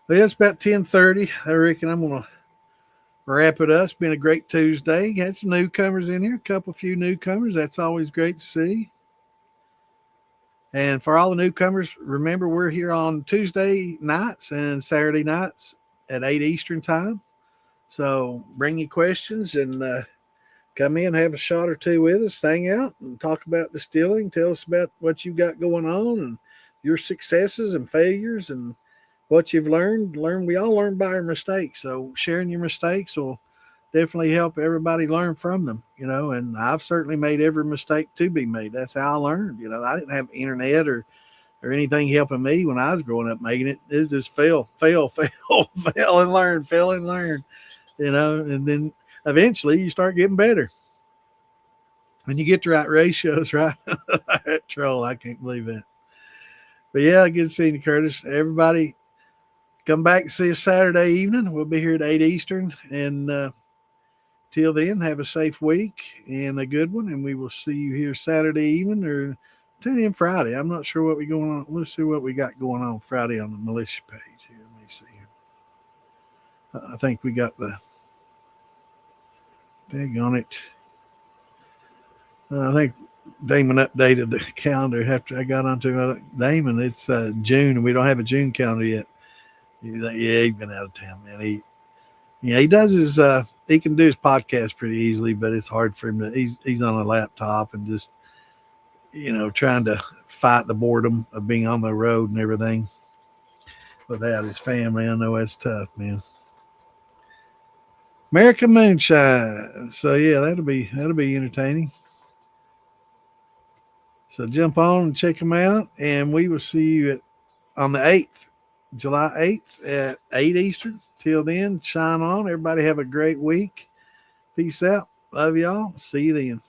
Well, it's about 10:30. I reckon I'm going to wrap it up. It's been a great Tuesday. Had some newcomers in here, a few newcomers. That's always great to see. And for all the newcomers, remember we're here on Tuesday nights and Saturday nights at 8 Eastern time. So bring your questions and come in, have a shot or two with us, hang out and talk about distilling. Tell us about what you've got going on and your successes and failures and what you've learned. We all learn by our mistakes. So sharing your mistakes will definitely help everybody learn from them, and I've certainly made every mistake to be made. That's how I learned. I didn't have internet or anything helping me when I was growing up making it. It was just fail, fail and learn, fail and learn, and then eventually you start getting better. When you get the right ratios, right? That troll, I can't believe that. But yeah, good seeing you, Curtis. Everybody, come back and see us Saturday evening. We'll be here at 8 Eastern. And till then, have a safe week and a good one. And we will see you here Saturday evening or tune in Friday. I'm not sure what we're going on. Let's see what we got going on Friday on the militia page here. Let me see here. I think we got the tag on it. I think Damon updated the calendar after I got onto Damon. It's June, and we don't have a June calendar yet. He's been out of town, man. He does his he can do his podcast pretty easily, but it's hard for him to. He's on a laptop and just trying to fight the boredom of being on the road and everything without his family. I know that's tough, man. American Moonshine. So yeah, that'll be entertaining. So jump on and check them out, and we will see you on the 8th, July 8th at 8 Eastern. Till then, shine on. Everybody have a great week. Peace out. Love y'all. See you then.